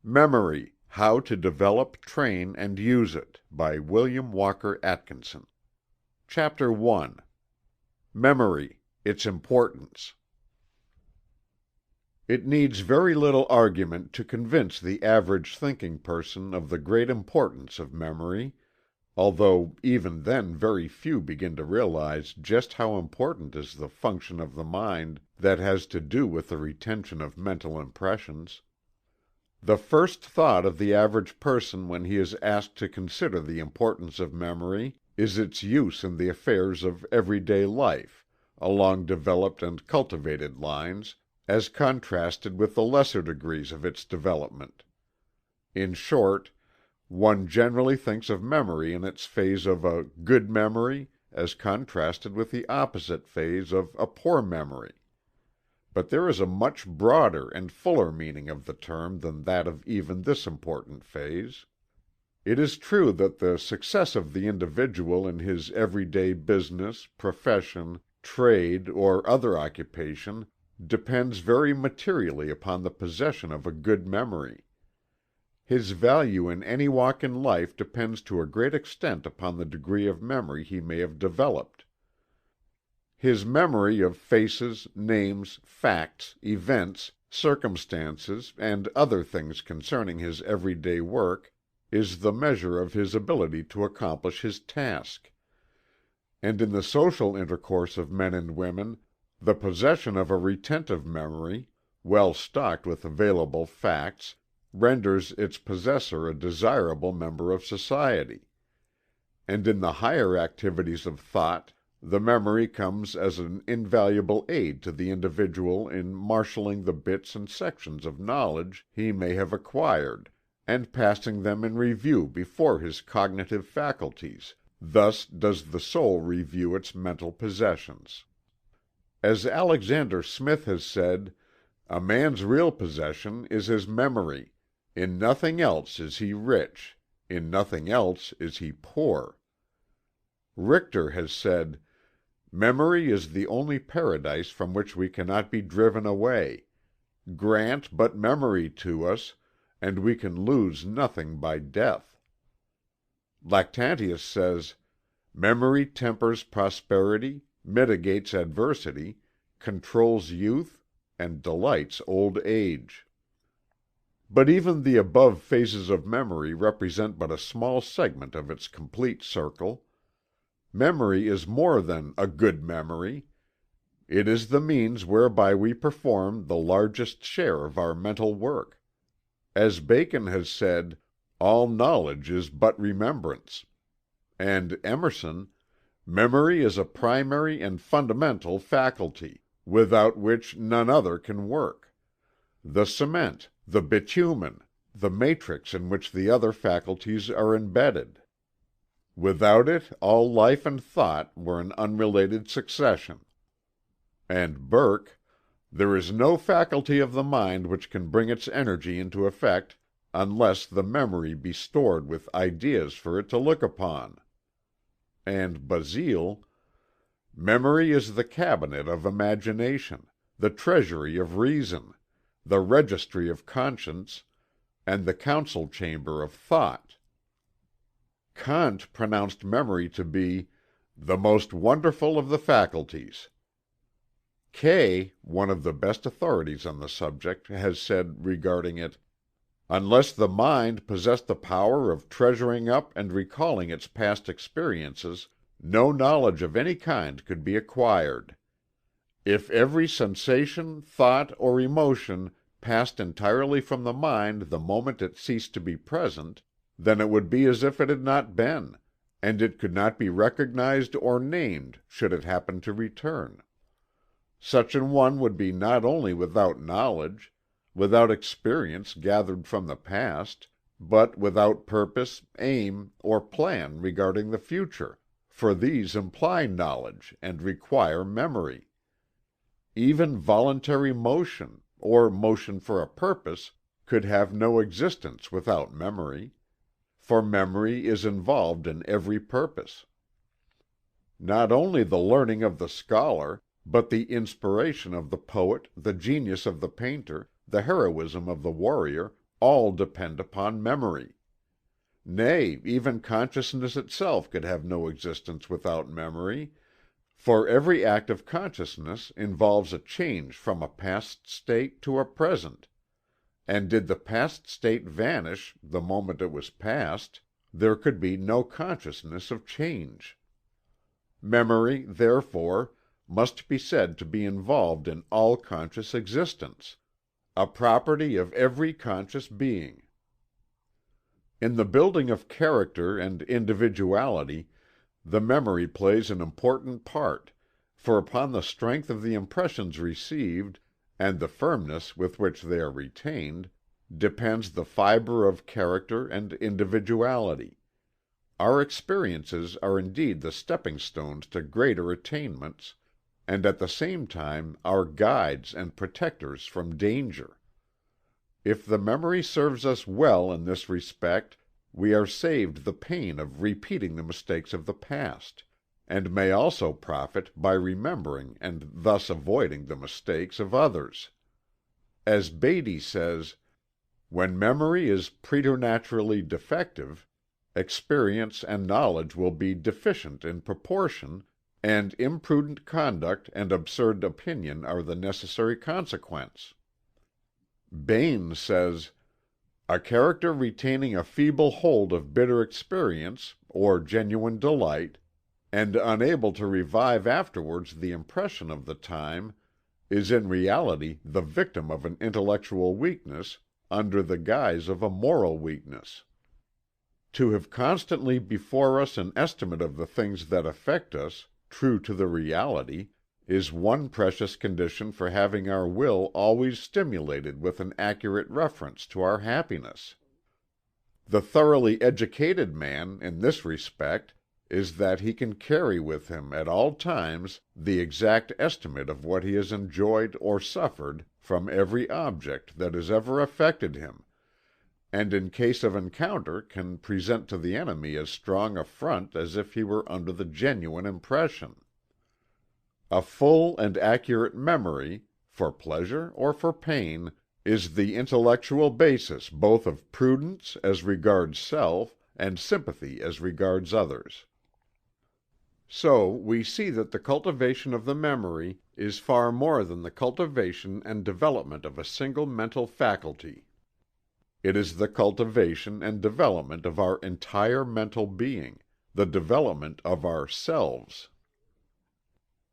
Memory: How to Develop, Train, and Use It, by William Walker Atkinson. Chapter 1. Memory: Its Importance. It needs very little argument to convince the average thinking person of the great importance of memory, although even then very few begin to realize just how important is the function of the mind that has to do with the retention of mental impressions. The first thought of the average person when he is asked to consider the importance of memory is its use in the affairs of everyday life, along developed and cultivated lines, as contrasted with the lesser degrees of its development. In short, one generally thinks of memory in its phase of a good memory as contrasted with the opposite phase of a poor memory. But there is a much broader and fuller meaning of the term than that of even this important phase. It is true that the success of the individual in his everyday business, profession, trade, or other occupation depends very materially upon the possession of a good memory. His value in any walk in life depends to a great extent upon the degree of memory he may have developed. His memory of faces, names, facts, events, circumstances, and other things concerning his everyday work is the measure of his ability to accomplish his task. And in the social intercourse of men and women, the possession of a retentive memory, well stocked with available facts, renders its possessor a desirable member of society. And in the higher activities of thought, the memory comes as an invaluable aid to the individual in marshaling the bits and sections of knowledge he may have acquired, and passing them in review before his cognitive faculties. Thus does the soul review its mental possessions. As Alexander Smith has said, "A man's real possession is his memory. In nothing else is he rich, in nothing else is he poor." Richter has said, "Memory is the only paradise from which we cannot be driven away. Grant but memory to us, and we can lose nothing by death." Lactantius says, "Memory tempers prosperity, mitigates adversity, controls youth, and delights old age." But even the above phases of memory represent but a small segment of its complete circle. Memory is more than a good memory. It is the means whereby we perform the largest share of our mental work. As Bacon has said, "All knowledge is but remembrance." And Emerson, "Memory is a primary and fundamental faculty, without which none other can work. The cement, the bitumen, the matrix in which the other faculties are embedded. Without it all life and thought were an unrelated succession." And Burke, "There is no faculty of the mind which can bring its energy into effect unless the memory be stored with ideas for it to look upon." And Basile, "Memory is the cabinet of imagination, the treasury of reason, the registry of conscience, and the council chamber of thought." Kant pronounced memory to be "the most wonderful of the faculties." Kay, one of the best authorities on the subject, has said regarding it, "Unless the mind possessed the power of treasuring up and recalling its past experiences, no knowledge of any kind could be acquired. If every sensation, thought, or emotion passed entirely from the mind the moment it ceased to be present, then it would be as if it had not been, and it could not be recognized or named should it happen to return. Such an one would be not only without knowledge, without experience gathered from the past, but without purpose, aim, or plan regarding the future, for these imply knowledge and require memory. Even voluntary motion, or motion for a purpose, could have no existence without memory. For memory is involved in every purpose. Not only the learning of the scholar, but the inspiration of the poet, the genius of the painter, the heroism of the warrior, all depend upon memory. Nay, even consciousness itself could have no existence without memory, for every act of consciousness involves a change from a past state to a present, and did the past state vanish the moment it was past, there could be no consciousness of change. Memory, therefore, must be said to be involved in all conscious existence, a property of every conscious being. In the building of character and individuality, the memory plays an important part, for upon the strength of the impressions received, and the firmness with which they are retained, depends the fiber of character and individuality. Our experiences are indeed the stepping stones to greater attainments, and at the same time our guides and protectors from danger. If the memory serves us well in this respect, we are saved the pain of repeating the mistakes of the past, and may also profit by remembering and thus avoiding the mistakes of others. As Beatty says, "When memory is preternaturally defective, experience and knowledge will be deficient in proportion, and imprudent conduct and absurd opinion are the necessary consequence." Bain says, "A character retaining a feeble hold of bitter experience, or genuine delight, and unable to revive afterwards the impression of the time, is in reality the victim of an intellectual weakness under the guise of a moral weakness. To have constantly before us an estimate of the things that affect us, true to the reality, is one precious condition for having our will always stimulated with an accurate reference to our happiness. The thoroughly educated man, in this respect, is that he can carry with him at all times the exact estimate of what he has enjoyed or suffered from every object that has ever affected him, and in case of encounter can present to the enemy as strong a front as if he were under the genuine impression. A full and accurate memory, for pleasure or for pain, is the intellectual basis both of prudence as regards self, and sympathy as regards others." So we see that the cultivation of the memory is far more than the cultivation and development of a single mental faculty. It is the cultivation and development of our entire mental being, the development of ourselves.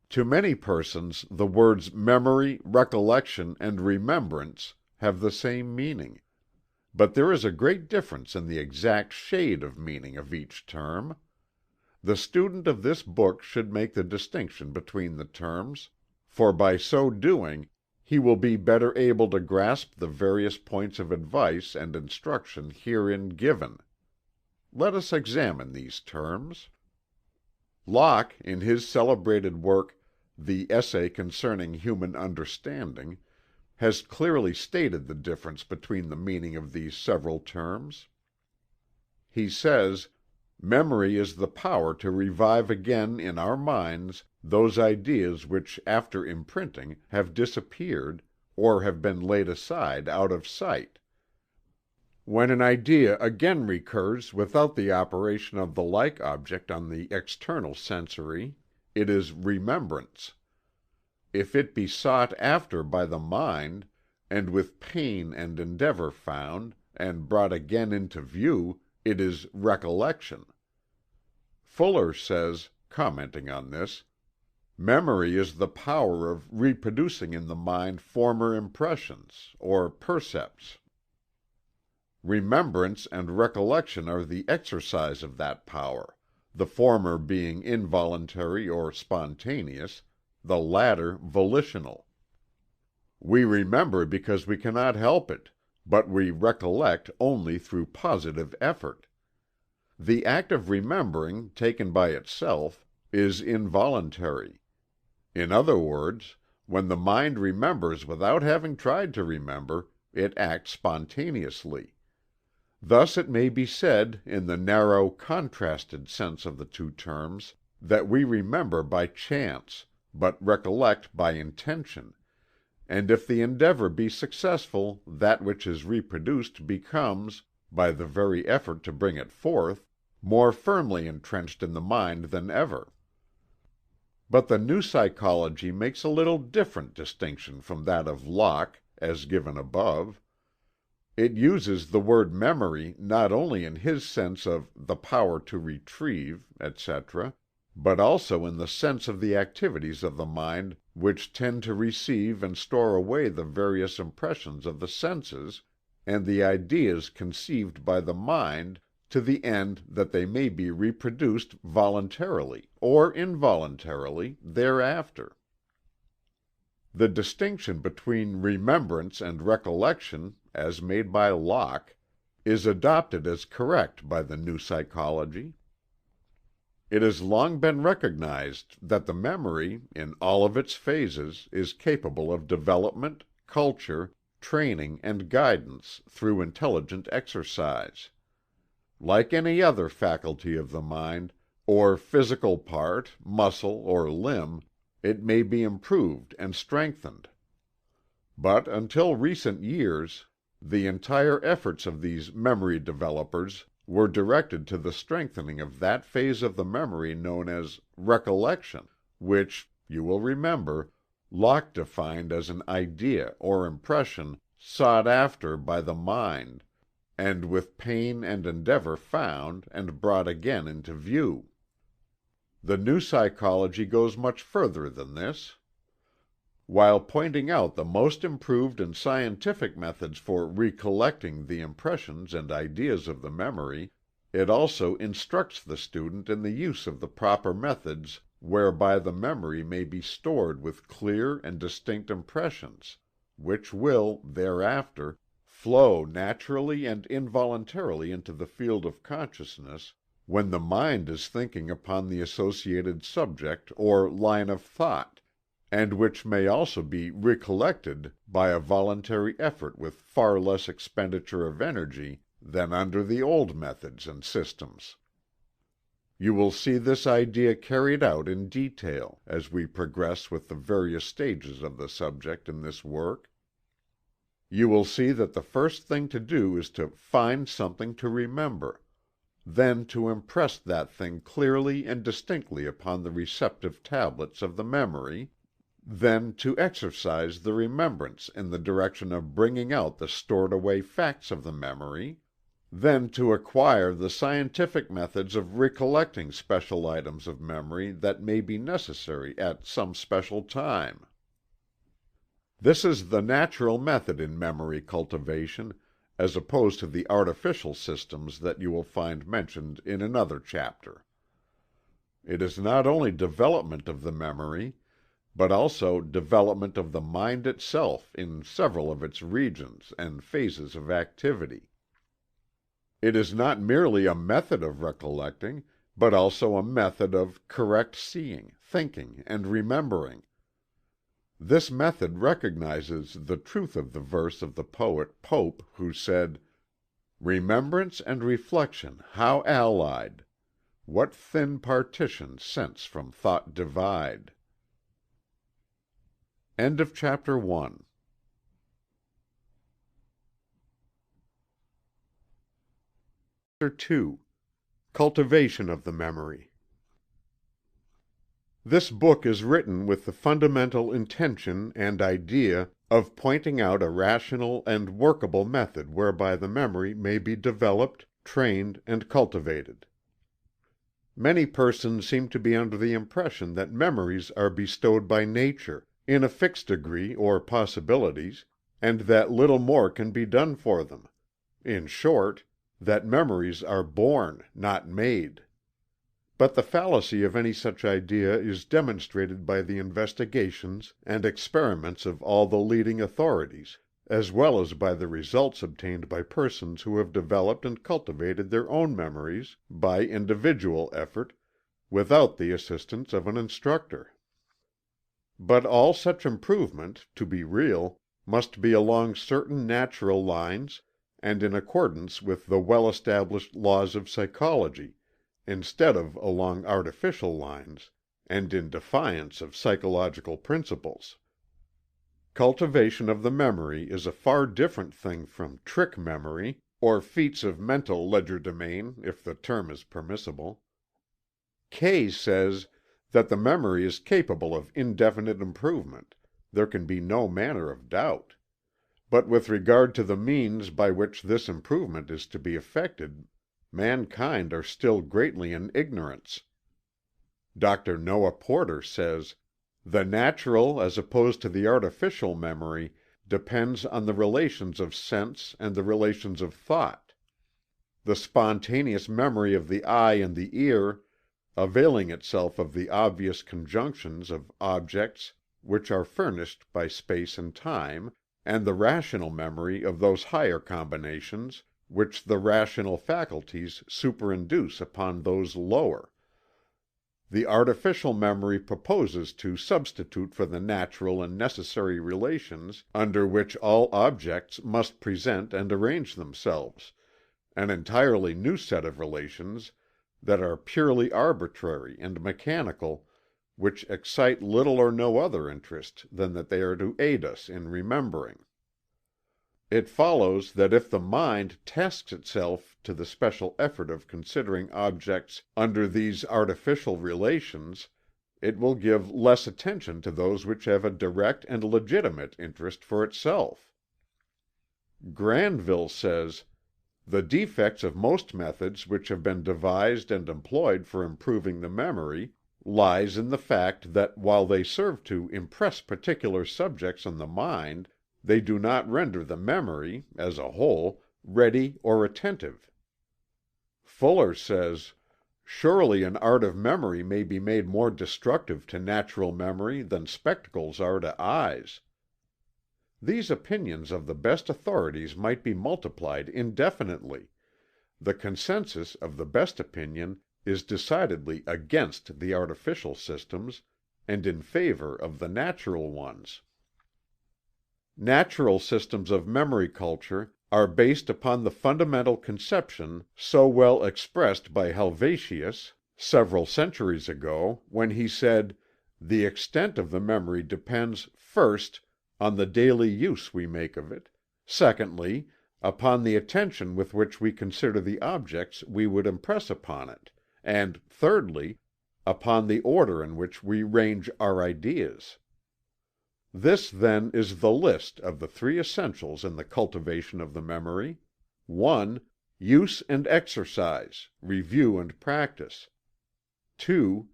To many persons the words memory, recollection, and remembrance have the same meaning, but there is a great difference in the exact shade of meaning of each term. The student of this book should make the distinction between the terms, for by so doing he will be better able to grasp the various points of advice and instruction herein given. Let us examine these terms. Locke, in his celebrated work, The Essay Concerning Human Understanding, has clearly stated the difference between the meaning of these several terms. He says, "Memory is the power to revive again in our minds those ideas which after imprinting have disappeared, or have been laid aside out of sight. When an idea again recurs without the operation of the like object on the external sensory, it is remembrance. If it be sought after by the mind, and with pain and endeavor found, and brought again into view, it is recollection." Fuller says, commenting on this, "Memory is the power of reproducing in the mind former impressions, or percepts. Remembrance and recollection are the exercise of that power, the former being involuntary or spontaneous, the latter volitional. We remember because we cannot help it, but we recollect only through positive effort. The act of remembering, taken by itself, is involuntary. In other words, when the mind remembers without having tried to remember, it acts spontaneously. Thus it may be said, in the narrow, contrasted sense of the two terms, that we remember by chance, but recollect by intention, and if the endeavor be successful that which is reproduced becomes, by the very effort to bring it forth, more firmly entrenched in the mind than ever. But the new psychology makes a little different distinction from that of Locke, as given above. It uses the word memory not only in his sense of the power to retrieve, etc., but also in the sense of the activities of the mind which tend to receive and store away the various impressions of the senses, and the ideas conceived by the mind, to the end that they may be reproduced voluntarily, or involuntarily, thereafter. The distinction between remembrance and recollection, as made by Locke, is adopted as correct by the new psychology. It has long been recognized that the memory, in all of its phases, is capable of development, culture, training and guidance through intelligent exercise. Like any other faculty of the mind, or physical part, muscle or limb, it may be improved and strengthened. But until recent years, the entire efforts of these memory developers were directed to the strengthening of that phase of the memory known as recollection, which, you will remember, Locke defined as an idea or impression sought after by the mind, and with pain and endeavor found and brought again into view. The new psychology goes much further than this. While pointing out the most improved and scientific methods for recollecting the impressions and ideas of the memory, it also instructs the student in the use of the proper methods whereby the memory may be stored with clear and distinct impressions, which will, thereafter, flow naturally and involuntarily into the field of consciousness when the mind is thinking upon the associated subject or line of thought, and which may also be recollected by a voluntary effort with far less expenditure of energy than under the old methods and systems. You will see this idea carried out in detail, as we progress with the various stages of the subject in this work. You will see that the first thing to do is to find something to remember, then to impress that thing clearly and distinctly upon the receptive tablets of the memory, then to exercise the remembrance in the direction of bringing out the stored away facts of the memory, then to acquire the scientific methods of recollecting special items of memory that may be necessary at some special time. This is the natural method in memory cultivation, as opposed to the artificial systems that you will find mentioned in another chapter. It is not only development of the memory, but also development of the mind itself in several of its regions and phases of activity. It is not merely a method of recollecting, but also a method of correct seeing, thinking, and remembering. This method recognizes the truth of the verse of the poet Pope, who said, "Remembrance and reflection, how allied! What thin partitions sense from thought divide." End of chapter 1. Chapter 2. Cultivation of the Memory. This book is written with the fundamental intention and idea of pointing out a rational and workable method whereby the memory may be developed, trained, and cultivated. Many persons seem to be under the impression that memories are bestowed by nature, in a fixed degree or possibilities, and that little more can be done for them. In short, that memories are born, not made. But the fallacy of any such idea is demonstrated by the investigations and experiments of all the leading authorities, as well as by the results obtained by persons who have developed and cultivated their own memories by individual effort, without the assistance of an instructor. But all such improvement, to be real, must be along certain natural lines and in accordance with the well-established laws of psychology, instead of along artificial lines, and in defiance of psychological principles. Cultivation of the memory is a far different thing from trick memory, or feats of mental legerdemain, if the term is permissible. Kay says that the memory is capable of indefinite improvement. There can be no manner of doubt. But with regard to the means by which this improvement is to be effected, mankind are still greatly in ignorance. Dr. Noah Porter says, "The natural as opposed to the artificial memory depends on the relations of sense and the relations of thought. The spontaneous memory of the eye and the ear, availing itself of the obvious conjunctions of objects which are furnished by space and time, and the rational memory of those higher combinations, which the rational faculties superinduce upon those lower. The artificial memory proposes to substitute for the natural and necessary relations under which all objects must present and arrange themselves, an entirely new set of relations that are purely arbitrary and mechanical, which excite little or no other interest than that they are to aid us in remembering. It follows that if the mind tasks itself to the special effort of considering objects under these artificial relations, it will give less attention to those which have a direct and legitimate interest for itself." Granville says, "The defects of most methods which have been devised and employed for improving the memory lies in the fact that while they serve to impress particular subjects on the mind, they do not render the memory, as a whole, ready or attentive." Fuller says, "Surely an art of memory may be made more destructive to natural memory than spectacles are to eyes." These opinions of the best authorities might be multiplied indefinitely. The consensus of the best opinion is decidedly against the artificial systems, and in favor of the natural ones. Natural systems of memory culture are based upon the fundamental conception so well expressed by Helvetius several centuries ago, when he said, "The extent of the memory depends, first, on the daily use we make of it; secondly, upon the attention with which we consider the objects we would impress upon it; and thirdly, upon the order in which we range our ideas." This, then, is the list of the three essentials in the cultivation of the memory: 1. Use and exercise, review and practice; 2.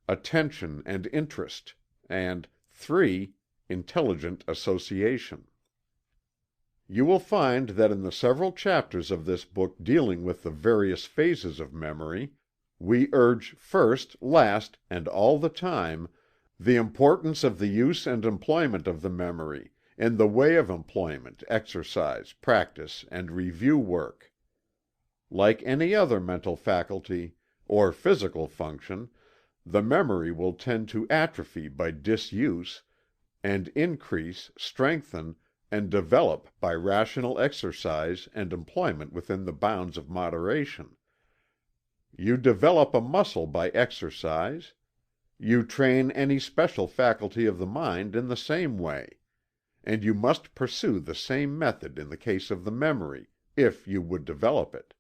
Attention and interest; and 3. Intelligent association. You will find that in the several chapters of this book dealing with the various phases of memory, we urge first, last, and all the time, the importance of the use and employment of the memory, in the way of employment, exercise, practice, and review work. Like any other mental faculty, or physical function, the memory will tend to atrophy by disuse, and increase, strengthen, and develop by rational exercise and employment within the bounds of moderation. You develop a muscle by exercise. You train any special faculty of the mind in the same way; and you must pursue the same method in the case of the memory, if you would develop it.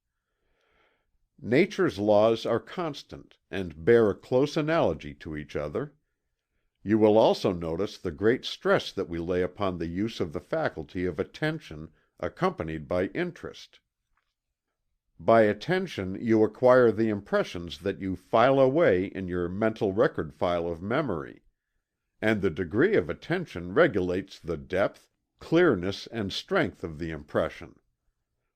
Nature's laws are constant, and bear a close analogy to each other. You will also notice the great stress that we lay upon the use of the faculty of attention, accompanied by interest. By attention you acquire the impressions that you file away in your mental record file of memory; and the degree of attention regulates the depth, clearness, and strength of the impression.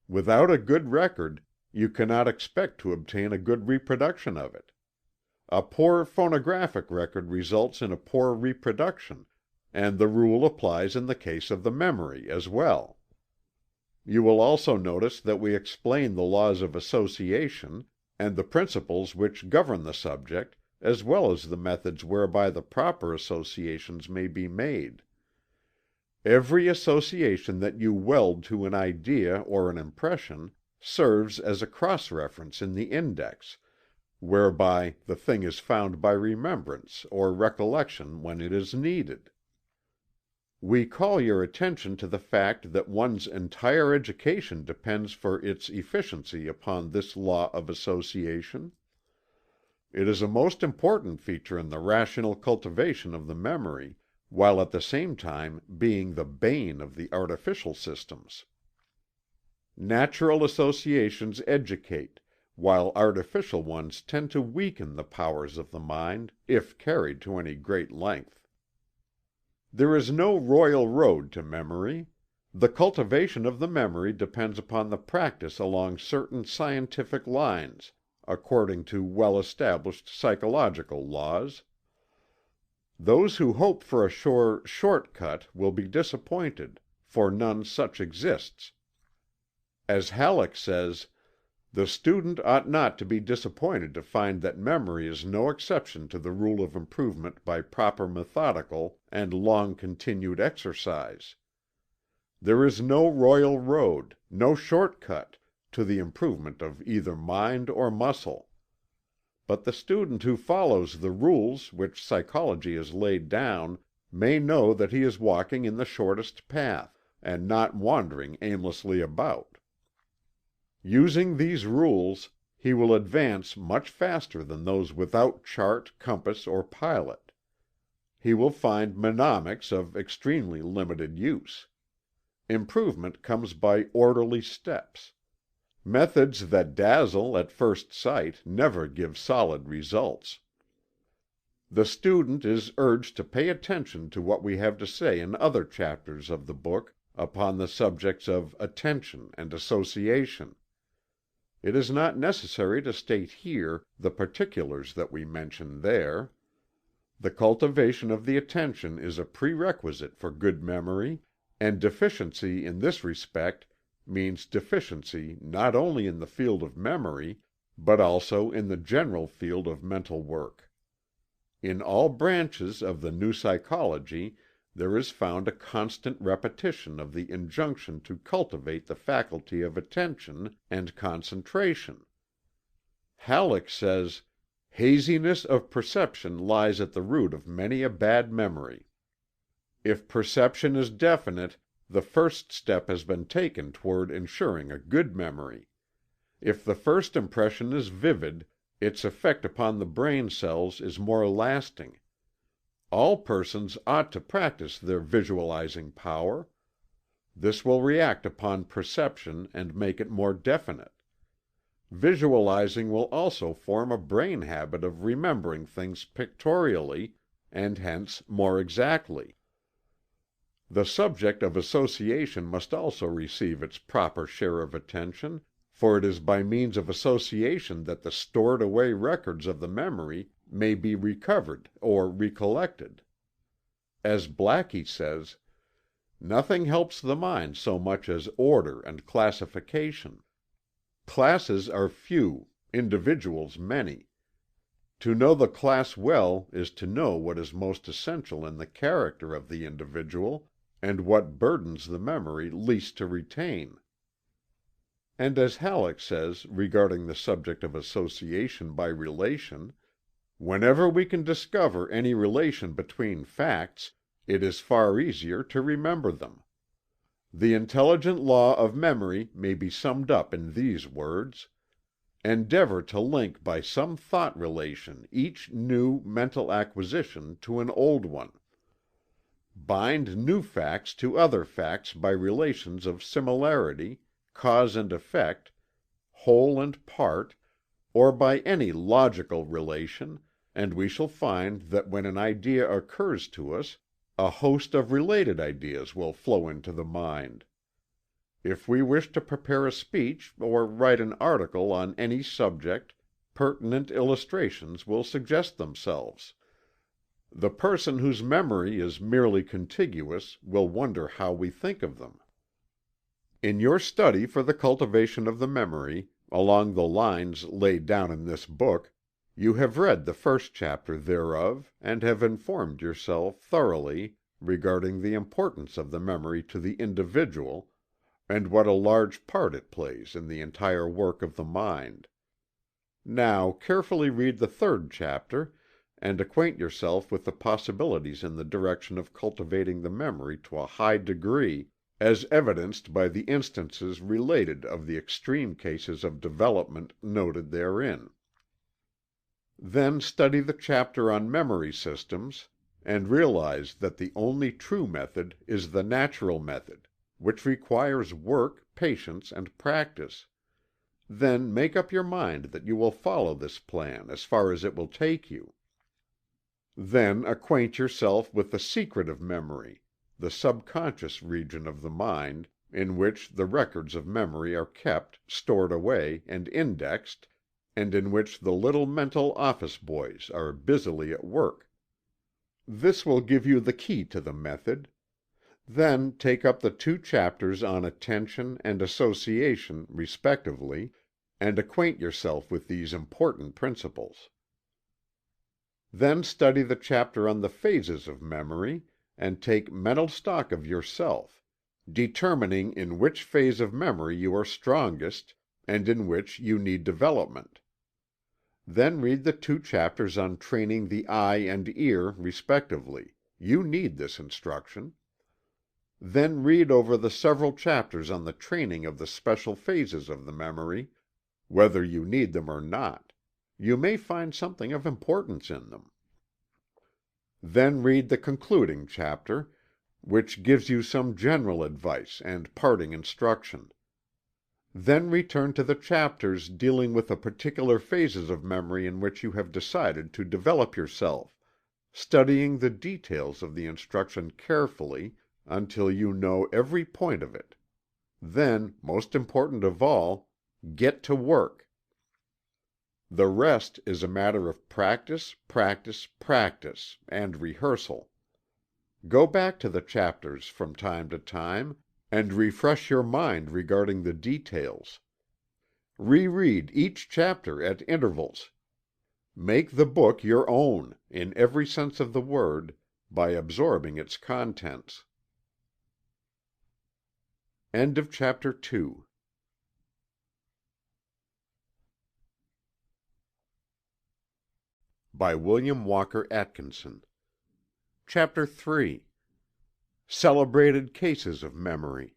Without a good record, you cannot expect to obtain a good reproduction of it. A poor phonographic record results in a poor reproduction, and the rule applies in the case of the memory as well. You will also notice that we explain the laws of association, and the principles which govern the subject, as well as the methods whereby the proper associations may be made. Every association that you weld to an idea or an impression serves as a cross reference in the index, whereby the thing is found by remembrance or recollection when it is needed. We call your attention to the fact that one's entire education depends for its efficiency upon this law of association. It is a most important feature in the rational cultivation of the memory, while at the same time being the bane of the artificial systems. Natural associations educate, while artificial ones tend to weaken the powers of the mind, if carried to any great length. There is no royal road to memory. The cultivation of the memory depends upon the practice along certain scientific lines, according to well-established psychological laws. Those who hope for a sure short cut will be disappointed, for none such exists. As Halleck says, "The student ought not to be disappointed to find that memory is no exception to the rule of improvement by proper methodical and long continued exercise. There is no royal road, no short cut, to the improvement of either mind or muscle. But the student who follows the rules which psychology has laid down may know that he is walking in the shortest path, and not wandering aimlessly about. Using these rules, he will advance much faster than those without chart, compass, or pilot. He will find mnemonics of extremely limited use. Improvement comes by orderly steps. Methods that dazzle at first sight never give solid results. The student is urged to pay attention to what we have to say in other chapters of the book upon the subjects of attention and association. It is not necessary to state here the particulars that we mention there. The cultivation of the attention is a prerequisite for good memory, and deficiency in this respect means deficiency not only in the field of memory, but also in the general field of mental work. In all branches of the new psychology there is found a constant repetition of the injunction to cultivate the faculty of attention and concentration. Halleck says, "Haziness of perception lies at the root of many a bad memory." If perception is definite, the first step has been taken toward ensuring a good memory. If the first impression is vivid, its effect upon the brain cells is more lasting. All persons ought to practice their visualizing power. This will react upon perception and make it more definite. Visualizing will also form a brain habit of remembering things pictorially, and hence more exactly. The subject of association must also receive its proper share of attention, for it is by means of association that the stored away records of the memory may be recovered or recollected. As Blackie says, "Nothing helps the mind so much as order and classification. Classes are few, individuals many. To know the class well is to know what is most essential in the character of the individual, and what burdens the memory least to retain." And as Halleck says regarding the subject of association by relation, "Whenever we can discover any relation between facts, it is far easier to remember them." The intelligent law of memory may be summed up in these words: endeavor to link by some thought relation each new mental acquisition to an old one. Bind new facts to other facts by relations of similarity, cause and effect, whole and part, or by any logical relation, and we shall find that when an idea occurs to us, a host of related ideas will flow into the mind. If we wish to prepare a speech or write an article on any subject, pertinent illustrations will suggest themselves. The person whose memory is merely contiguous will wonder how we think of them. In your study for the cultivation of the memory, along the lines laid down in this book, you have read the first chapter thereof, and have informed yourself thoroughly regarding the importance of the memory to the individual, and what a large part it plays in the entire work of the mind. Now carefully read the third chapter, and acquaint yourself with the possibilities in the direction of cultivating the memory to a high degree, as evidenced by the instances related of the extreme cases of development noted therein. Then study the chapter on memory systems, and realize that the only true method is the natural method, which requires work, patience, and practice. Then make up your mind that you will follow this plan as far as it will take you. Then acquaint yourself with the secret of memory, the subconscious region of the mind, in which the records of memory are kept, stored away, and indexed, and in which the little mental office boys are busily at work. This will give you the key to the method. Then take up the 2 chapters on attention and association, respectively, and acquaint yourself with these important principles. Then study the chapter on the phases of memory, and take mental stock of yourself, determining in which phase of memory you are strongest, and in which you need development. Then read the 2 chapters on training the eye and ear, respectively. You need this instruction. Then read over the several chapters on the training of the special phases of the memory, whether you need them or not. You may find something of importance in them. Then read the concluding chapter, which gives you some general advice and parting instruction. Then return to the chapters dealing with the particular phases of memory in which you have decided to develop yourself, studying the details of the instruction carefully until you know every point of it. Then, most important of all, get to work. The rest is a matter of practice, practice, practice, and rehearsal. Go back to the chapters from time to time, and refresh your mind regarding the details. Reread each chapter at intervals. Make the book your own, in every sense of the word, by absorbing its contents. End of chapter 2. By William Walker Atkinson. Chapter 3. Celebrated Cases of Memory.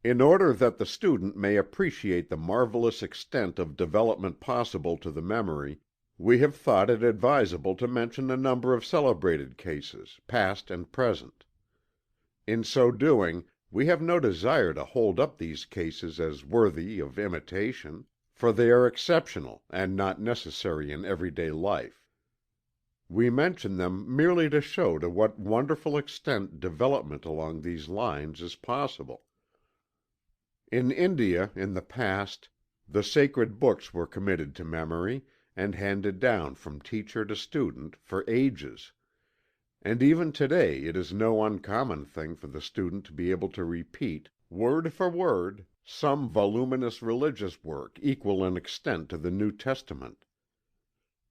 In order that the student may appreciate the marvelous extent of development possible to the memory, we have thought it advisable to mention a number of celebrated cases, past and present. In so doing, we have no desire to hold up these cases as worthy of imitation, for they are exceptional and not necessary in everyday life. We mention them merely to show to what wonderful extent development along these lines is possible. In India, in the past, the sacred books were committed to memory, and handed down from teacher to student, for ages. And even today it is no uncommon thing for the student to be able to repeat, word for word, some voluminous religious work equal in extent to the New Testament.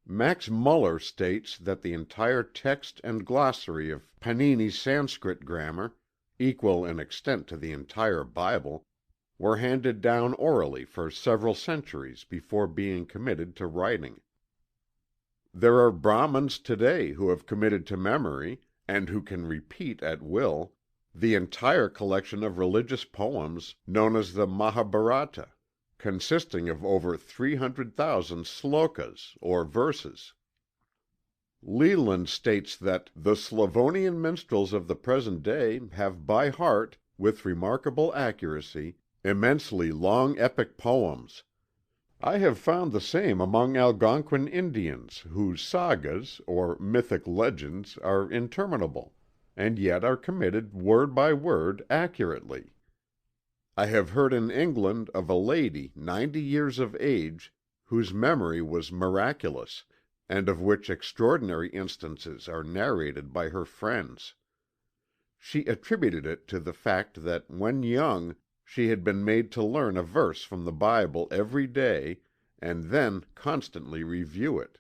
Max Muller states that the entire text and glossary of Panini's Sanskrit grammar, equal in extent to the entire Bible, were handed down orally for several centuries before being committed to writing. There are Brahmins today who have committed to memory, and who can repeat at will, the entire collection of religious poems known as the Mahabharata, consisting of over 300,000 slokas, or verses. Leland states that the Slavonian minstrels of the present day have by heart, with remarkable accuracy, immensely long epic poems. I have found the same among Algonquin Indians, whose sagas, or mythic legends, are interminable, and yet are committed word by word accurately. I have heard in England of a lady 90 years of age, whose memory was miraculous, and of which extraordinary instances are narrated by her friends. She attributed it to the fact that when young she had been made to learn a verse from the Bible every day, and then constantly review it.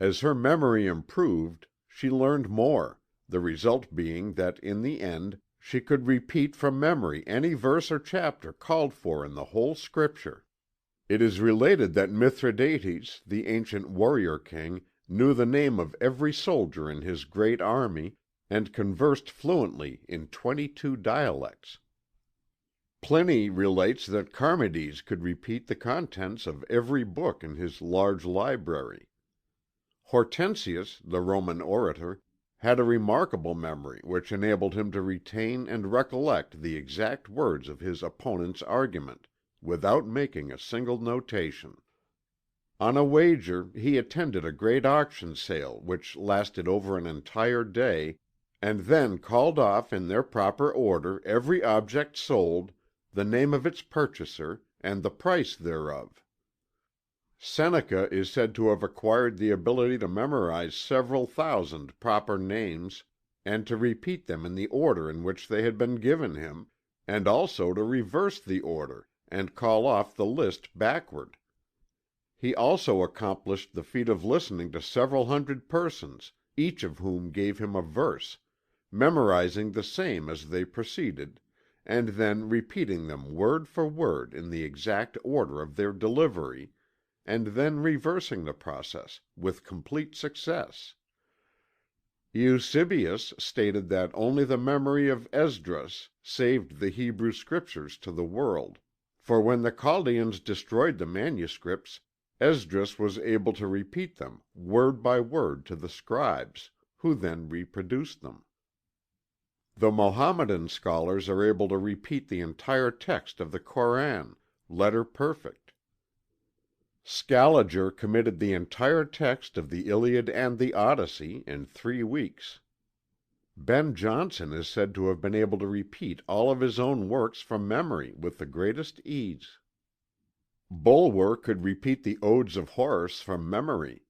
As her memory improved, she learned more, the result being that in the end she could repeat from memory any verse or chapter called for in the whole Scripture. It is related that Mithridates, the ancient warrior king, knew the name of every soldier in his great army, and conversed fluently in 22 dialects. Pliny relates that Charmides could repeat the contents of every book in his large library. Hortensius, the Roman orator, had a remarkable memory which enabled him to retain and recollect the exact words of his opponent's argument, without making a single notation. On a wager he attended a great auction sale which lasted over an entire day, and then called off in their proper order every object sold, the name of its purchaser, and the price thereof. Seneca is said to have acquired the ability to memorize several thousand proper names, and to repeat them in the order in which they had been given him, and also to reverse the order, and call off the list backward. He also accomplished the feat of listening to several hundred persons, each of whom gave him a verse, memorizing the same as they proceeded, and then repeating them word for word in the exact order of their delivery, and then reversing the process, with complete success. Eusebius stated that only the memory of Esdras saved the Hebrew Scriptures to the world, for when the Chaldeans destroyed the manuscripts, Esdras was able to repeat them word by word to the scribes, who then reproduced them. The Mohammedan scholars are able to repeat the entire text of the Koran, letter perfect. Scaliger committed the entire text of the Iliad and the Odyssey in 3 weeks. Ben Jonson is said to have been able to repeat all of his own works from memory with the greatest ease. Bulwer could repeat the Odes of Horace from memory.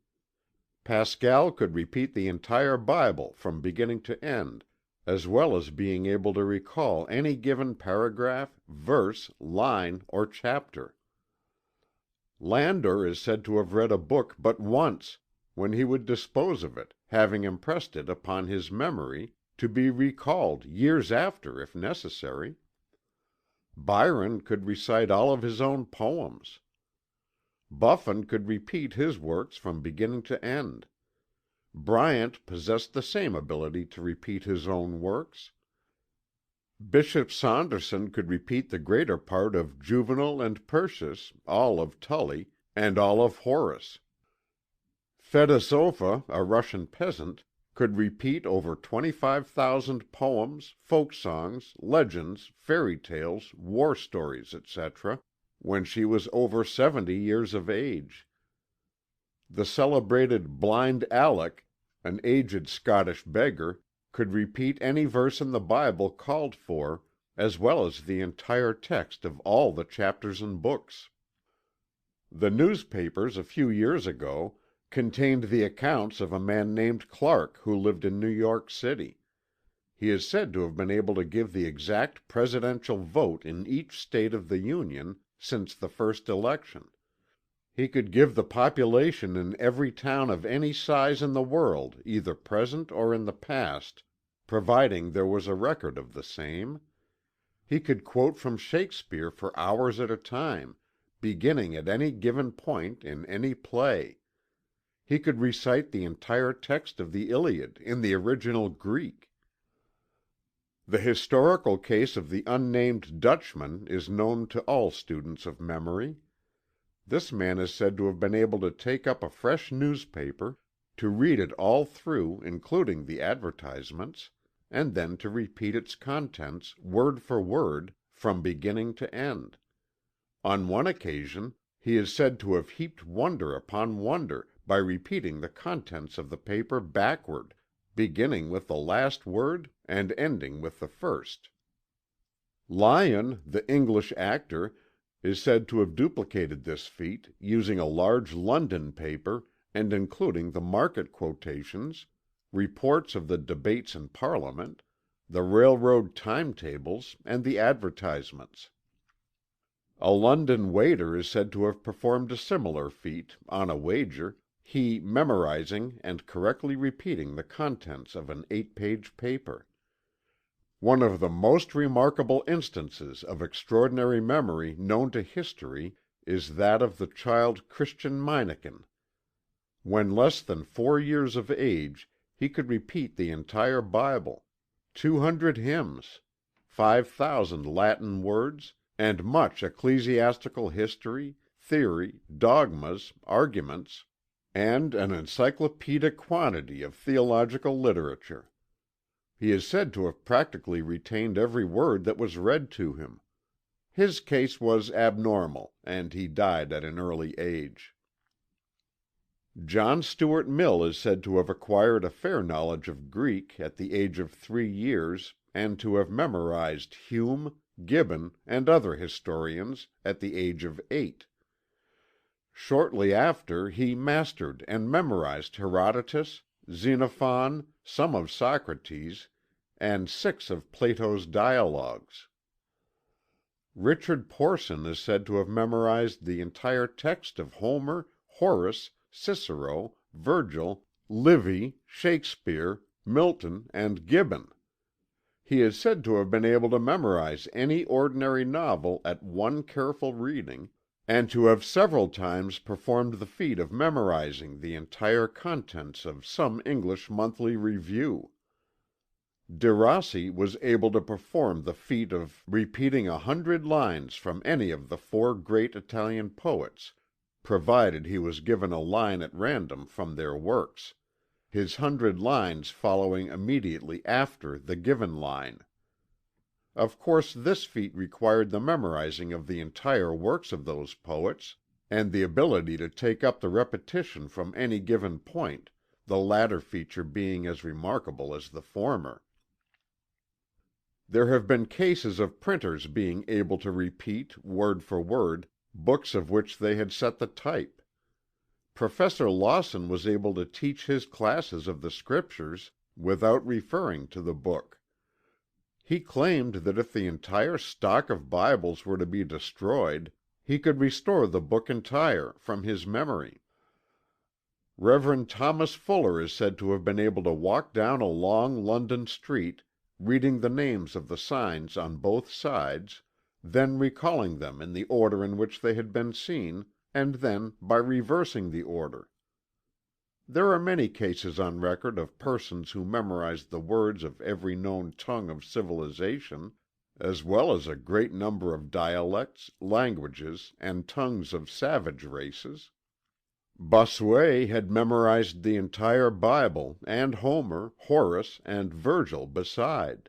Pascal could repeat the entire Bible from beginning to end, as well as being able to recall any given paragraph, verse, line, or chapter. Landor is said to have read a book but once, when he would dispose of it, having impressed it upon his memory, to be recalled years after if necessary. Byron could recite all of his own poems. Buffon could repeat his works from beginning to end. Bryant possessed the same ability to repeat his own works. Bishop Saunderson could repeat the greater part of Juvenal and Persius, all of Tully, and all of Horace. Fedosova, a Russian peasant, could repeat over 25,000 poems, folk songs, legends, fairy tales, war stories, etc., when she was over 70 years of age. The celebrated Blind Alec, an aged Scottish beggar, could repeat any verse in the Bible called for, as well as the entire text of all the chapters and books. The newspapers a few years ago contained the accounts of a man named Clark who lived in New York City. He is said to have been able to give the exact presidential vote in each state of the Union since the first election. He could give the population in every town of any size in the world, either present or in the past, providing there was a record of the same. He could quote from Shakespeare for hours at a time, beginning at any given point in any play. He could recite the entire text of the Iliad in the original Greek. The historical case of the unnamed Dutchman is known to all students of memory. This man is said to have been able to take up a fresh newspaper, to read it all through, including the advertisements, and then to repeat its contents, word for word, from beginning to end. On one occasion, he is said to have heaped wonder upon wonder by repeating the contents of the paper backward, beginning with the last word and ending with the first. Lyon, the English actor, is said to have duplicated this feat, using a large London paper and including the market quotations, reports of the debates in Parliament, the railroad timetables, and the advertisements. A London waiter is said to have performed a similar feat, on a wager, he memorizing and correctly repeating the contents of an 8-page paper. One of the most remarkable instances of extraordinary memory known to history is that of the child Christian Meineken. When less than 4 years of age he could repeat the entire Bible, 200 hymns, 5,000 Latin words, and much ecclesiastical history, theory, dogmas, arguments, and an encyclopedic quantity of theological literature. He is said to have practically retained every word that was read to him. His case was abnormal, and he died at an early age. John Stuart Mill is said to have acquired a fair knowledge of Greek at the age of 3 years and to have memorized Hume, Gibbon, and other historians at the age of 8. Shortly after he mastered and memorized Herodotus, Xenophon, some of Socrates, and 6 of Plato's dialogues. Richard Porson is said to have memorized the entire text of Homer, Horace, Cicero, Virgil, Livy, Shakespeare, Milton, and Gibbon. He is said to have been able to memorize any ordinary novel at one careful reading, and to have several times performed the feat of memorizing the entire contents of some English monthly review. De Rossi was able to perform the feat of repeating 100 lines from any of the 4 great Italian poets, provided he was given a line at random from their works, his 100 lines following immediately after the given line. Of course this feat required the memorizing of the entire works of those poets, and the ability to take up the repetition from any given point, the latter feature being as remarkable as the former. There have been cases of printers being able to repeat, word for word, books of which they had set the type. Professor Lawson was able to teach his classes of the Scriptures without referring to the book. He claimed that if the entire stock of Bibles were to be destroyed, he could restore the book entire, from his memory. Rev. Thomas Fuller is said to have been able to walk down a long London street, reading the names of the signs on both sides, then recalling them in the order in which they had been seen, and then by reversing the order. There are many cases on record of persons who memorized the words of every known tongue of civilization, as well as a great number of dialects, languages, and tongues of savage races. Bossuet had memorized the entire Bible, and Homer, Horace, and Virgil beside.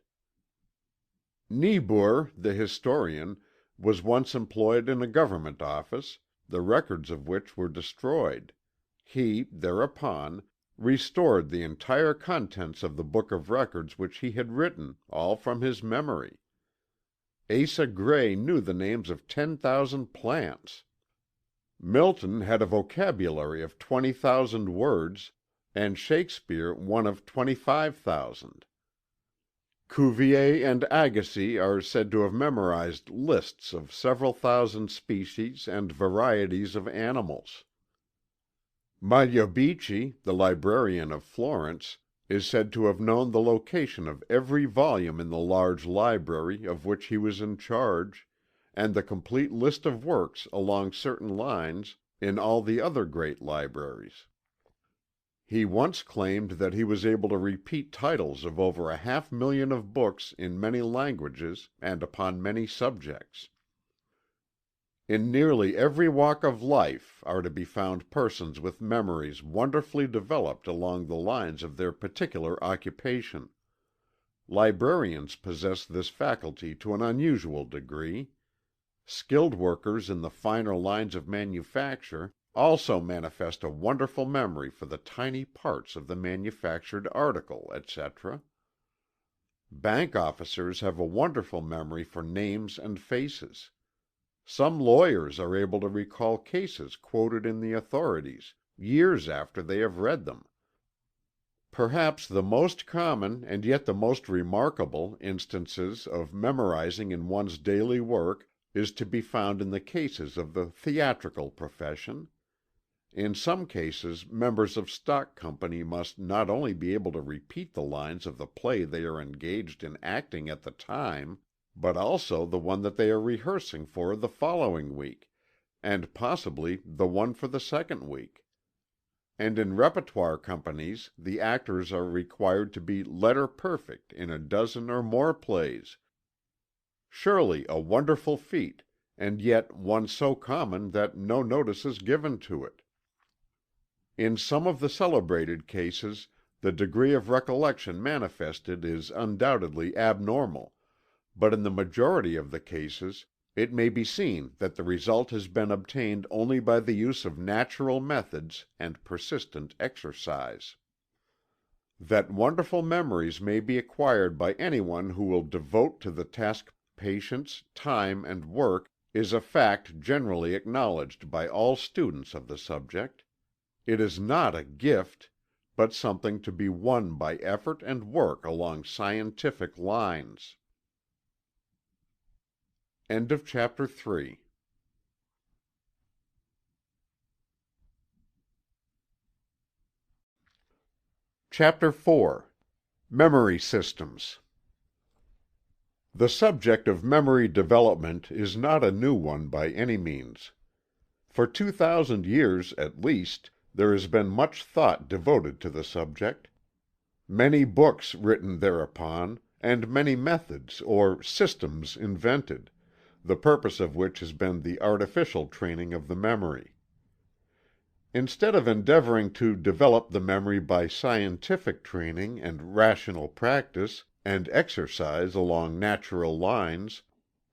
Niebuhr, the historian, was once employed in a government office, the records of which were destroyed. He, thereupon, restored the entire contents of the book of records which he had written, all from his memory. Asa Gray knew the names of 10,000 plants. Milton had a vocabulary of 20,000 words, and Shakespeare one of 25,000. Cuvier and Agassiz are said to have memorized lists of several thousand species and varieties of animals. Magliabechi, the librarian of Florence, is said to have known the location of every volume in the large library of which he was in charge, and the complete list of works along certain lines in all the other great libraries. He once claimed that he was able to repeat titles of over 500,000 of books in many languages and upon many subjects. In nearly every walk of life are to be found persons with memories wonderfully developed along the lines of their particular occupation. Librarians possess this faculty to an unusual degree. Skilled workers in the finer lines of manufacture also manifest a wonderful memory for the tiny parts of the manufactured article, etc. Bank officers have a wonderful memory for names and faces. Some lawyers are able to recall cases quoted in the authorities, years after they have read them. Perhaps the most common, and yet the most remarkable, instances of memorizing in one's daily work is to be found in the cases of the theatrical profession. In some cases members of stock company must not only be able to repeat the lines of the play they are engaged in acting at the time, but also the one that they are rehearsing for the following week, and possibly the one for the second week. And in repertoire companies the actors are required to be letter perfect in a dozen or more plays. Surely a wonderful feat, and yet one so common that no notice is given to it. In some of the celebrated cases, the degree of recollection manifested is undoubtedly abnormal, but in the majority of the cases it may be seen that the result has been obtained only by the use of natural methods and persistent exercise. That wonderful memories may be acquired by anyone who will devote to the task patience, time and work is a fact generally acknowledged by all students of the subject. It is not a gift, but something to be won by effort and work along scientific lines. End of chapter 3. Chapter 4. Memory Systems. The subject of memory development is not a new one by any means. For 2,000 years, at least, there has been much thought devoted to the subject. Many books written thereupon, and many methods or systems invented, the purpose of which has been the artificial training of the memory. Instead of endeavoring to develop the memory by scientific training and rational practice and exercise along natural lines,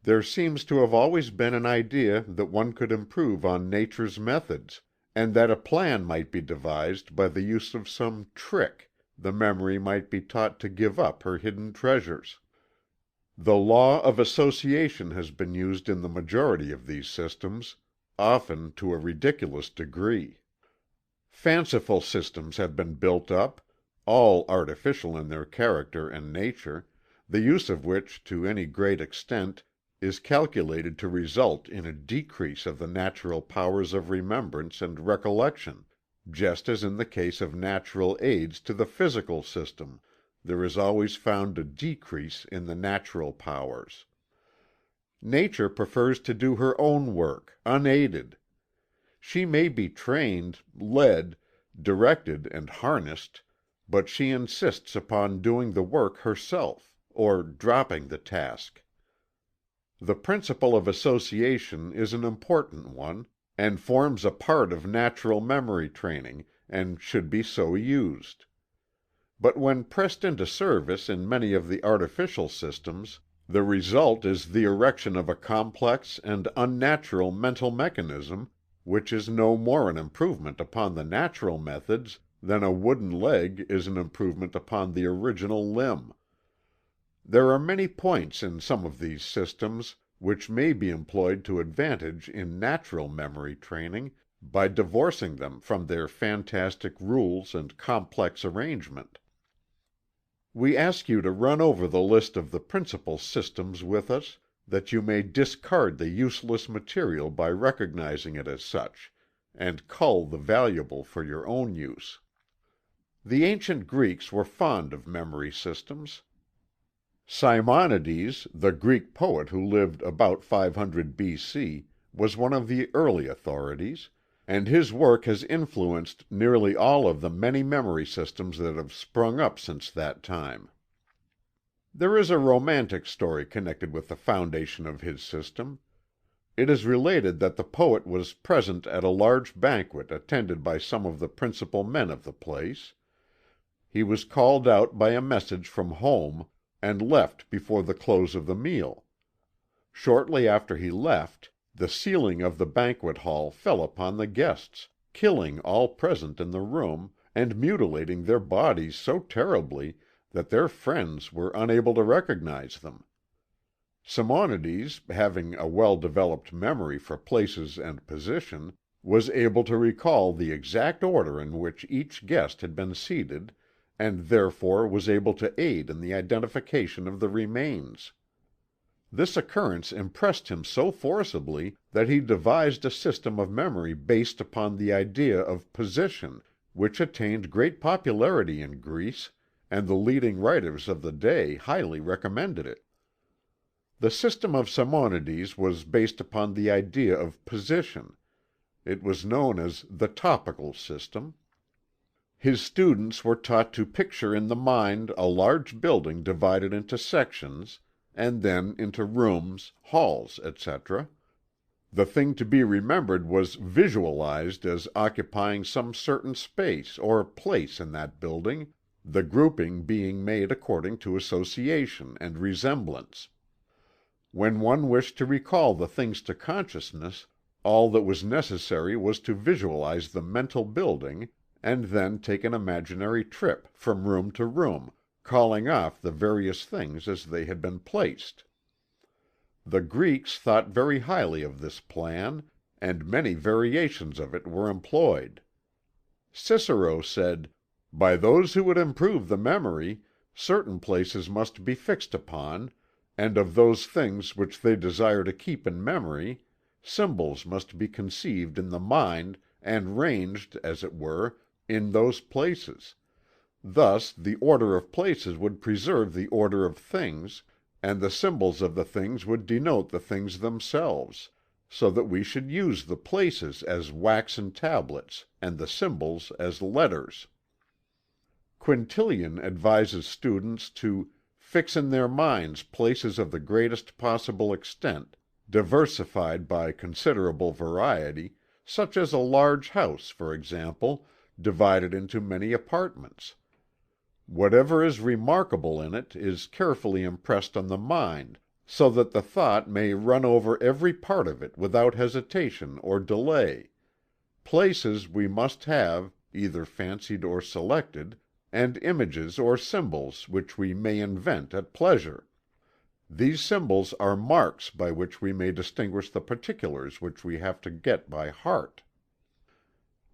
there seems to have always been an idea that one could improve on nature's methods, and that a plan might be devised by the use of some trick the memory might be taught to give up her hidden treasures. The law of association has been used in the majority of these systems, often to a ridiculous degree. Fanciful systems have been built up, all artificial in their character and nature, the use of which to any great extent is calculated to result in a decrease of the natural powers of remembrance and recollection, just as in the case of natural aids to the physical system there is always found a decrease in the natural powers. Nature prefers to do her own work, unaided. She may be trained, led, directed and harnessed, but she insists upon doing the work herself, or dropping the task. The principle of association is an important one, and forms a part of natural memory training, and should be so used. But when pressed into service in many of the artificial systems, the result is the erection of a complex and unnatural mental mechanism, which is no more an improvement upon the natural methods than a wooden leg is an improvement upon the original limb. There are many points in some of these systems which may be employed to advantage in natural memory training, by divorcing them from their fantastic rules and complex arrangement. We ask you to run over the list of the principal systems with us, that you may discard the useless material by recognizing it as such, and cull the valuable for your own use. The ancient Greeks were fond of memory systems. Simonides, the Greek poet who lived about 500 B.C., was one of the early authorities, and his work has influenced nearly all of the many memory systems that have sprung up since that time. There is a romantic story connected with the foundation of his system. It is related that the poet was present at a large banquet attended by some of the principal men of the place. He was called out by a message from home, and left before the close of the meal. Shortly after he left, the ceiling of the banquet hall fell upon the guests, killing all present in the room, and mutilating their bodies so terribly that their friends were unable to recognize them. Simonides, having a well-developed memory for places and position, was able to recall the exact order in which each guest had been seated, and therefore was able to aid in the identification of the remains. This occurrence impressed him so forcibly that he devised a system of memory based upon the idea of position, which attained great popularity in Greece, and the leading writers of the day highly recommended it. The system of Simonides was based upon the idea of position. It was known as the topical system. His students were taught to picture in the mind a large building divided into sections, and then into rooms, halls, etc. The thing to be remembered was visualized as occupying some certain space or place in that building, the grouping being made according to association and resemblance. When one wished to recall the things to consciousness, all that was necessary was to visualize the mental building, and then take an imaginary trip from room to room, calling off the various things as they had been placed. The Greeks thought very highly of this plan, and many variations of it were employed. Cicero said, "By those who would improve the memory, certain places must be fixed upon, and of those things which they desire to keep in memory, symbols must be conceived in the mind and ranged, as it were, in those places. Thus the order of places would preserve the order of things, and the symbols of the things would denote the things themselves, so that we should use the places as waxen tablets and the symbols as letters." Quintilian advises students to "fix in their minds places of the greatest possible extent, diversified by considerable variety, such as a large house, for example, divided into many apartments. Whatever is remarkable in it is carefully impressed on the mind, so that the thought may run over every part of it without hesitation or delay. Places we must have, either fancied or selected, and images or symbols which we may invent at pleasure. These symbols are marks by which we may distinguish the particulars which we have to get by heart."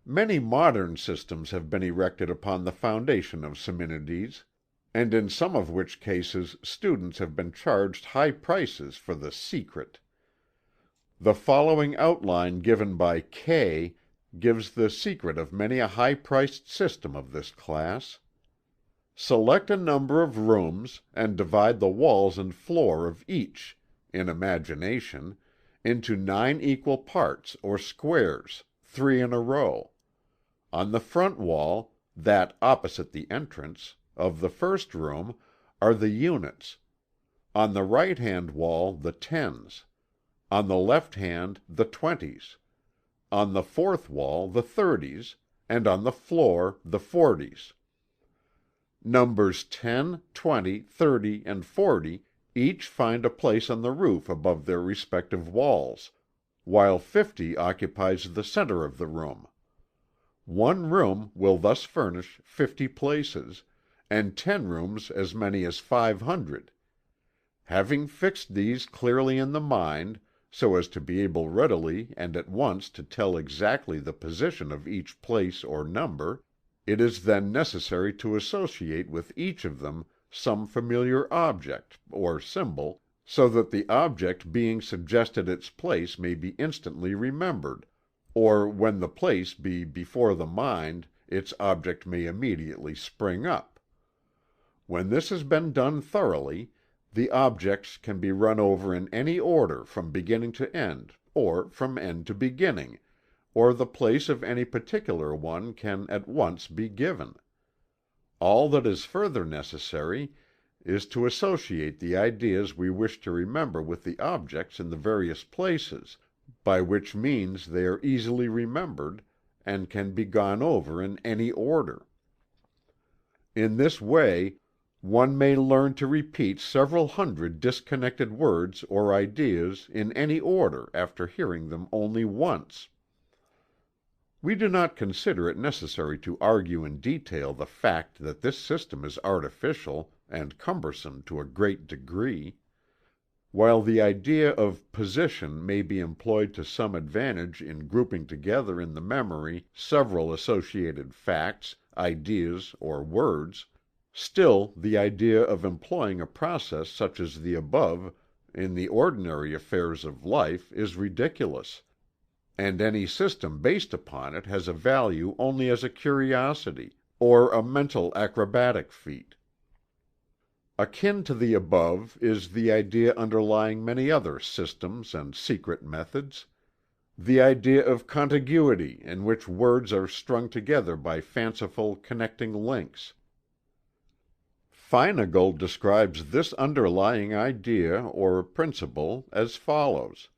Many modern systems have been erected upon the foundation of Simonides, and in some of which cases students have been charged high prices for the "secret." The following outline given by Kay gives the secret of many a high-priced system of this class. Select a number of rooms, and divide the walls and floor of each, in imagination, into 9 equal parts or squares, 3 in a row. On the front wall, that opposite the entrance, of the first room, are the units; on the right hand wall the tens; on the left hand the 20s; on the fourth wall the 30s, and on the floor the 40s. Numbers 10, 20, 30, and 40 each find a place on the roof above their respective walls, while 50 occupies the center of the room. One room will thus furnish 50 places, and 10 rooms as many as 500. Having fixed these clearly in the mind, so as to be able readily and at once to tell exactly the position of each place or number, it is then necessary to associate with each of them some familiar object, or symbol, so that the object being suggested its place may be instantly remembered, or when the place be before the mind its object may immediately spring up. When this has been done thoroughly, the objects can be run over in any order from beginning to end, or from end to beginning, or the place of any particular one can at once be given. All that is further necessary is to associate the ideas we wish to remember with the objects in the various places, by which means they are easily remembered, and can be gone over in any order. In this way one may learn to repeat several hundred disconnected words or ideas in any order after hearing them only once. We do not consider it necessary to argue in detail the fact that this system is artificial, and cumbersome to a great degree. While the idea of position may be employed to some advantage in grouping together in the memory several associated facts, ideas, or words, still the idea of employing a process such as the above in the ordinary affairs of life is ridiculous, and any system based upon it has a value only as a curiosity, or a mental acrobatic feat. Akin to the above is the idea underlying many other systems and secret methods. The idea of contiguity, in which words are strung together by fanciful connecting links. Feinagle describes this underlying idea, or principle, as follows: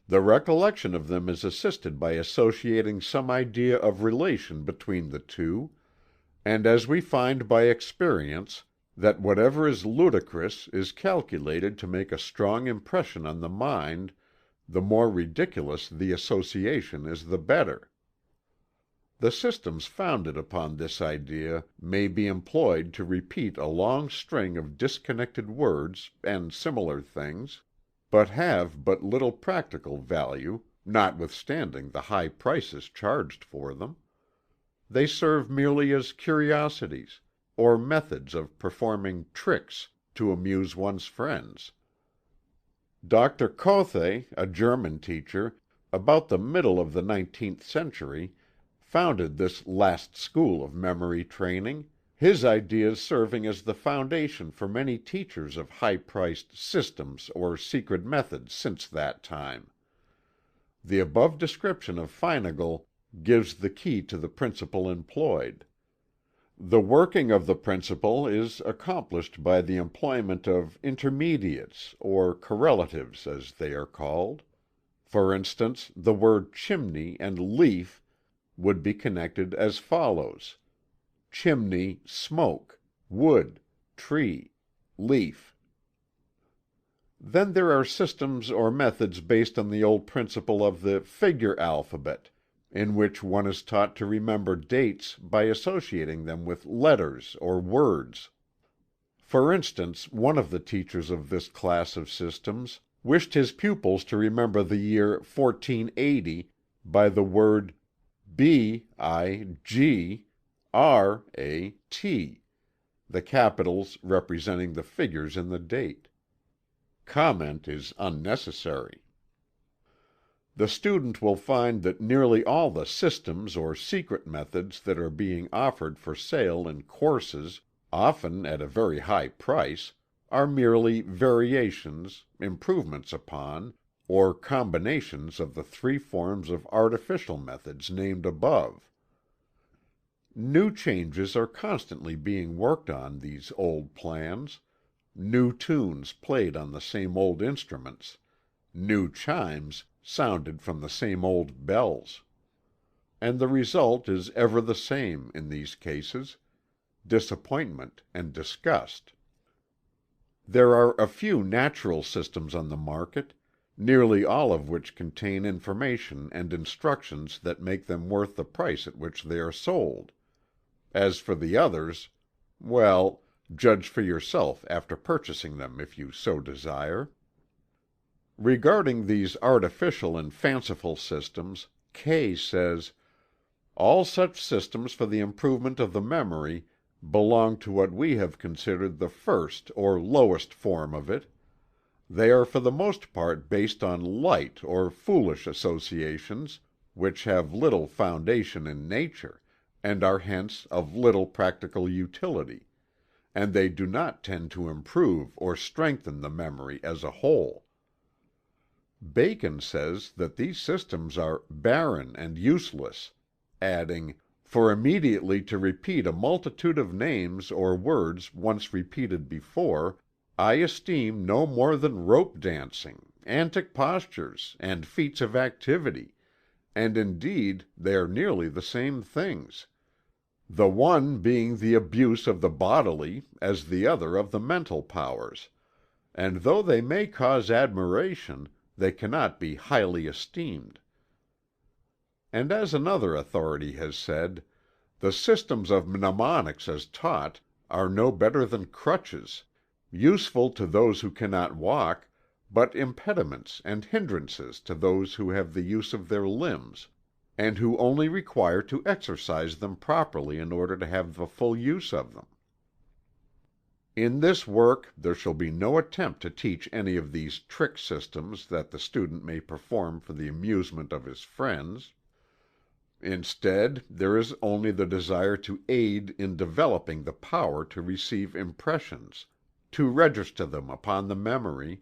"The recollection of them is assisted by associating some idea of relation between the two, and as we find by experience, that whatever is ludicrous is calculated to make a strong impression on the mind, the more ridiculous the association is the better." The systems founded upon this idea may be employed to repeat a long string of disconnected words and similar things, but have but little practical value, notwithstanding the high prices charged for them. They serve merely as curiosities, or methods of performing "tricks" to amuse one's friends. Dr. Kothe, a German teacher, about the middle of the 19th century, founded this last school of memory training, his ideas serving as the foundation for many teachers of high-priced "systems" or secret methods since that time. The above description of Feinagle gives the key to the principle employed. The working of the principle is accomplished by the employment of intermediates, or correlatives as they are called. For instance, the word chimney and leaf would be connected as follows: chimney, smoke; wood, tree; leaf. Then there are systems or methods based on the old principle of the figure alphabet, in which one is taught to remember dates by associating them with letters or words. For instance, one of the teachers of this class of systems wished his pupils to remember the year 1480 by the word BIGRAT, the capitals representing the figures in the date. Comment is unnecessary. The student will find that nearly all the systems or secret methods that are being offered for sale in courses, often at a very high price, are merely variations, improvements upon, or combinations of the three forms of artificial methods named above. New changes are constantly being worked on these old plans, new tunes played on the same old instruments, new chimes sounded from the same old bells. And the result is ever the same, in these cases: disappointment and disgust. There are a few natural systems on the market, nearly all of which contain information and instructions that make them worth the price at which they are sold. As for the others, well, judge for yourself after purchasing them if you so desire. Regarding these artificial and fanciful systems, Kay says: "All such systems for the improvement of the memory belong to what we have considered the first or lowest form of it. They are for the most part based on light or foolish associations, which have little foundation in nature, and are hence of little practical utility, and they do not tend to improve or strengthen the memory as a whole." Bacon says that these systems are "barren and useless," adding, "for immediately to repeat a multitude of names or words once repeated before, I esteem no more than rope dancing, antic postures, and feats of activity, and indeed they are nearly the same things, the one being the abuse of the bodily as the other of the mental powers, and though they may cause admiration, they cannot be highly esteemed." And as another authority has said, "The systems of mnemonics as taught are no better than crutches, useful to those who cannot walk, but impediments and hindrances to those who have the use of their limbs, and who only require to exercise them properly in order to have the full use of them." In this work there shall be no attempt to teach any of these trick systems that the student may perform for the amusement of his friends. Instead, there is only the desire to aid in developing the power to receive impressions, to register them upon the memory,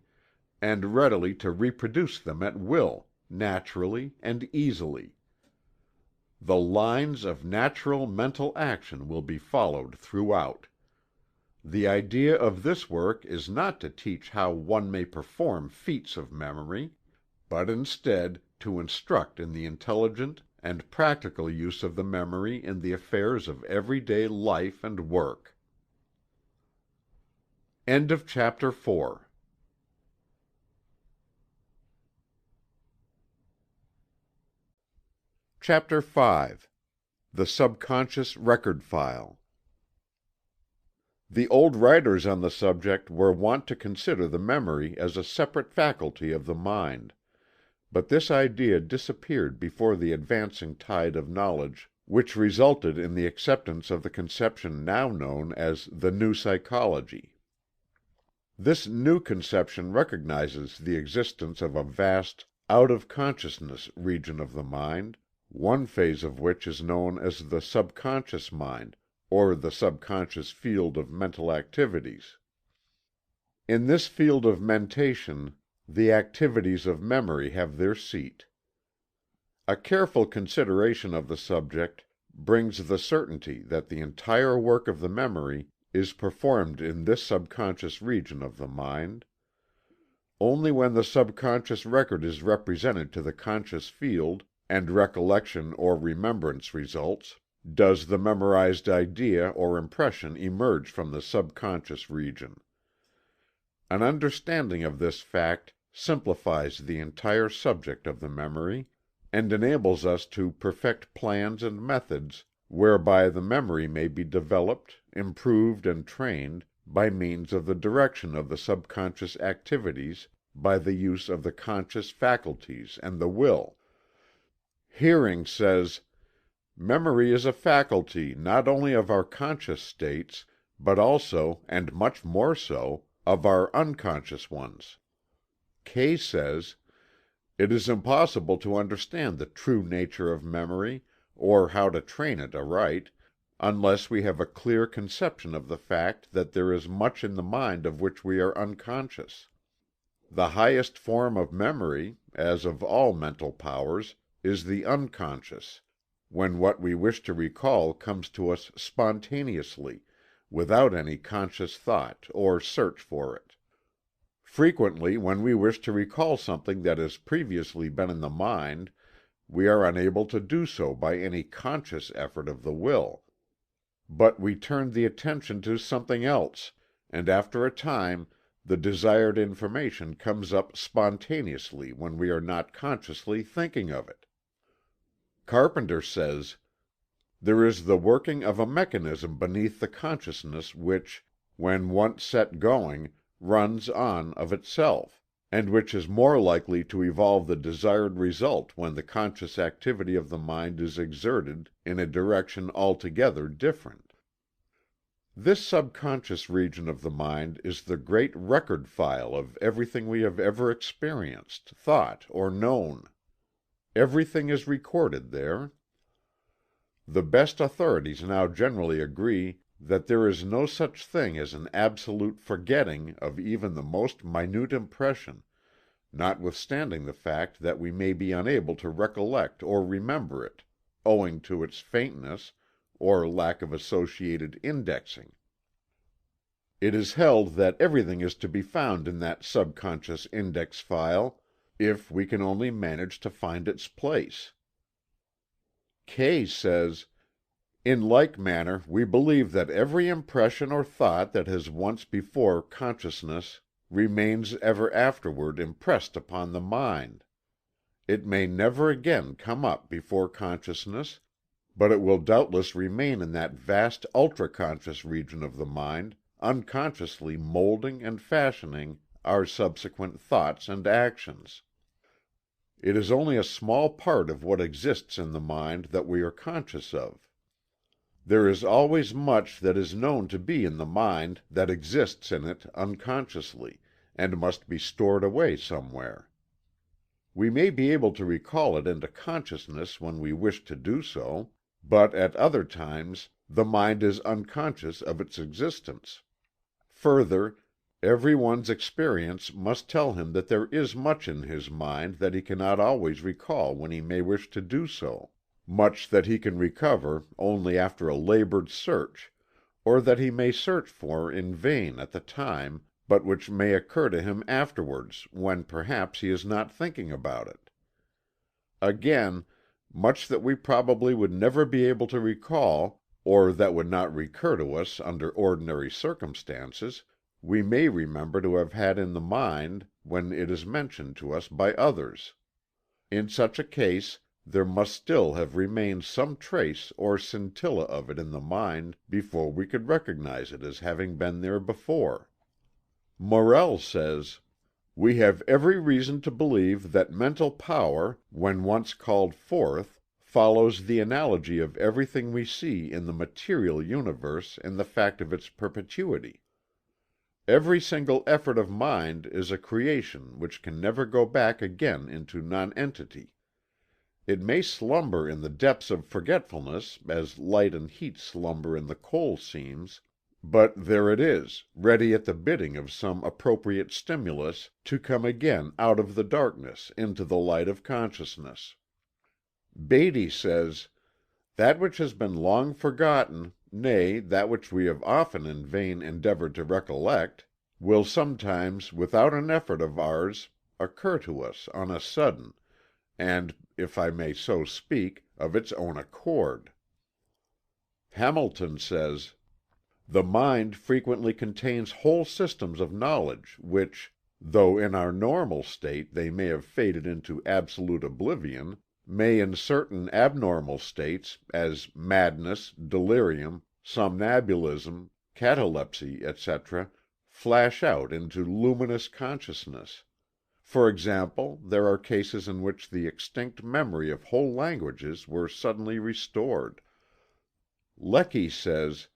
and readily to reproduce them at will, naturally and easily. The lines of natural mental action will be followed throughout. The idea of this work is not to teach how one may perform feats of memory, but instead to instruct in the intelligent and practical use of the memory in the affairs of everyday life and work. End of chapter 4. Chapter 5. The Subconscious Record File. The old writers on the subject were wont to consider the memory as a separate faculty of the mind, but this idea disappeared before the advancing tide of knowledge which resulted in the acceptance of the conception now known as the New Psychology. This new conception recognizes the existence of a vast out-of-consciousness region of the mind, one phase of which is known as the subconscious mind, or the subconscious field of mental activities. In this field of mentation, the activities of memory have their seat. A careful consideration of the subject brings the certainty that the entire work of the memory is performed in this subconscious region of the mind. Only when the subconscious record is represented to the conscious field, and recollection or remembrance results, does the memorized idea or impression emerge from the subconscious region. An understanding of this fact simplifies the entire subject of the memory, and enables us to perfect plans and methods whereby the memory may be developed, improved and trained by means of the direction of the subconscious activities by the use of the conscious faculties and the will. Hearing says, "Memory is a faculty not only of our conscious states, but also, and much more so, of our unconscious ones." Kay says, "It is impossible to understand the true nature of memory, or how to train it aright, unless we have a clear conception of the fact that there is much in the mind of which we are unconscious. The highest form of memory, as of all mental powers, is the unconscious, when what we wish to recall comes to us spontaneously, without any conscious thought or search for it. Frequently, when we wish to recall something that has previously been in the mind, we are unable to do so by any conscious effort of the will. But we turn the attention to something else, and after a time the desired information comes up spontaneously when we are not consciously thinking of it." Carpenter says, "There is the working of a mechanism beneath the consciousness which, when once set going, runs on of itself, and which is more likely to evolve the desired result when the conscious activity of the mind is exerted in a direction altogether different. This subconscious region of the mind is the great record file of everything we have ever experienced, thought, or known. Everything is recorded there. The best authorities now generally agree that there is no such thing as an absolute forgetting of even the most minute impression, notwithstanding the fact that we may be unable to recollect or remember it, owing to its faintness, or lack of associated indexing. It is held that everything is to be found in that subconscious index file, if we can only manage to find its place." Kay says, "In like manner we believe that every impression or thought that has once before consciousness remains ever afterward impressed upon the mind. It may never again come up before consciousness, but it will doubtless remain in that vast ultra-conscious region of the mind, unconsciously molding and fashioning our subsequent thoughts and actions. It is only a small part of what exists in the mind that we are conscious of. There is always much that is known to be in the mind that exists in it unconsciously, and must be stored away somewhere. We may be able to recall it into consciousness when we wish to do so, but at other times the mind is unconscious of its existence. Further, Every one's experience must tell him that there is much in his mind that he cannot always recall when he may wish to do so, much that he can recover only after a labored search, or that he may search for in vain at the time, but which may occur to him afterwards, when perhaps he is not thinking about it. Again, much that we probably would never be able to recall, or that would not recur to us under ordinary circumstances, we may remember to have had in the mind when it is mentioned to us by others. In such a case there must still have remained some trace or scintilla of it in the mind before we could recognize it as having been there before. Morel says, "We have every reason to believe that mental power, when once called forth, follows the analogy of everything we see in the material universe in the fact of its perpetuity. Every single effort of mind is a creation which can never go back again into nonentity. It may slumber in the depths of forgetfulness as light and heat slumber in the coal seams, but there it is, ready at the bidding of some appropriate stimulus to come again out of the darkness into the light of consciousness." Beatty says, "That which has been long forgotten, nay, that which we have often in vain endeavored to recollect, will sometimes without an effort of ours occur to us on a sudden, and, if I may so speak, of its own accord." Hamilton says, "The mind frequently contains whole systems of knowledge which, though in our normal state they may have faded into absolute oblivion, may in certain abnormal states, as madness, delirium, somnambulism, catalepsy, etc., flash out into luminous consciousness. For example, there are cases in which the extinct memory of whole languages were suddenly restored." Lecky says,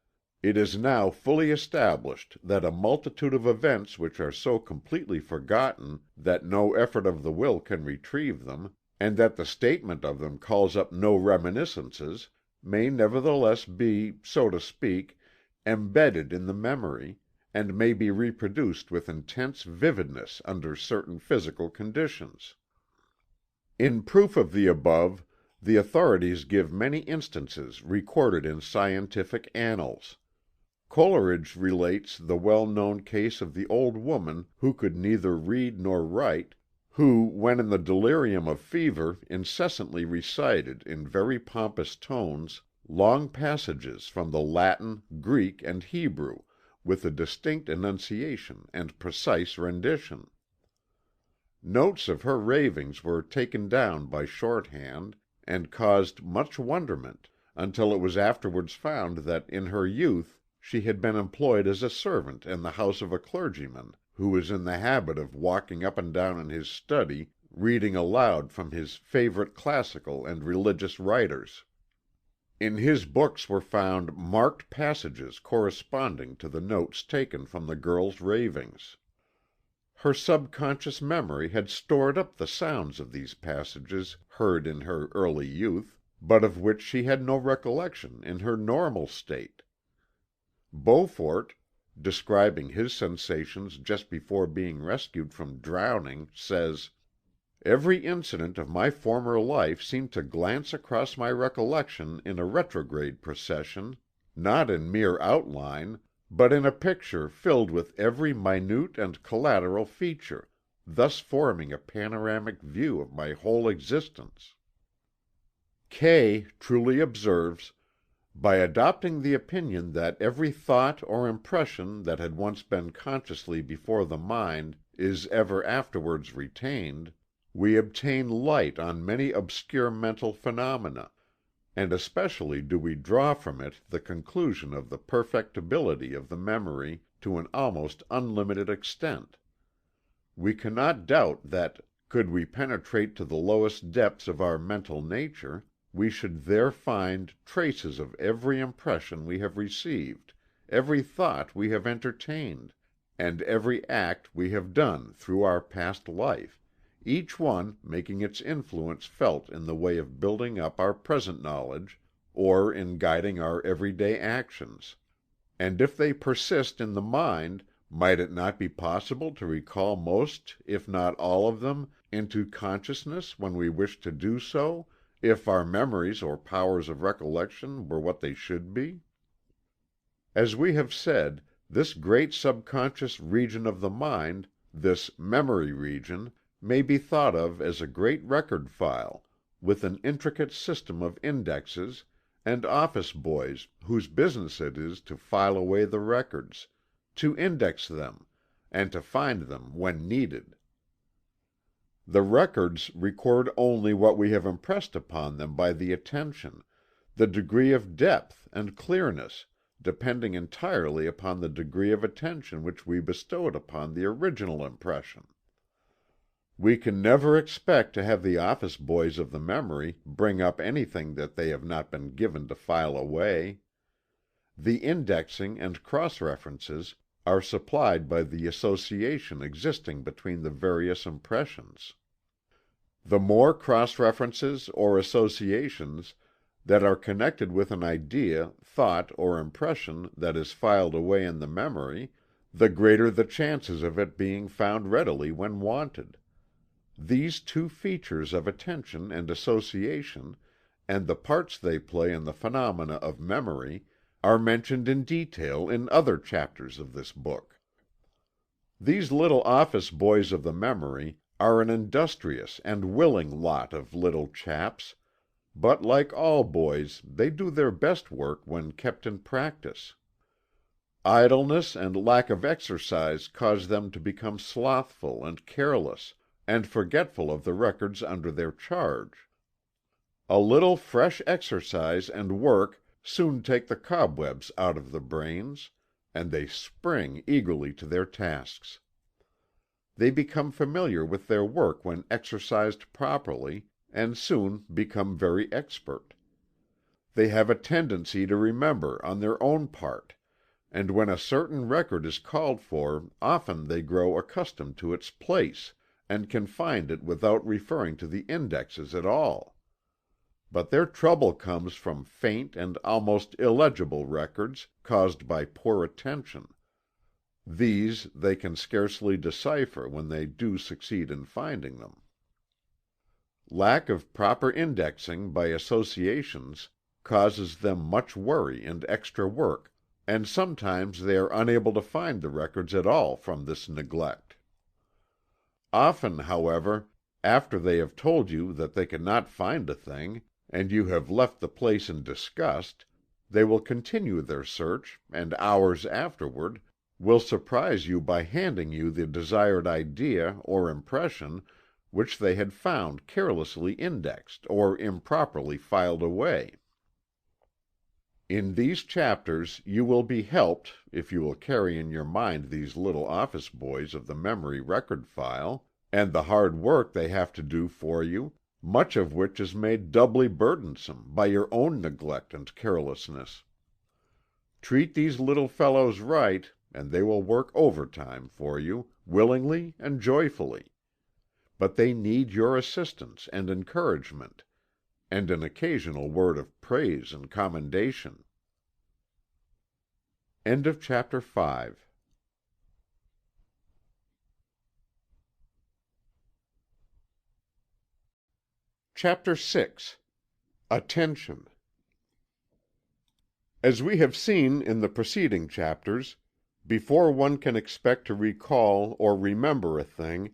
"It is now fully established that a multitude of events which are so completely forgotten that no effort of the will can retrieve them, and that the statement of them calls up no reminiscences, may nevertheless be, so to speak, embedded in the memory, and may be reproduced with intense vividness under certain physical conditions." In proof of the above, the authorities give many instances recorded in scientific annals. Coleridge relates the well-known case of the old woman who could neither read nor write, who, when in the delirium of fever, incessantly recited, in very pompous tones, long passages from the Latin, Greek, and Hebrew, with a distinct enunciation and precise rendition. Notes of her ravings were taken down by shorthand, and caused much wonderment, until it was afterwards found that in her youth she had been employed as a servant in the house of a clergyman, who was in the habit of walking up and down in his study, reading aloud from his favorite classical and religious writers. In his books were found marked passages corresponding to the notes taken from the girl's ravings. Her subconscious memory had stored up the sounds of these passages heard in her early youth, but of which she had no recollection in her normal state. Beaufort, describing his sensations just before being rescued from drowning, says, "Every incident of my former life seemed to glance across my recollection in a retrograde procession, not in mere outline, but in a picture filled with every minute and collateral feature, thus forming a panoramic view of my whole existence." Kay truly observes, "By adopting the opinion that every thought or impression that had once been consciously before the mind is ever afterwards retained, we obtain light on many obscure mental phenomena, and especially do we draw from it the conclusion of the perfectibility of the memory to an almost unlimited extent. We cannot doubt that, could we penetrate to the lowest depths of our mental nature, we should there find traces of every impression we have received, every thought we have entertained, and every act we have done through our past life, each one making its influence felt in the way of building up our present knowledge, or in guiding our everyday actions; and if they persist in the mind, Might it not be possible to recall most, if not all of them, into consciousness when we wish to do so, if our memories or powers of recollection were what they should be? As we have said, this great subconscious region of the mind, this memory region, may be thought of as a great record file, with an intricate system of indexes, and office boys whose business it is to file away the records, to index them, and to find them when needed. The records record only what we have impressed upon them by the attention, the degree of depth and clearness depending entirely upon the degree of attention which we bestowed upon the original impression. We can never expect to have the office boys of the memory bring up anything that they have not been given to file away. The indexing and cross-references are supplied by the association existing between the various impressions. The more cross-references or associations that are connected with an idea, thought, or impression that is filed away in the memory, the greater the chances of it being found readily when wanted. These two features of attention and association, and the parts they play in the phenomena of memory, are mentioned in detail in other chapters of this book. These little office boys of the memory are an industrious and willing lot of little chaps, but like all boys they do their best work when kept in practice. Idleness and lack of exercise cause them to become slothful and careless, and forgetful of the records under their charge. A little fresh exercise and work soon take the cobwebs out of the brains, and they spring eagerly to their tasks. They become familiar with their work when exercised properly, and soon become very expert. They have a tendency to remember on their own part, and when a certain record is called for often they grow accustomed to its place, and can find it without referring to the indexes at all. But their trouble comes from faint and almost illegible records, caused by poor attention. These they can scarcely decipher when they do succeed in finding them. Lack of proper indexing by associations causes them much worry and extra work, and sometimes they are unable to find the records at all from this neglect. Often, however, after they have told you that they could not find a thing, and you have left the place in disgust, they will continue their search, and hours afterward will surprise you by handing you the desired idea or impression which they had found carelessly indexed or improperly filed away. In these chapters you will be helped, if you will carry in your mind these little office boys of the memory record file, and the hard work they have to do for you, much of which is made doubly burdensome by your own neglect and carelessness. Treat these little fellows right, and they will work overtime for you, willingly and joyfully. But they need your assistance and encouragement, and an occasional word of praise and commendation. End of chapter 5. Chapter 6. Attention. As we have seen in the preceding chapters, before one can expect to recall or remember a thing,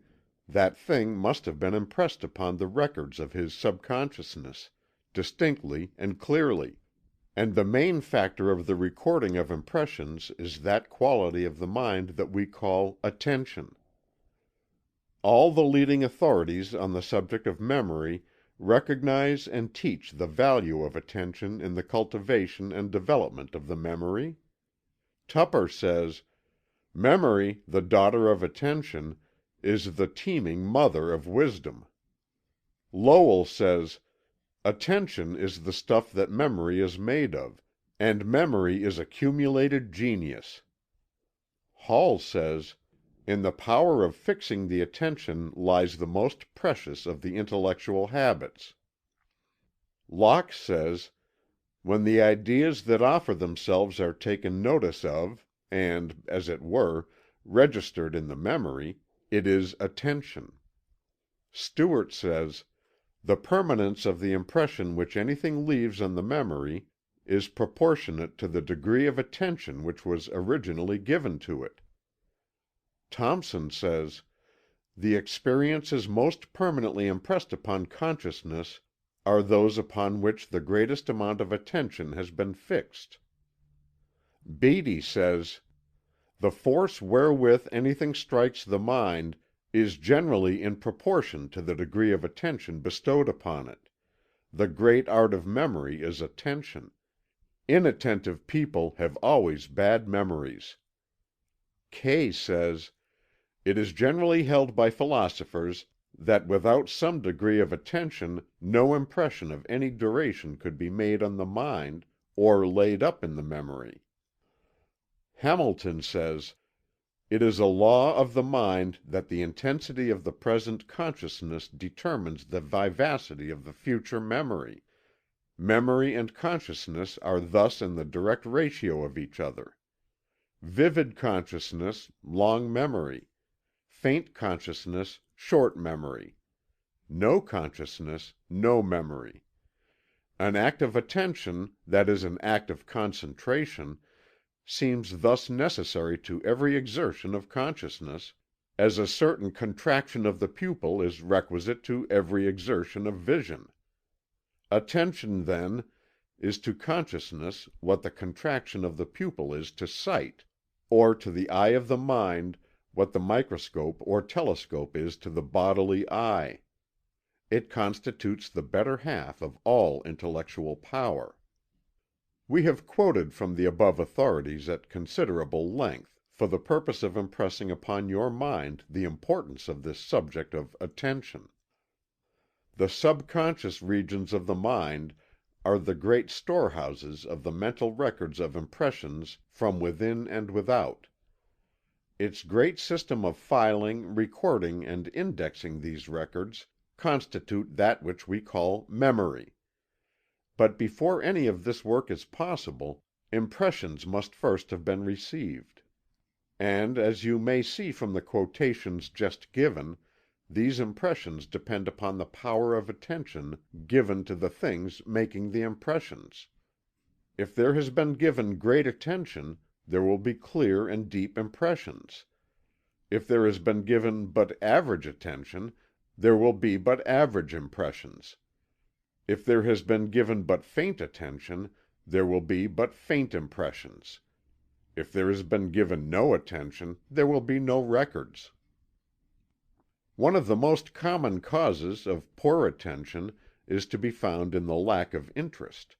that thing must have been impressed upon the records of his subconsciousness, distinctly and clearly, and the main factor of the recording of impressions is that quality of the mind that we call attention. All the leading authorities on the subject of memory recognize and teach the value of attention in the cultivation and development of the memory. Tupper says, "Memory, the daughter of attention, is the teeming mother of wisdom." Lowell says, "Attention is the stuff that memory is made of, and memory is accumulated genius." Hall says, "In the power of fixing the attention lies the most precious of the intellectual habits." Locke says, "When the ideas that offer themselves are taken notice of, and, as it were, registered in the memory, it is attention. Stewart says: "The permanence of the impression which anything leaves on the memory is proportionate to the degree of attention which was originally given to it." Thomson says: "The experiences most permanently impressed upon consciousness are those upon which the greatest amount of attention has been fixed." Beattie says: "The force wherewith anything strikes the mind is generally in proportion to the degree of attention bestowed upon it. The great art of memory is attention. Inattentive people have always bad memories." Kay says: "It is generally held by philosophers that without some degree of attention no impression of any duration could be made on the mind, or laid up in the memory." Hamilton says: "It is a law of the mind that the intensity of the present consciousness determines the vivacity of the future memory. Memory and consciousness are thus in the direct ratio of each other. Vivid consciousness, long memory; faint consciousness, short memory; no consciousness, no memory. An act of attention, that is an act of concentration, seems thus necessary to every exertion of consciousness, as a certain contraction of the pupil is requisite to every exertion of vision. Attention, then, is to consciousness what the contraction of the pupil is to sight, or to the eye of the mind what the microscope or telescope is to the bodily eye. It constitutes the better half of all intellectual power." We have quoted from the above authorities at considerable length, for the purpose of impressing upon your mind the importance of this subject of attention. The subconscious regions of the mind are the great storehouses of the mental records of impressions from within and without. Its great system of filing, recording and indexing these records constitute that which we call memory. But before any of this work is possible, impressions must first have been received. And, as you may see from the quotations just given, these impressions depend upon the power of attention given to the things making the impressions. If there has been given great attention, there will be clear and deep impressions. If there has been given but average attention, there will be but average impressions. If there has been given but faint attention, there will be but faint impressions. If there has been given no attention, there will be no records. One of the most common causes of poor attention is to be found in the lack of interest.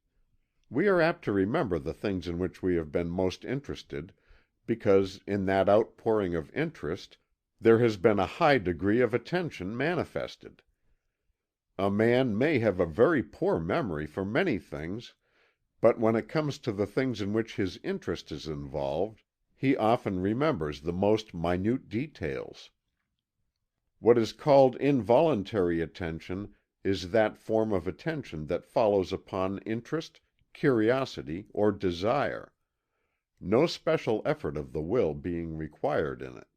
We are apt to remember the things in which we have been most interested, because in that outpouring of interest there has been a high degree of attention manifested. A man may have a very poor memory for many things, but when it comes to the things in which his interest is involved, he often remembers the most minute details. What is called involuntary attention is that form of attention that follows upon interest, curiosity, or desire; no special effort of the will being required in it.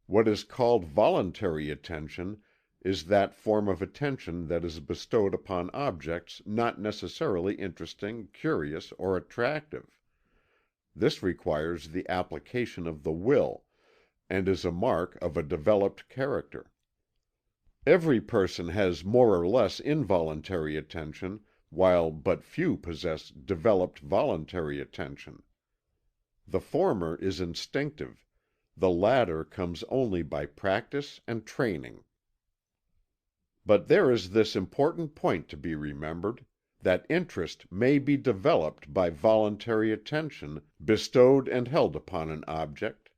What is called voluntary attention is that form of attention that is bestowed upon objects not necessarily interesting, curious, or attractive. This requires the application of the will, and is a mark of a developed character. Every person has more or less involuntary attention, while but few possess developed voluntary attention. The former is instinctive; the latter comes only by practice and training. But there is this important point to be remembered, that interest may be developed by voluntary attention bestowed and held upon an object.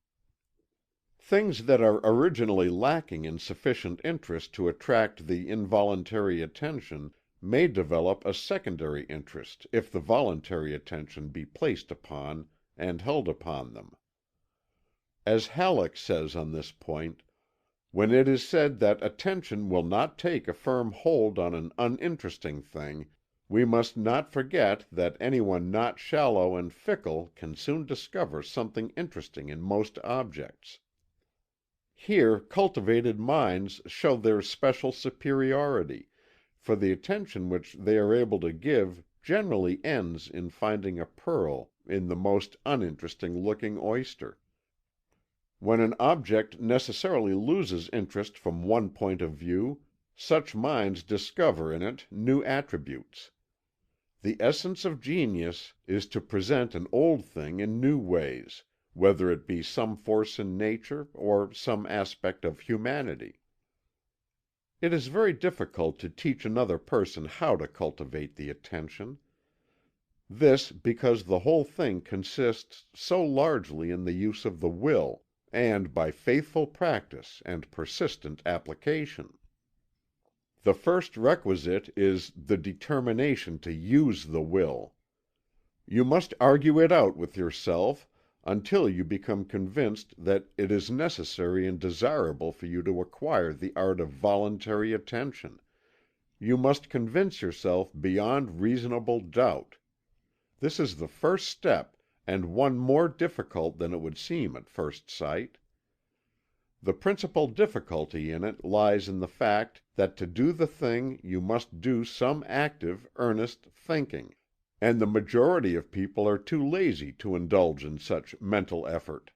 Things that are originally lacking in sufficient interest to attract the involuntary attention may develop a secondary interest if the voluntary attention be placed upon and held upon them. As Halleck says on this point, "When it is said that attention will not take a firm hold on an uninteresting thing, We must not forget that anyone not shallow and fickle can soon discover something interesting in most objects. Here cultivated minds show their special superiority, for the attention which they are able to give generally ends in finding a pearl in the most uninteresting looking oyster. When an object necessarily loses interest from one point of view, such minds discover in it new attributes. The essence of genius is to present an old thing in new ways, whether it be some force in nature or some aspect of humanity. It is very difficult to teach another person how to cultivate the attention. This because the whole thing consists so largely in the use of the will, and by faithful practice and persistent application. The first requisite is the determination to use the will. You must argue it out with yourself until you become convinced that it is necessary and desirable for you to acquire the art of voluntary attention. You must convince yourself beyond reasonable doubt. This is the first step, and one more difficult than it would seem at first sight. The principal difficulty in it lies in the fact that to do the thing you must do some active, earnest thinking, and the majority of people are too lazy to indulge in such mental effort.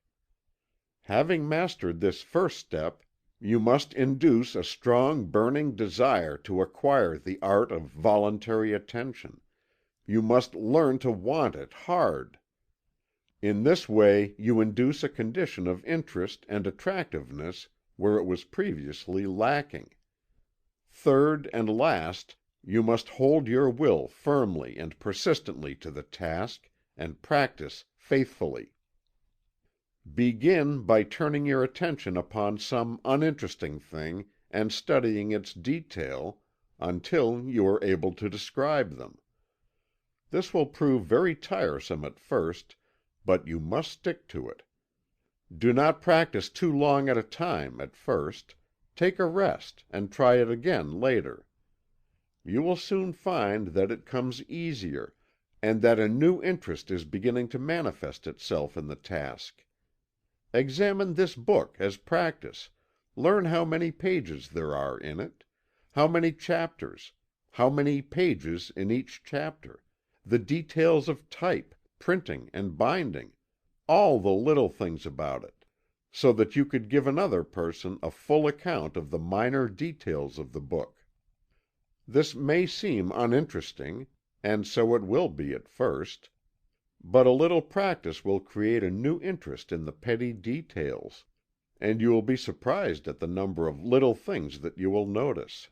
Having mastered this first step, you must induce a strong burning desire to acquire the art of voluntary attention. You must learn to want it hard. In this way you induce a condition of interest and attractiveness where it was previously lacking. Third and last, you must hold your will firmly and persistently to the task, and practice faithfully. Begin by turning your attention upon some uninteresting thing and studying its detail, until you are able to describe them. This will prove very tiresome at first, but you must stick to it. Do not practice too long at a time at first. Take a rest, and try it again later. You will soon find that it comes easier, and that a new interest is beginning to manifest itself in the task. Examine this book as practice, learn how many pages there are in it, how many chapters, how many pages in each chapter, the details of type, printing, and binding, all the little things about it, so that you could give another person a full account of the minor details of the book. This may seem uninteresting, and so it will be at first, but a little practice will create a new interest in the petty details, and you will be surprised at the number of little things that you will notice.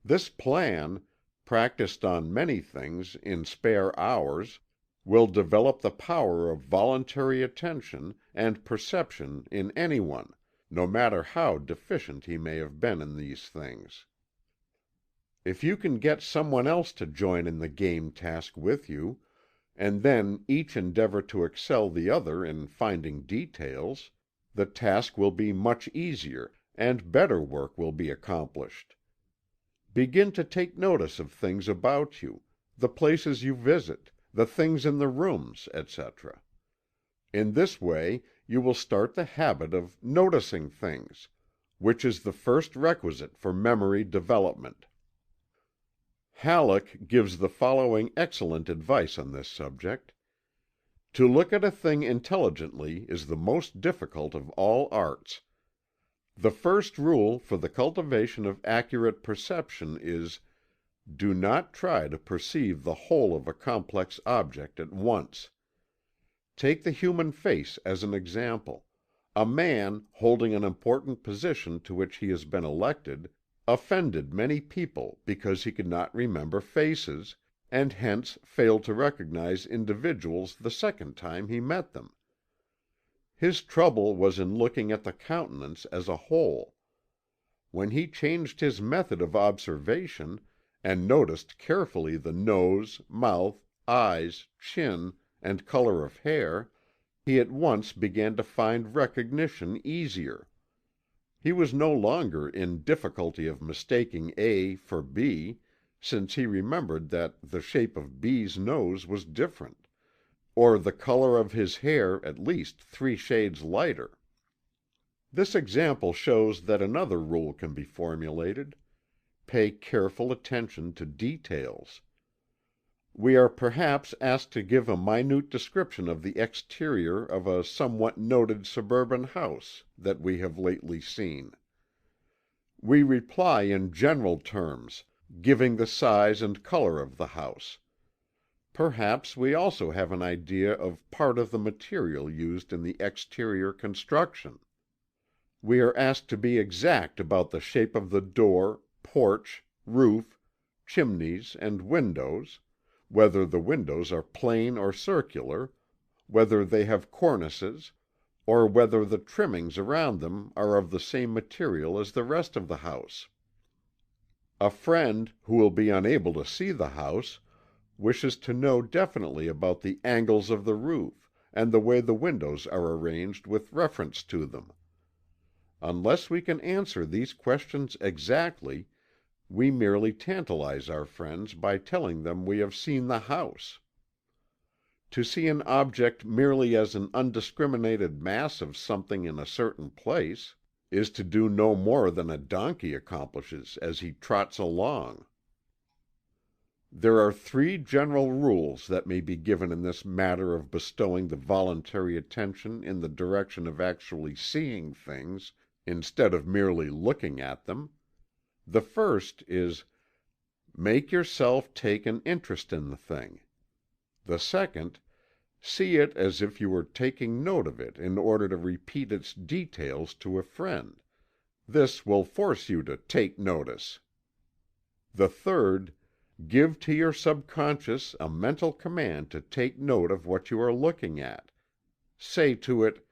This plan, practiced on many things in spare hours, will develop the power of voluntary attention and perception in anyone, no matter how deficient he may have been in these things. If you can get someone else to join in the game task with you, and then each endeavor to excel the other in finding details, the task will be much easier, and better work will be accomplished. Begin to take notice of things about you, the places you visit, the things in the rooms, etc. In this way you will start the habit of noticing things, which is the first requisite for memory development. Halleck gives the following excellent advice on this subject: "To look at a thing intelligently is the most difficult of all arts. The first rule for the cultivation of accurate perception is, do not try to perceive the whole of a complex object at once. Take the human face as an example. A man, holding an important position to which he has been elected, offended many people because he could not remember faces, and hence failed to recognize individuals the second time he met them. His trouble was in looking at the countenance as a whole. When he changed his method of observation, and noticed carefully the nose, mouth, eyes, chin, and color of hair, he at once began to find recognition easier. He was no longer in difficulty of mistaking A for B, since he remembered that the shape of B's nose was different, or the color of his hair at least 3 shades lighter. This example shows that another rule can be formulated: pay careful attention to details. We are perhaps asked to give a minute description of the exterior of a somewhat noted suburban house that we have lately seen. We reply in general terms, giving the size and color of the house. Perhaps we also have an idea of part of the material used in the exterior construction. We are asked to be exact about the shape of the door, porch, roof, chimneys, and windows, whether the windows are plain or circular, whether they have cornices, or whether the trimmings around them are of the same material as the rest of the house. A friend, who will be unable to see the house, wishes to know definitely about the angles of the roof, and the way the windows are arranged with reference to them. Unless we can answer these questions exactly, we merely tantalize our friends by telling them we have seen the house. To see an object merely as an undiscriminated mass of something in a certain place is to do no more than a donkey accomplishes as he trots along. There are 3 general rules that may be given in this matter of bestowing the voluntary attention in the direction of actually seeing things, instead of merely looking at them. The first is: make yourself take an interest in the thing. The second: see it as if you were taking note of it in order to repeat its details to a friend. This will force you to take notice. The third: give to your subconscious a mental command to take note of what you are looking at. Say to it,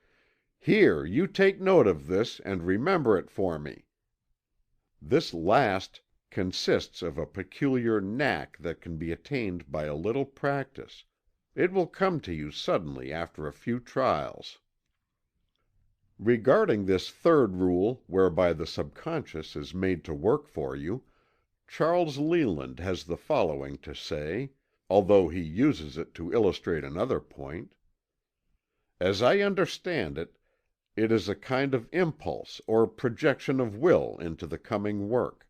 "Here, you take note of this, and remember it for me." This last consists of a peculiar knack that can be attained by a little practice. It will come to you suddenly after a few trials. Regarding this third rule whereby the subconscious is made to work for you, Charles Leland has the following to say, although he uses it to illustrate another point: "As I understand it, it is a kind of impulse or projection of will into the coming work.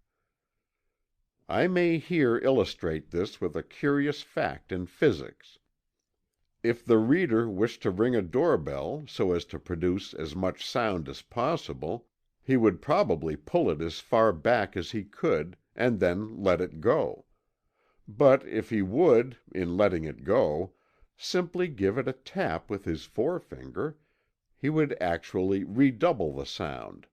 I may here illustrate this with a curious fact in physics. If the reader wished to ring a doorbell so as to produce as much sound as possible, he would probably pull it as far back as he could, and then let it go. But if he would, in letting it go, simply give it a tap with his forefinger, he would actually redouble the sound.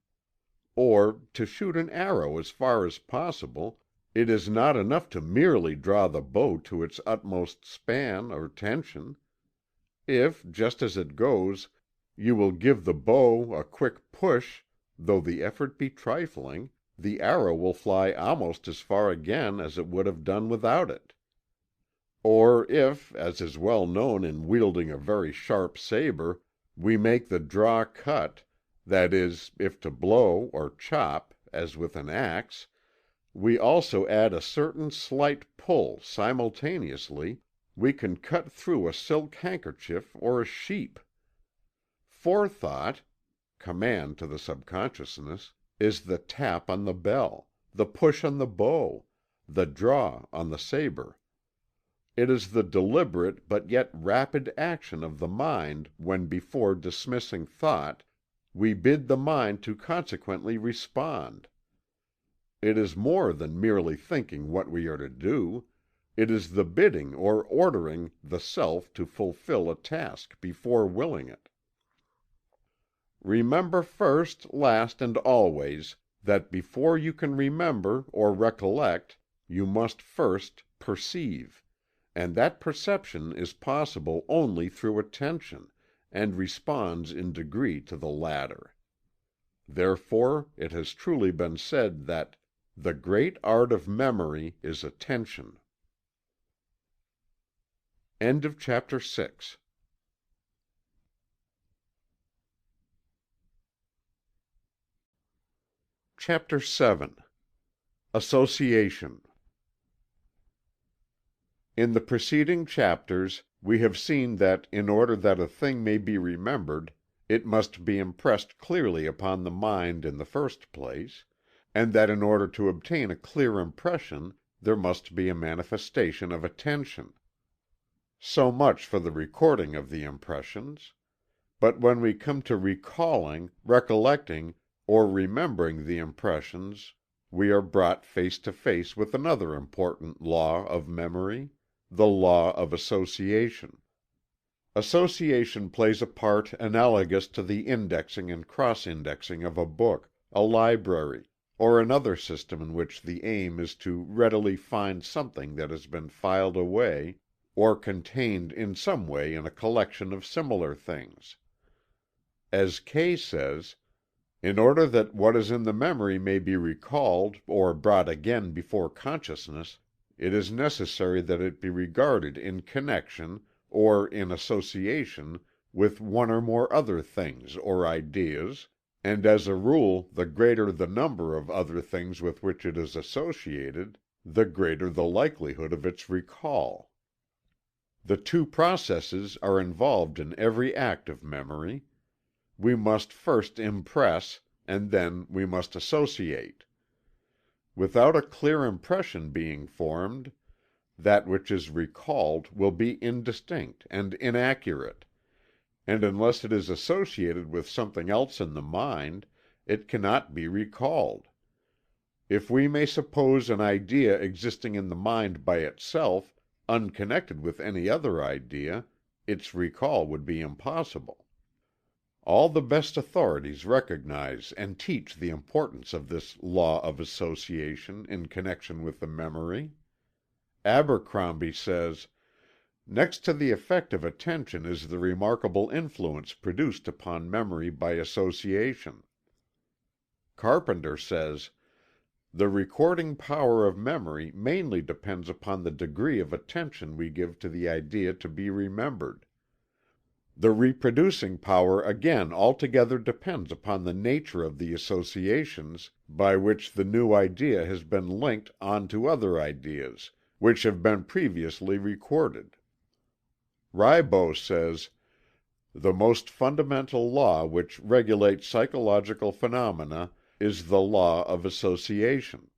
Or, to shoot an arrow as far as possible, it is not enough to merely draw the bow to its utmost span or tension. If, just as it goes, you will give the bow a quick push, though the effort be trifling, the arrow will fly almost as far again as it would have done without it. Or if, as is well known in wielding a very sharp saber, we make the draw cut, that is, if to blow or chop, as with an axe, we also add a certain slight pull simultaneously, we can cut through a silk handkerchief or a sheep. Forethought command to the subconsciousness is the tap on the bell, the push on the bow, the draw on the saber. It is the deliberate but yet rapid action of the mind when, before dismissing thought, we bid the mind to consequently respond. It is more than merely thinking what we are to do. It is the bidding or ordering the self to fulfill a task before willing it. Remember first, last, and always, that before you can remember or recollect, you must first perceive, and that perception is possible only through attention, and responds in degree to the latter. Therefore it has truly been said that "the great art of memory is attention." End of chapter 6. Chapter 7. Association. In the preceding chapters we have seen that in order that a thing may be remembered it must be impressed clearly upon the mind in the first place, and that in order to obtain a clear impression there must be a manifestation of attention. So much for the recording of the impressions. But when we come to recalling, recollecting, or remembering the impressions we are brought face to face with another important law of memory, the law of association. Association plays a part analogous to the indexing and cross-indexing of a book, a library, or another system in which the aim is to readily find something that has been filed away, or contained in some way in a collection of similar things. As Kay says, "In order that what is in the memory may be recalled or brought again before consciousness, it is necessary that it be regarded in connection, or in association, with one or more other things or ideas, and as a rule the greater the number of other things with which it is associated, the greater the likelihood of its recall." The two processes are involved in every act of memory. We must first impress, and then we must associate. Without a clear impression being formed, that which is recalled will be indistinct and inaccurate, and unless it is associated with something else in the mind, it cannot be recalled. If we may suppose an idea existing in the mind by itself, unconnected with any other idea, its recall would be impossible. All the best authorities recognize and teach the importance of this law of association in connection with the memory. Abercrombie says, "Next to the effect of attention is the remarkable influence produced upon memory by association." Carpenter says, "The recording power of memory mainly depends upon the degree of attention we give to the idea to be remembered. The reproducing power again altogether depends upon the nature of the associations by which the new idea has been linked on to other ideas, which have been previously recorded." Ribot says, "The most fundamental law which regulates psychological phenomena is the law of association.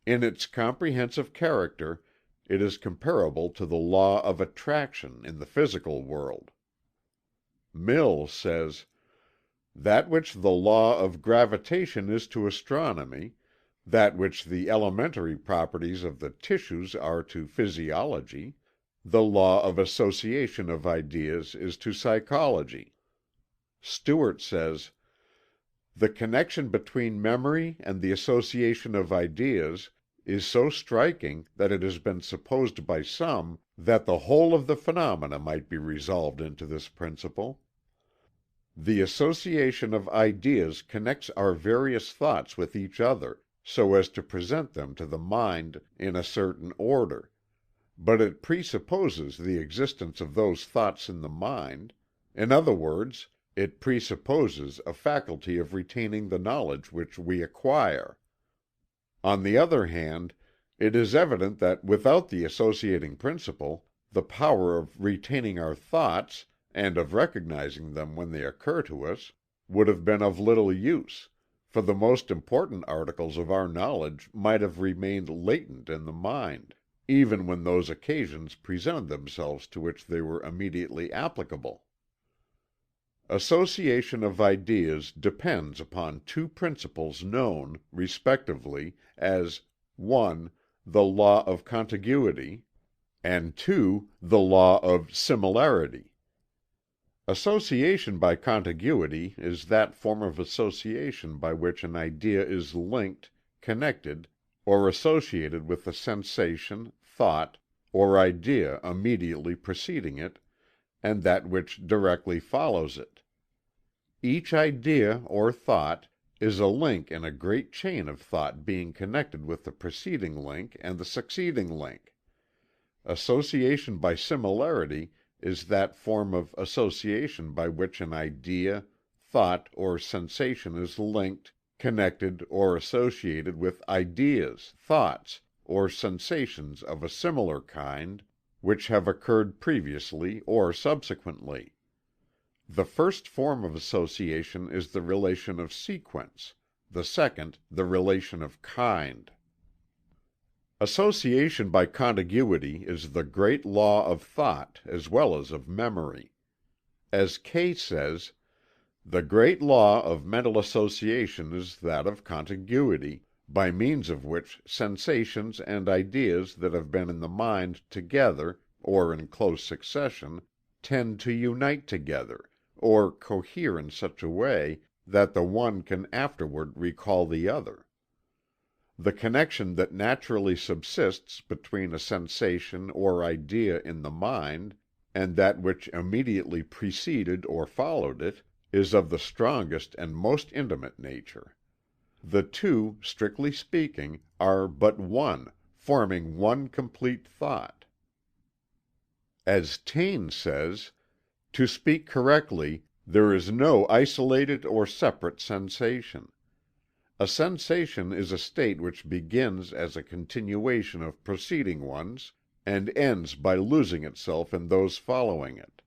In its comprehensive character it is comparable to the law of attraction in the physical world." Mill says, "That which the law of gravitation is to astronomy, that which the elementary properties of the tissues are to physiology, the law of association of ideas is to psychology." Stewart says, "The connection between memory and the association of ideas is so striking that it has been supposed by some that the whole of the phenomena might be resolved into this principle. The association of ideas connects our various thoughts with each other, so as to present them to the mind in a certain order; but it presupposes the existence of those thoughts in the mind; in other words, it presupposes a faculty of retaining the knowledge which we acquire. On the other hand, it is evident that without the associating principle, the power of retaining our thoughts, and of recognizing them when they occur to us, would have been of little use, for the most important articles of our knowledge might have remained latent in the mind, even when those occasions presented themselves to which they were immediately applicable. Association of ideas depends upon two principles known, respectively, as 1. The law of contiguity, and 2. The law of similarity. Association by contiguity is that form of association by which an idea is linked, connected, or associated with the sensation, thought, or idea immediately preceding it, and that which directly follows it. Each idea or thought is a link in a great chain of thought being connected with the preceding link and the succeeding link. Association by similarity is that form of association by which an idea, thought, or sensation is linked, connected, or associated with ideas, thoughts, or sensations of a similar kind, which have occurred previously or subsequently. The first form of association is the relation of sequence, the second the relation of kind. Association by contiguity is the great law of thought as well as of memory. As Kay says, "The great law of mental association is that of contiguity, by means of which sensations and ideas that have been in the mind together, or in close succession, tend to unite together, or cohere in such a way that the one can afterward recall the other. The connection that naturally subsists between a sensation or idea in the mind, and that which immediately preceded or followed it, is of the strongest and most intimate nature. The two, strictly speaking, are but one, forming one complete thought." As Taine says, "To speak correctly, there is no isolated or separate sensation. A sensation is a state which begins as a continuation of preceding ones, and ends by losing itself in those following it.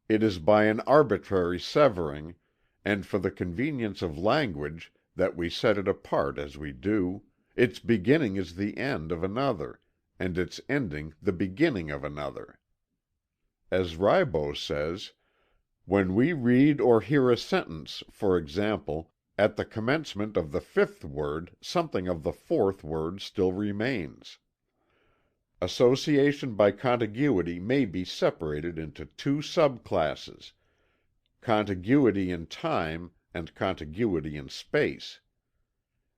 It is by an arbitrary severing, and for the convenience of language, that we set it apart as we do. Its beginning is the end of another, and its ending the beginning of another. As Ribot says, "When we read or hear a sentence, for example, at the commencement of the fifth word something of the fourth word still remains." Association by contiguity may be separated into two subclasses: contiguity in time and contiguity in space.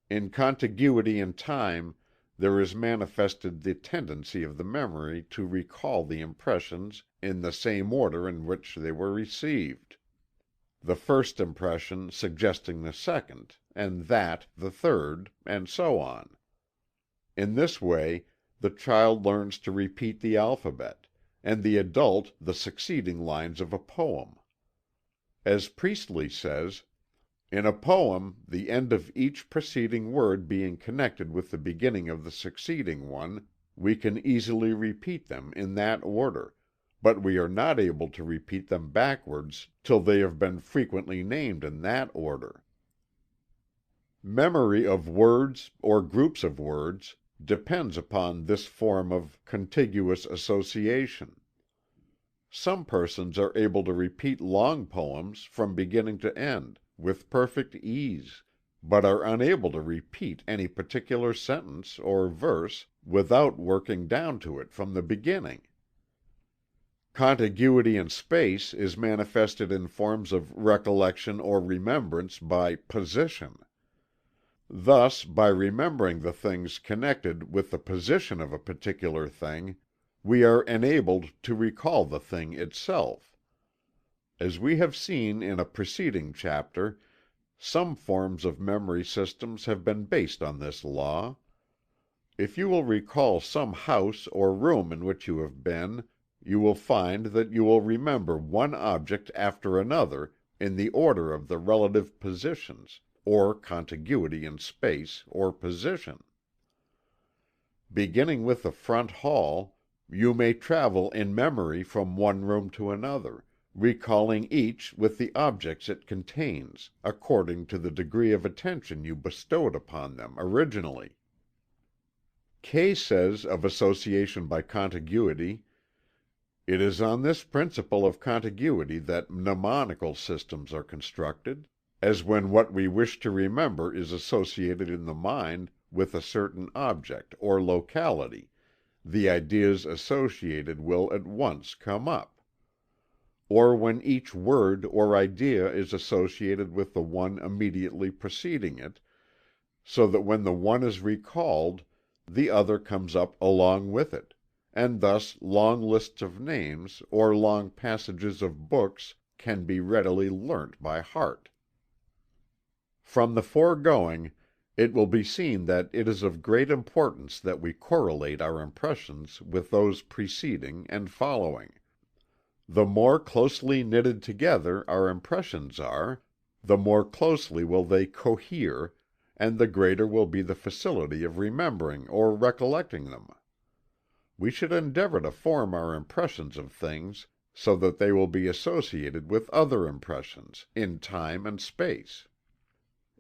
In contiguity in time there is manifested the tendency of the memory to recall the impressions in the same order in which they were received, the first impression suggesting the second, and that the third, and so on. In this way the child learns to repeat the alphabet, and the adult the succeeding lines of a poem. As Priestley says, "In a poem, the end of each preceding word being connected with the beginning of the succeeding one, we can easily repeat them in that order, but we are not able to repeat them backwards till they have been frequently named in that order." Memory of words, or groups of words, depends upon this form of contiguous association. Some persons are able to repeat long poems, from beginning to end, with perfect ease, but are unable to repeat any particular sentence or verse without working down to it from the beginning. Contiguity in space is manifested in forms of recollection or remembrance by position. Thus, by remembering the things connected with the position of a particular thing, we are enabled to recall the thing itself. As we have seen in a preceding chapter, some forms of memory systems have been based on this law. If you will recall some house or room in which you have been, you will find that you will remember one object after another in the order of the relative positions, or contiguity in space or position. Beginning with the front hall, you may travel in memory from one room to another, recalling each with the objects it contains, according to the degree of attention you bestowed upon them originally. Kay says of association by contiguity, "It is on this principle of contiguity that mnemonical systems are constructed, as when what we wish to remember is associated in the mind with a certain object or locality, the ideas associated will at once come up; or when each word or idea is associated with the one immediately preceding it, so that when the one is recalled the other comes up along with it, and thus long lists of names or long passages of books can be readily learnt by heart." From the foregoing, it will be seen that it is of great importance that we correlate our impressions with those preceding and following. The more closely knitted together our impressions are, the more closely will they cohere, and the greater will be the facility of remembering or recollecting them. We should endeavor to form our impressions of things so that they will be associated with other impressions, in time and space.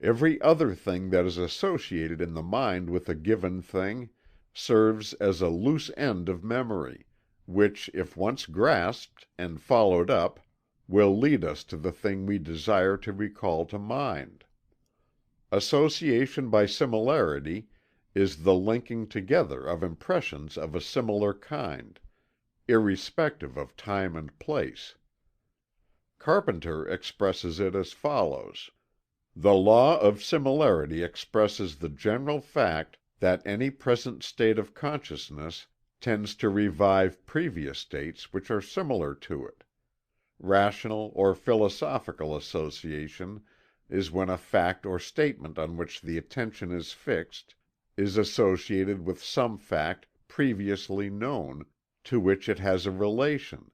Every other thing that is associated in the mind with a given thing serves as a loose end of memory, which if once grasped and followed up will lead us to the thing we desire to recall to mind. Association by similarity is the linking together of impressions of a similar kind, irrespective of time and place. Carpenter expresses it as follows: "The law of similarity expresses the general fact that any present state of consciousness tends to revive previous states which are similar to it. Rational or philosophical association is when a fact or statement on which the attention is fixed is associated with some fact previously known, to which it has a relation,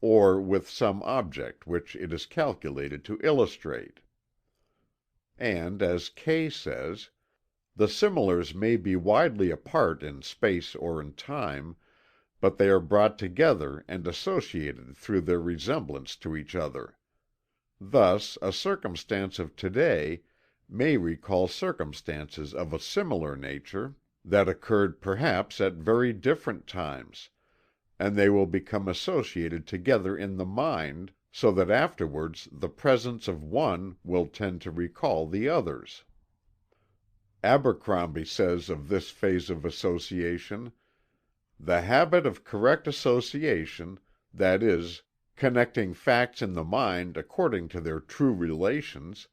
or with some object which it is calculated to illustrate." And, as Kay says, "The similars may be widely apart in space or in time, but they are brought together and associated through their resemblance to each other. Thus a circumstance of today may recall circumstances of a similar nature that occurred perhaps at very different times, and they will become associated together in the mind, so that afterwards the presence of one will tend to recall the others." Abercrombie says of this phase of association: "The habit of correct association, that is, connecting facts in the mind according to their true relations,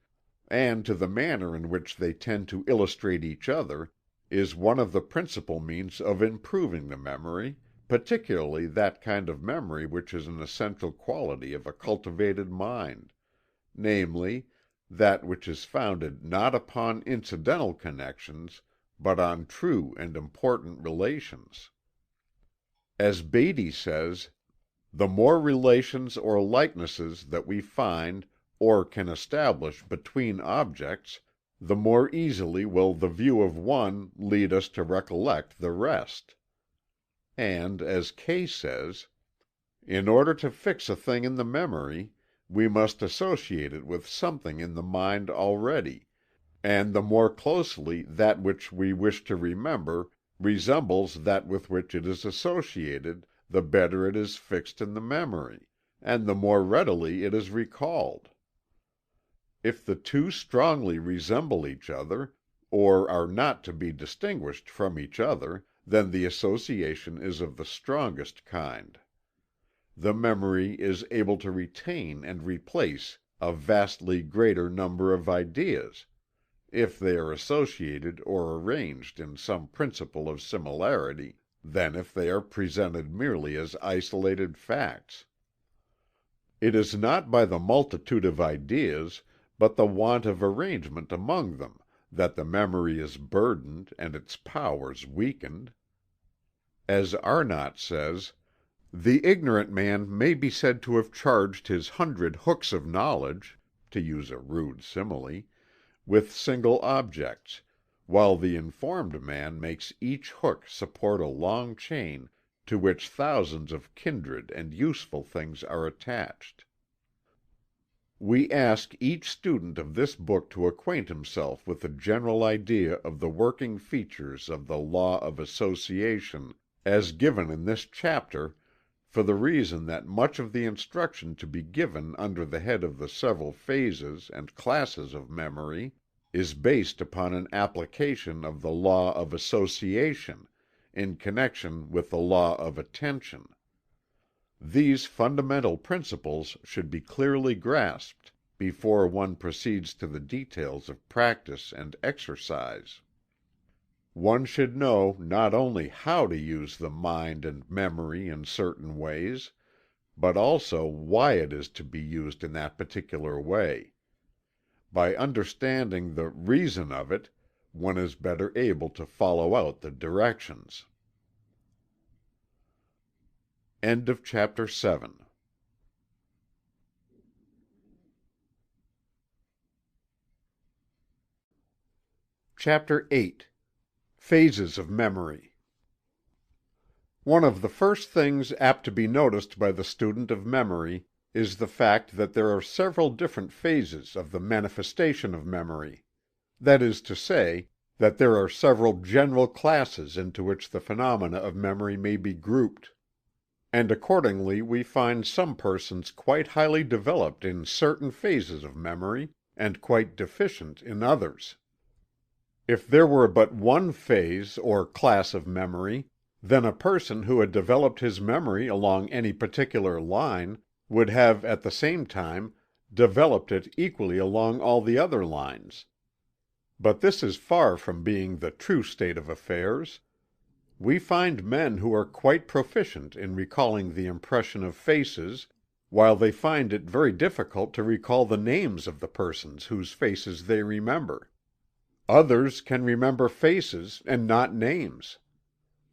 and to the manner in which they tend to illustrate each other, is one of the principal means of improving the memory, particularly that kind of memory which is an essential quality of a cultivated mind, namely, that which is founded not upon incidental connections, but on true and important relations." As Beattie says, "The more relations or likenesses that we find or can establish between objects, the more easily will the view of one lead us to recollect the rest." And, as Kay says, "In order to fix a thing in the memory, we must associate it with something in the mind already, and the more closely that which we wish to remember resembles that with which it is associated, the better it is fixed in the memory, and the more readily it is recalled. If the two strongly resemble each other, or are not to be distinguished from each other, then the association is of the strongest kind. The memory is able to retain and replace a vastly greater number of ideas, if they are associated or arranged in some principle of similarity, than if they are presented merely as isolated facts. It is not by the multitude of ideas, but the want of arrangement among them, that the memory is burdened and its powers weakened. As Arnott says, "The ignorant man may be said to have charged his 100 hooks of knowledge (to use a rude simile) with single objects, while the informed man makes each hook support a long chain to which thousands of kindred and useful things are attached." We ask each student of this book to acquaint himself with a general idea of the working features of the law of association as given in this chapter, for the reason that much of the instruction to be given under the head of the several phases and classes of memory is based upon an application of the law of association in connection with the law of attention. These fundamental principles should be clearly grasped before one proceeds to the details of practice and exercise. One should know not only how to use the mind and memory in certain ways, but also why it is to be used in that particular way. By understanding the reason of it, one is better able to follow out the directions. End of chapter 7. Chapter 8 Phases of Memory. One of the first things apt to be noticed by the student of memory is the fact that there are several different phases of the manifestation of memory. That is to say, that there are several general classes into which the phenomena of memory may be grouped. And accordingly we find some persons quite highly developed in certain phases of memory, and quite deficient in others. If there were but one phase or class of memory, then a person who had developed his memory along any particular line would have at the same time developed it equally along all the other lines. But this is far from being the true state of affairs. We find men who are quite proficient in recalling the impression of faces, while they find it very difficult to recall the names of the persons whose faces they remember. Others can remember faces and not names.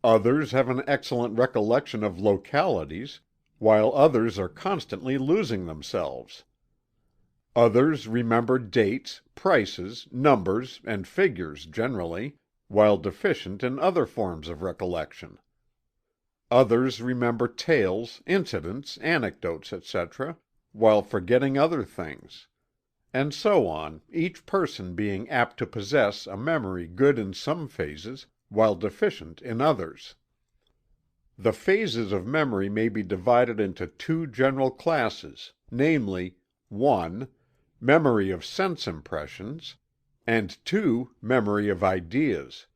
Others have an excellent recollection of localities, while others are constantly losing themselves. Others remember dates, prices, numbers, and figures generally, while deficient in other forms of recollection. Others remember tales, incidents, anecdotes, etc., while forgetting other things. And so on, each person being apt to possess a memory good in some phases, while deficient in others. The phases of memory may be divided into two general classes, namely, 1. Memory of sense impressions, and 2. Memory of ideas.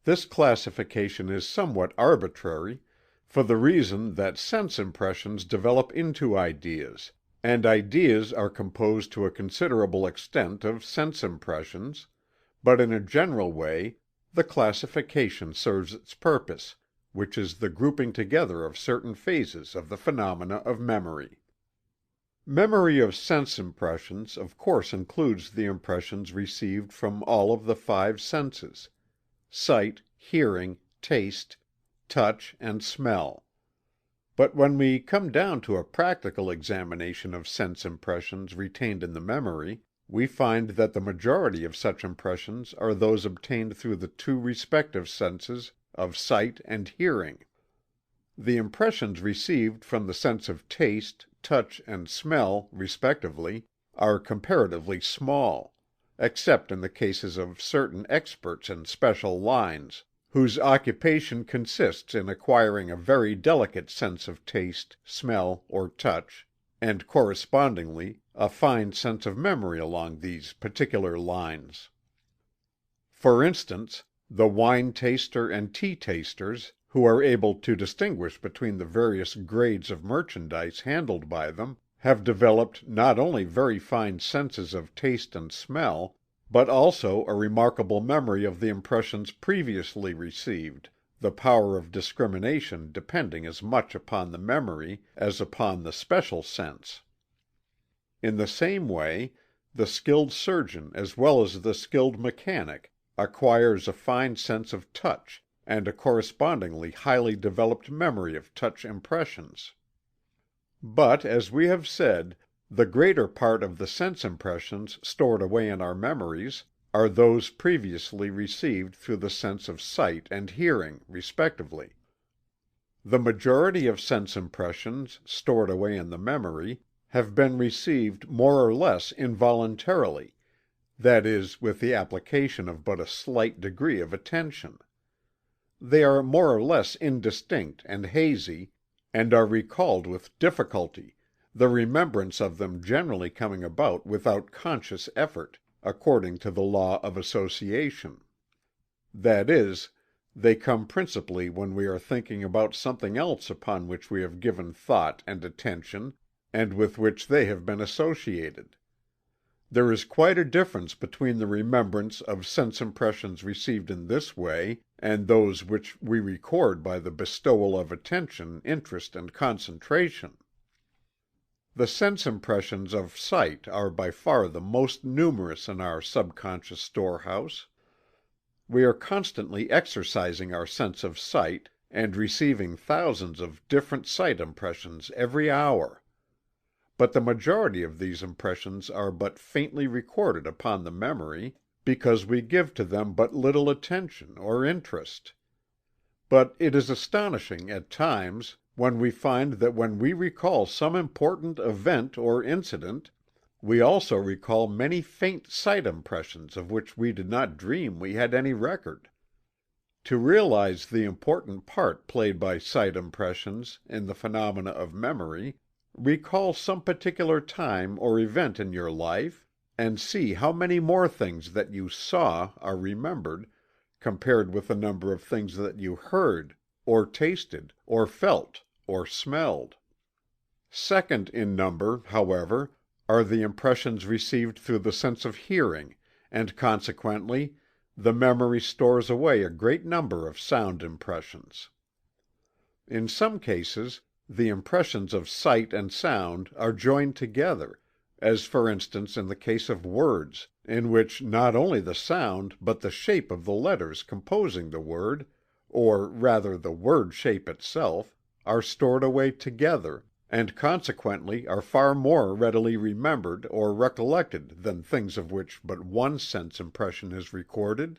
This classification is somewhat arbitrary, for the reason that sense impressions develop into ideas, and ideas are composed to a considerable extent of sense impressions, but in a general way the classification serves its purpose, which is the grouping together of certain phases of the phenomena of memory. Memory of sense impressions of course includes the impressions received from all of the 5 senses: sight, hearing, taste, touch, and smell. But when we come down to a practical examination of sense impressions retained in the memory, we find that the majority of such impressions are those obtained through the 2 respective senses of sight and hearing. The impressions received from the sense of taste, touch, and smell, respectively, are comparatively small, except in the cases of certain experts in special lines, whose occupation consists in acquiring a very delicate sense of taste, smell, or touch, and correspondingly a fine sense of memory along these particular lines. For instance, the wine taster and tea tasters, who are able to distinguish between the various grades of merchandise handled by them, have developed not only very fine senses of taste and smell, but also a remarkable memory of the impressions previously received, the power of discrimination depending as much upon the memory as upon the special sense. In the same way, the skilled surgeon as well as the skilled mechanic acquires a fine sense of touch, and a correspondingly highly developed memory of touch impressions. But, as we have said, the greater part of the sense impressions stored away in our memories are those previously received through the sense of sight and hearing, respectively. The majority of sense impressions stored away in the memory have been received more or less involuntarily, that is, with the application of but a slight degree of attention. They are more or less indistinct and hazy, and are recalled with difficulty, the remembrance of them generally coming about without conscious effort, according to the law of association. That is, they come principally when we are thinking about something else upon which we have given thought and attention, and with which they have been associated. There is quite a difference between the remembrance of sense impressions received in this way, and those which we record by the bestowal of attention, interest, and concentration. The sense impressions of sight are by far the most numerous in our subconscious storehouse. We are constantly exercising our sense of sight, and receiving thousands of different sight impressions every hour. But the majority of these impressions are but faintly recorded upon the memory, because we give to them but little attention or interest. But it is astonishing, at times, when we find that when we recall some important event or incident, we also recall many faint sight impressions of which we did not dream we had any record. To realize the important part played by sight impressions in the phenomena of memory, recall some particular time or event in your life, and see how many more things that you saw are remembered, compared with the number of things that you heard, or tasted, or felt, or smelled. Second in number, however, are the impressions received through the sense of hearing, and consequently the memory stores away a great number of sound impressions. In some cases, the impressions of sight and sound are joined together, as for instance in the case of words, in which not only the sound but the shape of the letters composing the word, or rather the word shape itself, are stored away together, and consequently are far more readily remembered or recollected than things of which but one sense impression is recorded.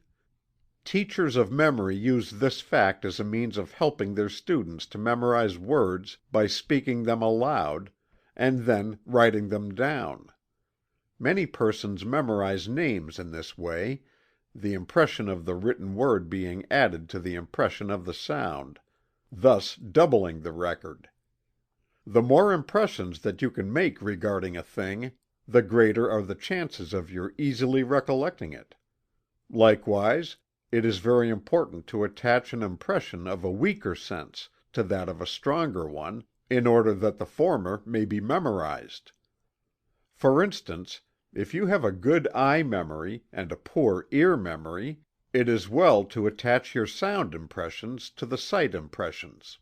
Teachers of memory use this fact as a means of helping their students to memorize words by speaking them aloud, and then writing them down. Many persons memorize names in this way, the impression of the written word being added to the impression of the sound, thus doubling the record. The more impressions that you can make regarding a thing, the greater are the chances of your easily recollecting it. Likewise, it is very important to attach an impression of a weaker sense to that of a stronger one, in order that the former may be memorized. For instance, if you have a good eye memory and a poor ear memory, it is well to attach your sound impressions to the sight impressions.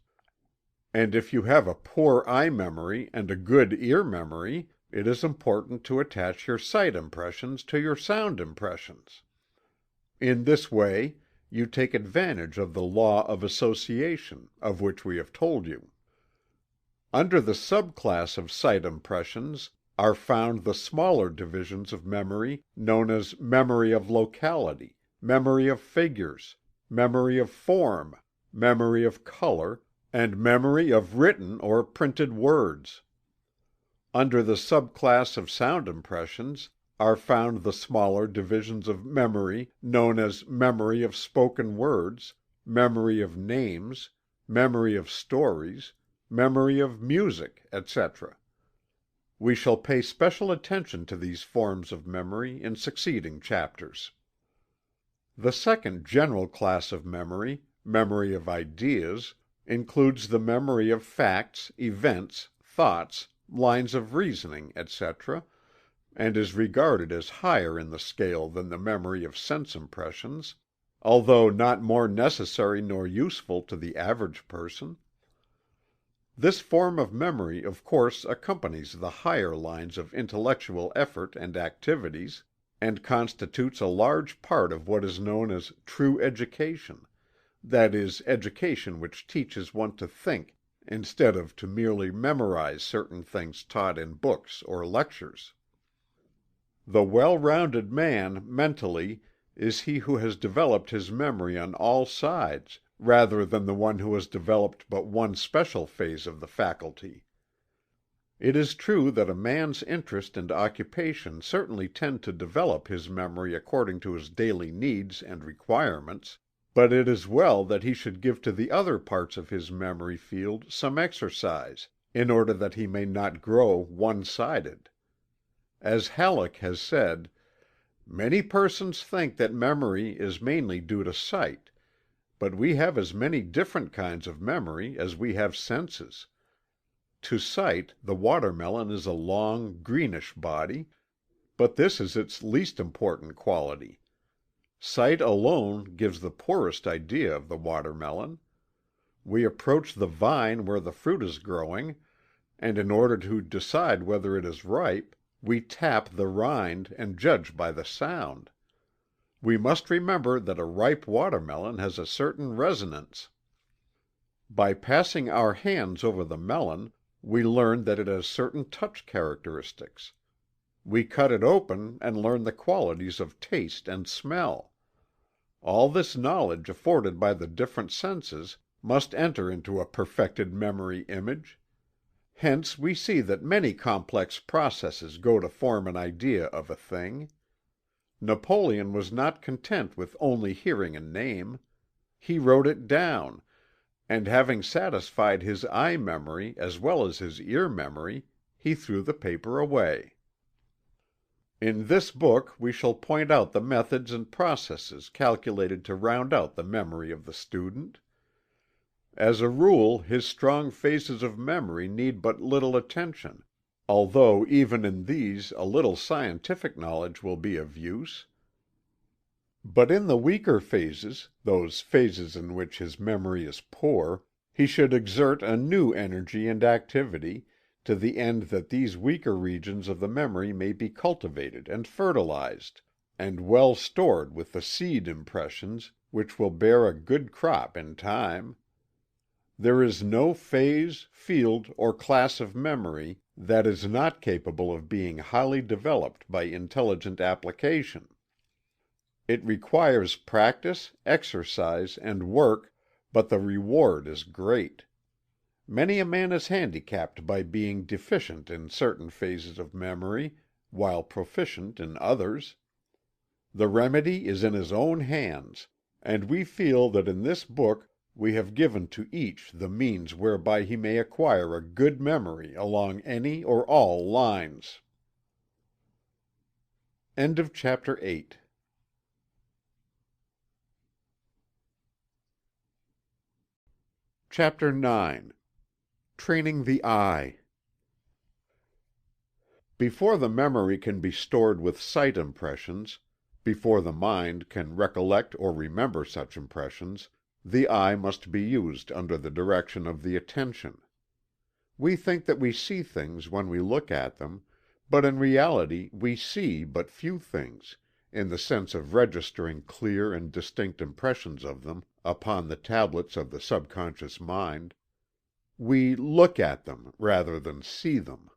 And if you have a poor eye memory and a good ear memory, it is important to attach your sight impressions to your sound impressions. In this way, you take advantage of the law of association, of which we have told you. Under the subclass of sight impressions are found the smaller divisions of memory known as memory of locality, memory of figures, memory of form, memory of color, and memory of written or printed words. Under the subclass of sound impressions are found the smaller divisions of memory known as memory of spoken words, memory of names, memory of stories, memory of music, etc. We shall pay special attention to these forms of memory in succeeding chapters. The second general class of memory, memory of ideas, includes the memory of facts, events, thoughts, lines of reasoning, etc., and is regarded as higher in the scale than the memory of sense impressions, although not more necessary nor useful to the average person. This form of memory of course accompanies the higher lines of intellectual effort and activities, and constitutes a large part of what is known as true education, that is, education which teaches one to think instead of to merely memorize certain things taught in books or lectures. The well-rounded man, mentally, is he who has developed his memory on all sides, rather than the one who has developed but one special phase of the faculty. It is true that a man's interest and occupation certainly tend to develop his memory according to his daily needs and requirements, but it is well that he should give to the other parts of his memory field some exercise, in order that he may not grow one-sided. As Halleck has said, "Many persons think that memory is mainly due to sight, but we have as many different kinds of memory as we have senses. To sight, the watermelon is a long, greenish body, but this is its least important quality. Sight alone gives the poorest idea of the watermelon. We approach the vine where the fruit is growing, and in order to decide whether it is ripe, we tap the rind and judge by the sound. We must remember that a ripe watermelon has a certain resonance. By passing our hands over the melon, we learn that it has certain touch characteristics. We cut it open and learn the qualities of taste and smell. All this knowledge afforded by the different senses must enter into a perfected memory image. Hence we see that many complex processes go to form an idea of a thing. Napoleon was not content with only hearing a name. He wrote it down, and having satisfied his eye memory as well as his ear memory, he threw the paper away. In this book we shall point out the methods and processes calculated to round out the memory of the student. As a rule his strong phases of memory need but little attention, although even in these a little scientific knowledge will be of use. But in the weaker phases, those phases in which his memory is poor, he should exert a new energy and activity, to the end that these weaker regions of the memory may be cultivated and fertilized, and well stored with the seed impressions which will bear a good crop in time. There is no phase, field, or class of memory that is not capable of being highly developed by intelligent application. It requires practice, exercise, and work, but the reward is great. Many a man is handicapped by being deficient in certain phases of memory, while proficient in others. The remedy is in his own hands, and we feel that in this book we have given to each the means whereby he may acquire a good memory along any or all lines. End of chapter 8. Chapter 9. Training the Eye. Before the memory can be stored with sight impressions, before the mind can recollect or remember such impressions, the eye must be used under the direction of the attention. We think that we see things when we look at them, but in reality we see but few things, in the sense of registering clear and distinct impressions of them upon the tablets of the subconscious mind. We look at them rather than see them.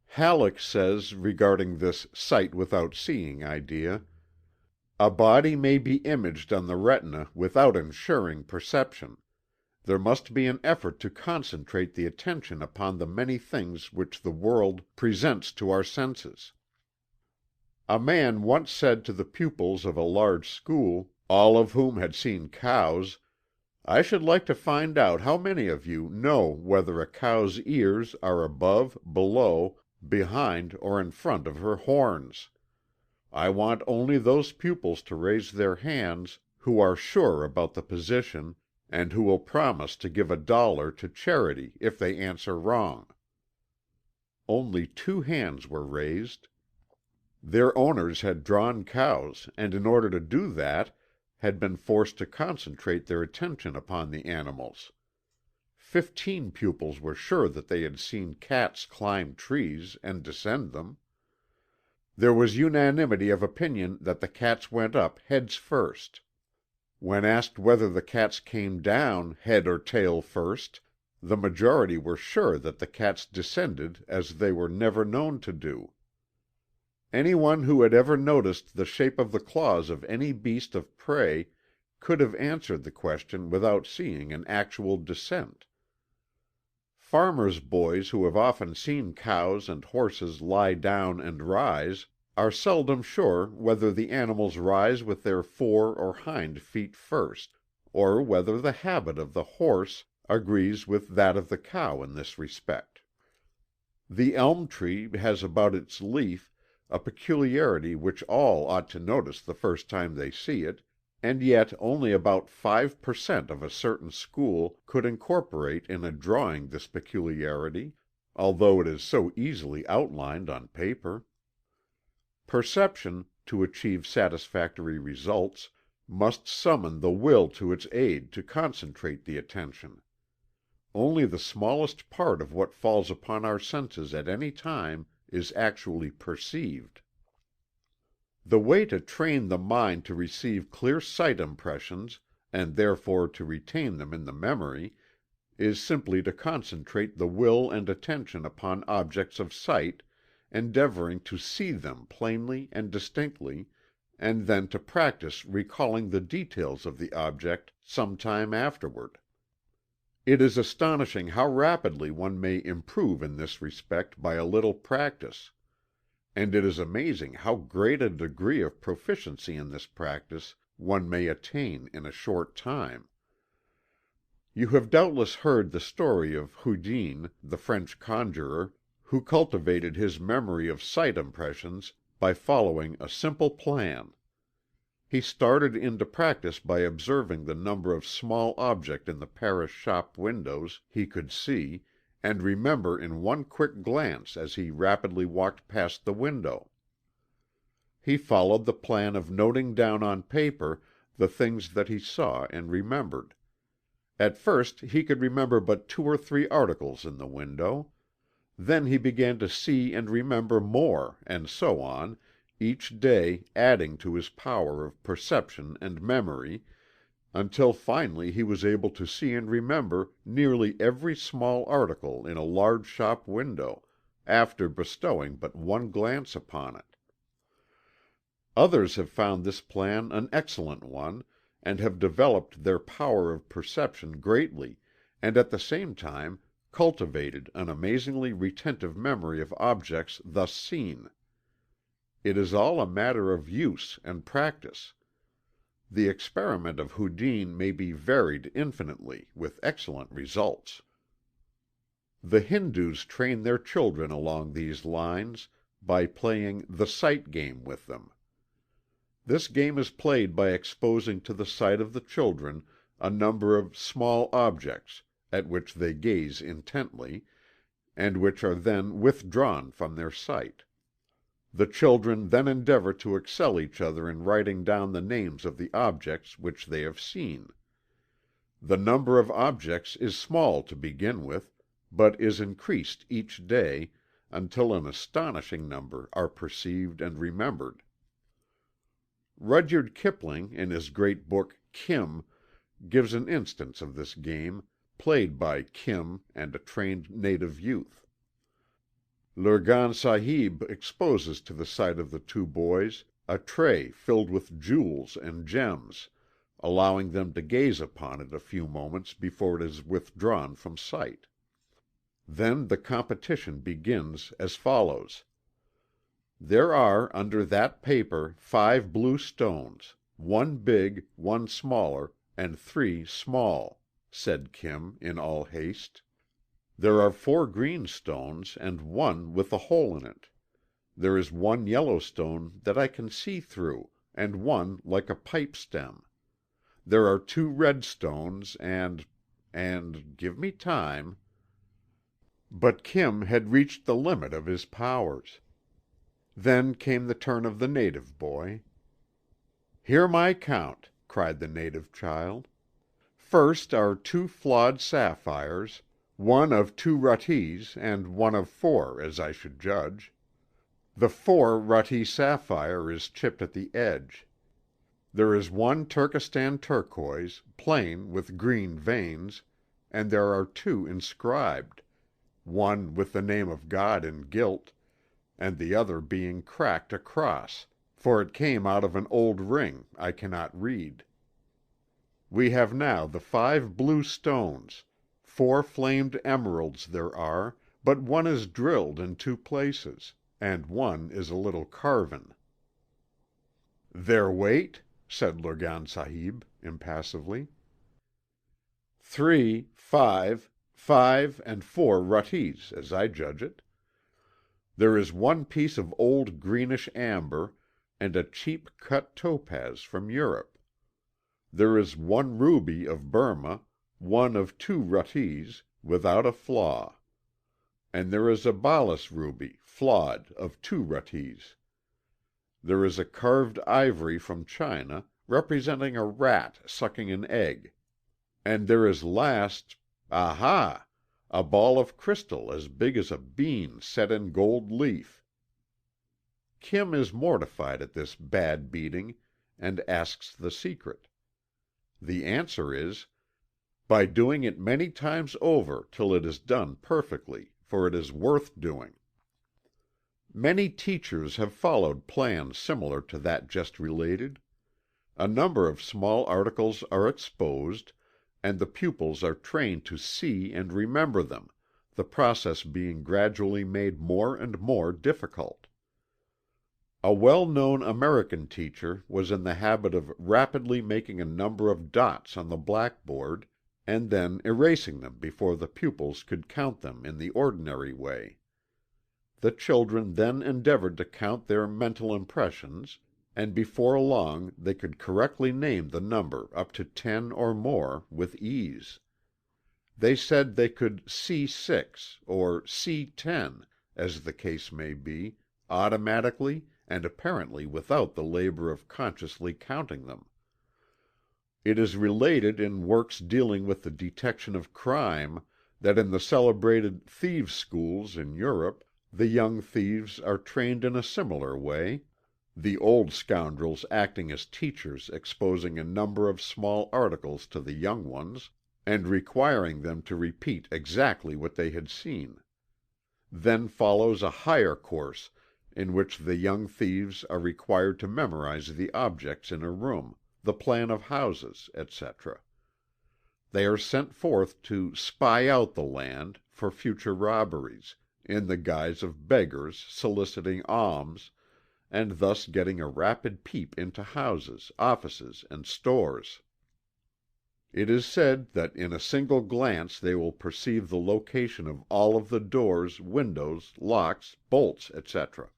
Halleck says regarding this sight without seeing idea, "A body may be imaged on the retina without ensuring perception. There must be an effort to concentrate the attention upon the many things which the world presents to our senses." A man once said to the pupils of a large school, all of whom had seen cows, "I should like to find out how many of you know whether a cow's ears are above, below, behind or in front of her horns. I want only those pupils to raise their hands who are sure about the position, and who will promise to give $1 to charity if they answer wrong." Only 2 hands were raised. Their owners had drawn cows, and in order to do that, had been forced to concentrate their attention upon the animals. 15 pupils were sure that they had seen cats climb trees and descend them. There was unanimity of opinion that the cats went up heads first. When asked whether the cats came down head or tail first, the majority were sure that the cats descended as they were never known to do. Anyone who had ever noticed the shape of the claws of any beast of prey could have answered the question without seeing an actual descent. Farmers' boys who have often seen cows and horses lie down and rise, are seldom sure whether the animals rise with their fore or hind feet first, or whether the habit of the horse agrees with that of the cow in this respect. The elm tree has about its leaf a peculiarity which all ought to notice the first time they see it, and yet only about 5% of a certain school could incorporate in a drawing this peculiarity, although it is so easily outlined on paper. Perception, to achieve satisfactory results, must summon the will to its aid to concentrate the attention. Only the smallest part of what falls upon our senses at any time is actually perceived. The way to train the mind to receive clear sight impressions, and therefore to retain them in the memory, is simply to concentrate the will and attention upon objects of sight, endeavoring to see them plainly and distinctly, and then to practice recalling the details of the object some time afterward. It is astonishing how rapidly one may improve in this respect by a little practice, and it is amazing how great a degree of proficiency in this practice one may attain in a short time. You have doubtless heard the story of Houdin, the French conjurer, who cultivated his memory of sight impressions by following a simple plan. He started into practice by observing the number of small objects in the Paris shop windows he could see, and remember in one quick glance as he rapidly walked past the window. He followed the plan of noting down on paper the things that he saw and remembered. At first he could remember but 2 or 3 articles in the window. Then he began to see and remember more, and so on, each day adding to his power of perception and memory, until finally he was able to see and remember nearly every small article in a large shop window, after bestowing but one glance upon it. Others have found this plan an excellent one, and have developed their power of perception greatly, and at the same time cultivated an amazingly retentive memory of objects thus seen. It is all a matter of use and practice. The experiment of Houdin may be varied infinitely, with excellent results. The Hindus train their children along these lines by playing the sight game with them. This game is played by exposing to the sight of the children a number of small objects, at which they gaze intently, and which are then withdrawn from their sight. The children then endeavor to excel each other in writing down the names of the objects which they have seen. The number of objects is small to begin with, but is increased each day, until an astonishing number are perceived and remembered. Rudyard Kipling, in his great book Kim, gives an instance of this game, played by Kim and a trained native youth. Lurgan Sahib exposes to the sight of the 2 boys a tray filled with jewels and gems, allowing them to gaze upon it a few moments before it is withdrawn from sight. Then the competition begins as follows: "There are under that paper 5 blue stones, 1 big, 1 smaller, and 3 small," said Kim in all haste. "There are 4 green stones and 1 with a hole in it. There is 1 yellow stone that I can see through, and 1 like a pipe stem. There are 2 red stones and give me time." But Kim had reached the limit of his powers. Then came the turn of the native boy. "Hear my count," cried the native child. "First are 2 flawed sapphires, 1 of 2 ruttees, and 1 of 4, as I should judge. The 4 ruttee sapphire is chipped at the edge. There is 1 Turkestan turquoise, plain with green veins, and there are 2 inscribed, one with the name of God in gilt, and the other being cracked across, for it came out of an old ring I cannot read. We have now the 5 blue stones. 4 flamed emeralds there are, but 1 is drilled in 2 places, and 1 is a little carven." "Their weight?" said Lurgan Sahib, impassively. 3, 5, 5, and 4 ruttees, as I judge it. There is 1 piece of old greenish amber, and a cheap cut topaz from Europe. There is 1 ruby of Burma, 1 of 2 ruttees, without a flaw. And there is a balas ruby, flawed, of 2 ruttees. There is a carved ivory from China, representing a rat sucking an egg. And there is last, aha! a ball of crystal as big as a bean set in gold leaf." Kim is mortified at this bad beating, and asks the secret. The answer is, "By doing it many times over till it is done perfectly, for it is worth doing." Many teachers have followed plans similar to that just related. A number of small articles are exposed, and the pupils are trained to see and remember them, the process being gradually made more and more difficult. A well-known American teacher was in the habit of rapidly making a number of dots on the blackboard, and then erasing them before the pupils could count them in the ordinary way. The children then endeavored to count their mental impressions, and before long they could correctly name the number up to 10 or more with ease. They said they could "see 6" or "see 10," as the case may be, automatically and apparently without the labor of consciously counting them. It is related in works dealing with the detection of crime that in the celebrated thieves' schools in Europe the young thieves are trained in a similar way, the old scoundrels acting as teachers exposing a number of small articles to the young ones, and requiring them to repeat exactly what they had seen. Then follows a higher course in which the young thieves are required to memorize the objects in a room, the plan of houses, etc. They are sent forth to spy out the land, for future robberies, in the guise of beggars soliciting alms, and thus getting a rapid peep into houses, offices, and stores. It is said that in a single glance they will perceive the location of all of the doors, windows, locks, bolts, etc.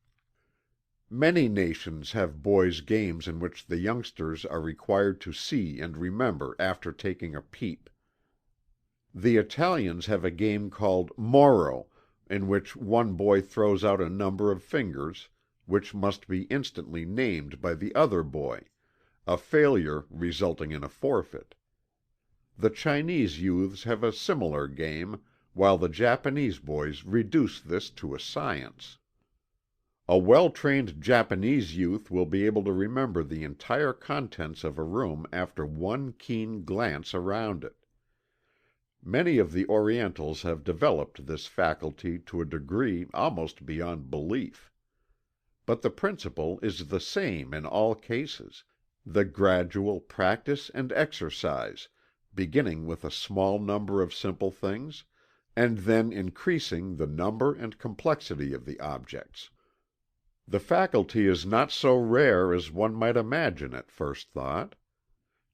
Many nations have boys' games in which the youngsters are required to see and remember after taking a peep. The Italians have a game called Moro, in which one boy throws out a number of fingers, which must be instantly named by the other boy, a failure resulting in a forfeit. The Chinese youths have a similar game, while the Japanese boys reduce this to a science. A well-trained Japanese youth will be able to remember the entire contents of a room after one keen glance around it. Many of the Orientals have developed this faculty to a degree almost beyond belief. But the principle is the same in all cases, the gradual practice and exercise, beginning with a small number of simple things, and then increasing the number and complexity of the objects. The faculty is not so rare as one might imagine at first thought.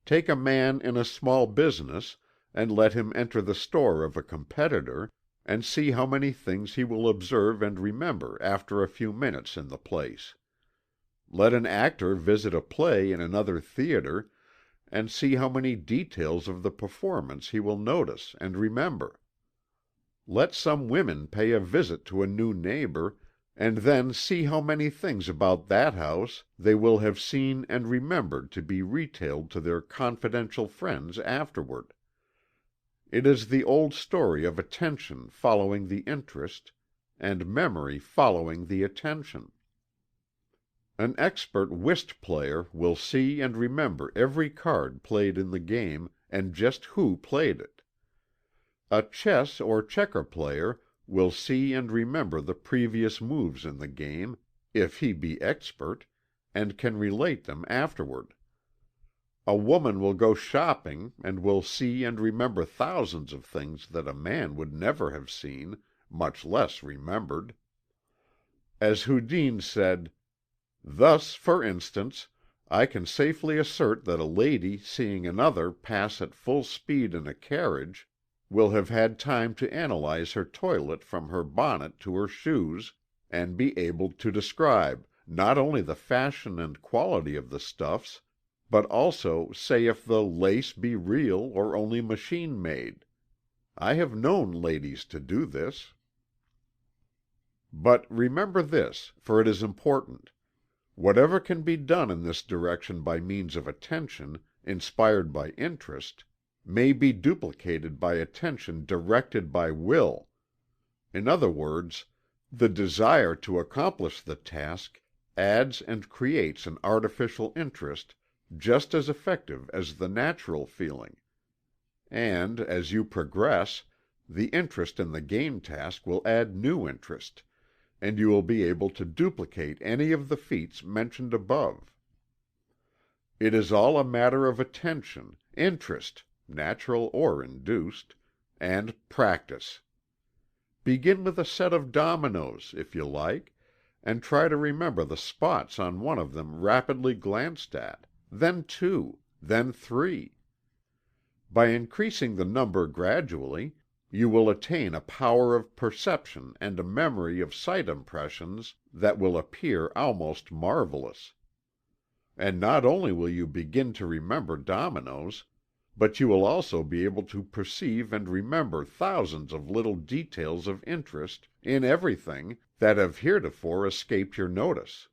Take a man in a small business, and let him enter the store of a competitor, and see how many things he will observe and remember after a few minutes in the place. Let an actor visit a play in another theater, and see how many details of the performance he will notice and remember. Let some women pay a visit to a new neighbor, and then see how many things about that house they will have seen and remembered to be retailed to their confidential friends afterward. It is the old story of attention following the interest, and memory following the attention. An expert whist player will see and remember every card played in the game, and just who played it. A chess or checker player will see and remember the previous moves in the game, if he be expert, and can relate them afterward. A woman will go shopping and will see and remember thousands of things that a man would never have seen, much less remembered. As Houdin said, "Thus, for instance, I can safely assert that a lady seeing another pass at full speed in a carriage will have had time to analyze her toilet from her bonnet to her shoes, and be able to describe not only the fashion and quality of the stuffs, but also say if the lace be real or only machine made. I have known ladies to do this." But remember this, for it is important. Whatever can be done in this direction by means of attention, inspired by interest, may be duplicated by attention directed by will. In other words, the desire to accomplish the task adds and creates an artificial interest just as effective as the natural feeling. And, as you progress, the interest in the game task will add new interest, and you will be able to duplicate any of the feats mentioned above. It is all a matter of attention, interest, natural or induced, and practice. Begin with a set of dominoes, if you like, and try to remember the spots on one of them rapidly glanced at, then two, then three. By increasing the number gradually, you will attain a power of perception and a memory of sight impressions that will appear almost marvelous. And not only will you begin to remember dominoes, but you will also be able to perceive and remember thousands of little details of interest in everything that have heretofore escaped your notice.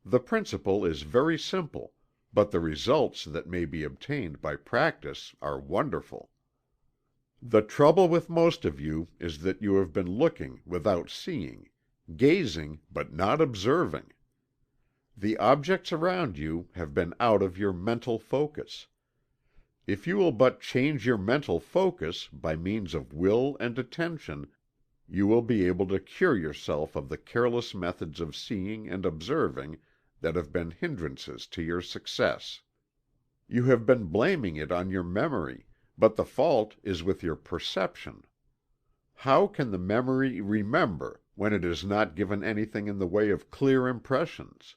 The principle is very simple, but the results that may be obtained by practice are wonderful. The trouble with most of you is that you have been looking without seeing, gazing but not observing. The objects around you have been out of your mental focus. If you will but change your mental focus by means of will and attention, you will be able to cure yourself of the careless methods of seeing and observing that have been hindrances to your success. You have been blaming it on your memory, but the fault is with your perception. How can the memory remember when it is not given anything in the way of clear impressions?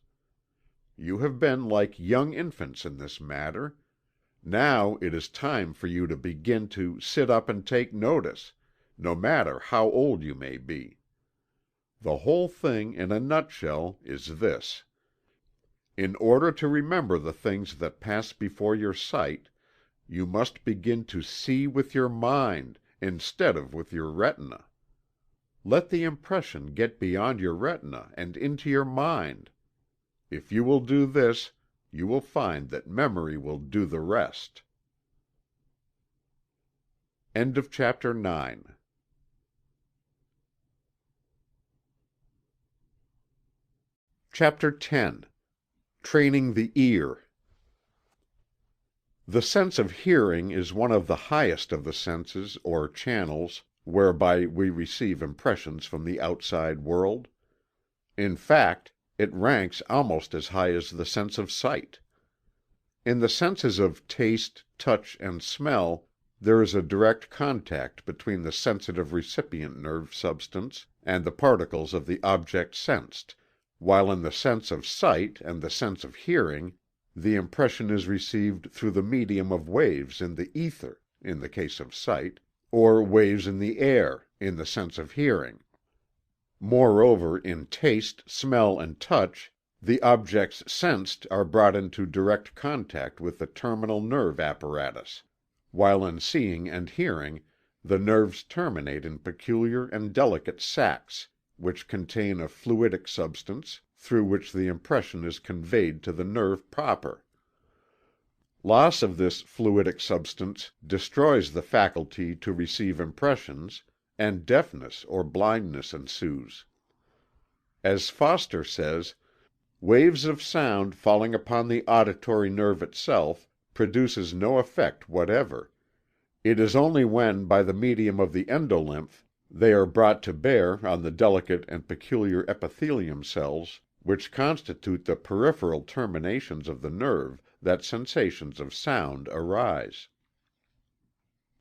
You have been like young infants in this matter. Now it is time for you to begin to sit up and take notice, no matter how old you may be. The whole thing, in a nutshell, is this. In order to remember the things that pass before your sight, you must begin to see with your mind, instead of with your retina. Let the impression get beyond your retina and into your mind. If you will do this, you will find that memory will do the rest. End of chapter 9. Chapter 10. Training the Ear. The sense of hearing is one of the highest of the senses or channels whereby we receive impressions from the outside world. In fact, it ranks almost as high as the sense of sight. In the senses of taste, touch, and smell, there is a direct contact between the sensitive recipient nerve substance and the particles of the object sensed, while in the sense of sight and the sense of hearing, the impression is received through the medium of waves in the ether, in the case of sight, or waves in the air, in the sense of hearing. Moreover, in taste, smell, and touch, the objects sensed are brought into direct contact with the terminal nerve apparatus, while in seeing and hearing, the nerves terminate in peculiar and delicate sacs, which contain a fluidic substance through which the impression is conveyed to the nerve proper. Loss of this fluidic substance destroys the faculty to receive impressions, and deafness or blindness ensues. As Foster says, waves of sound falling upon the auditory nerve itself produces no effect whatever. It is only when, by the medium of the endolymph, they are brought to bear on the delicate and peculiar epithelium cells which constitute the peripheral terminations of the nerve that sensations of sound arise.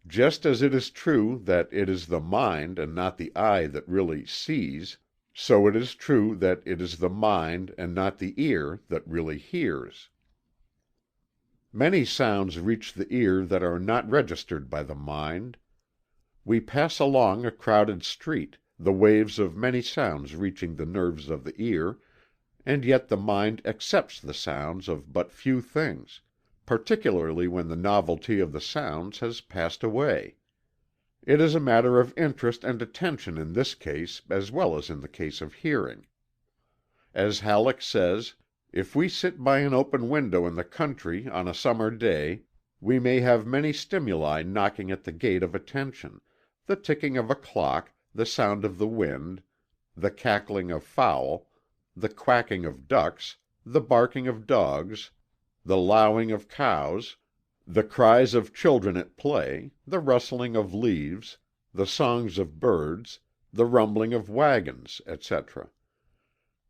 Just as it is true that it is the mind and not the eye that really sees, so it is true that it is the mind and not the ear that really hears. Many sounds reach the ear that are not registered by the mind. We pass along a crowded street, the waves of many sounds reaching the nerves of the ear, and yet the mind accepts the sounds of but few things, particularly when the novelty of the sounds has passed away. It is a matter of interest and attention in this case as well as in the case of hearing. As Halleck says, if we sit by an open window in the country on a summer day, we may have many stimuli knocking at the gate of attention, the ticking of a clock, the sound of the wind, the cackling of fowl, the quacking of ducks, the barking of dogs, the lowing of cows, the cries of children at play, the rustling of leaves, the songs of birds, the rumbling of wagons, etc.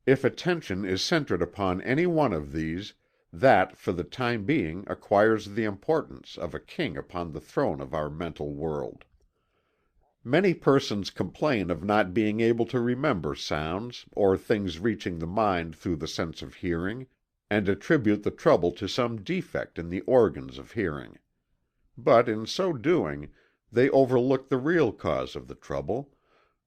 If attention is centered upon any one of these, that for the time being acquires the importance of a king upon the throne of our mental world. Many persons complain of not being able to remember sounds, or things reaching the mind through the sense of hearing, and attribute the trouble to some defect in the organs of hearing. But in so doing, they overlook the real cause of the trouble,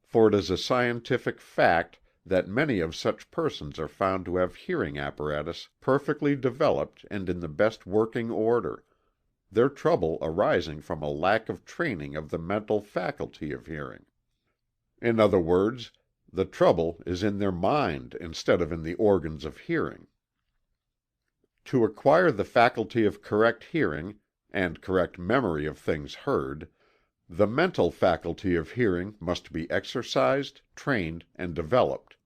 for it is a scientific fact that many of such persons are found to have hearing apparatus perfectly developed and in the best working order, their trouble arising from a lack of training of the mental faculty of hearing. In other words, the trouble is in their mind instead of in the organs of hearing. To acquire the faculty of correct hearing, and correct memory of things heard, the mental faculty of hearing must be exercised, trained, and developed.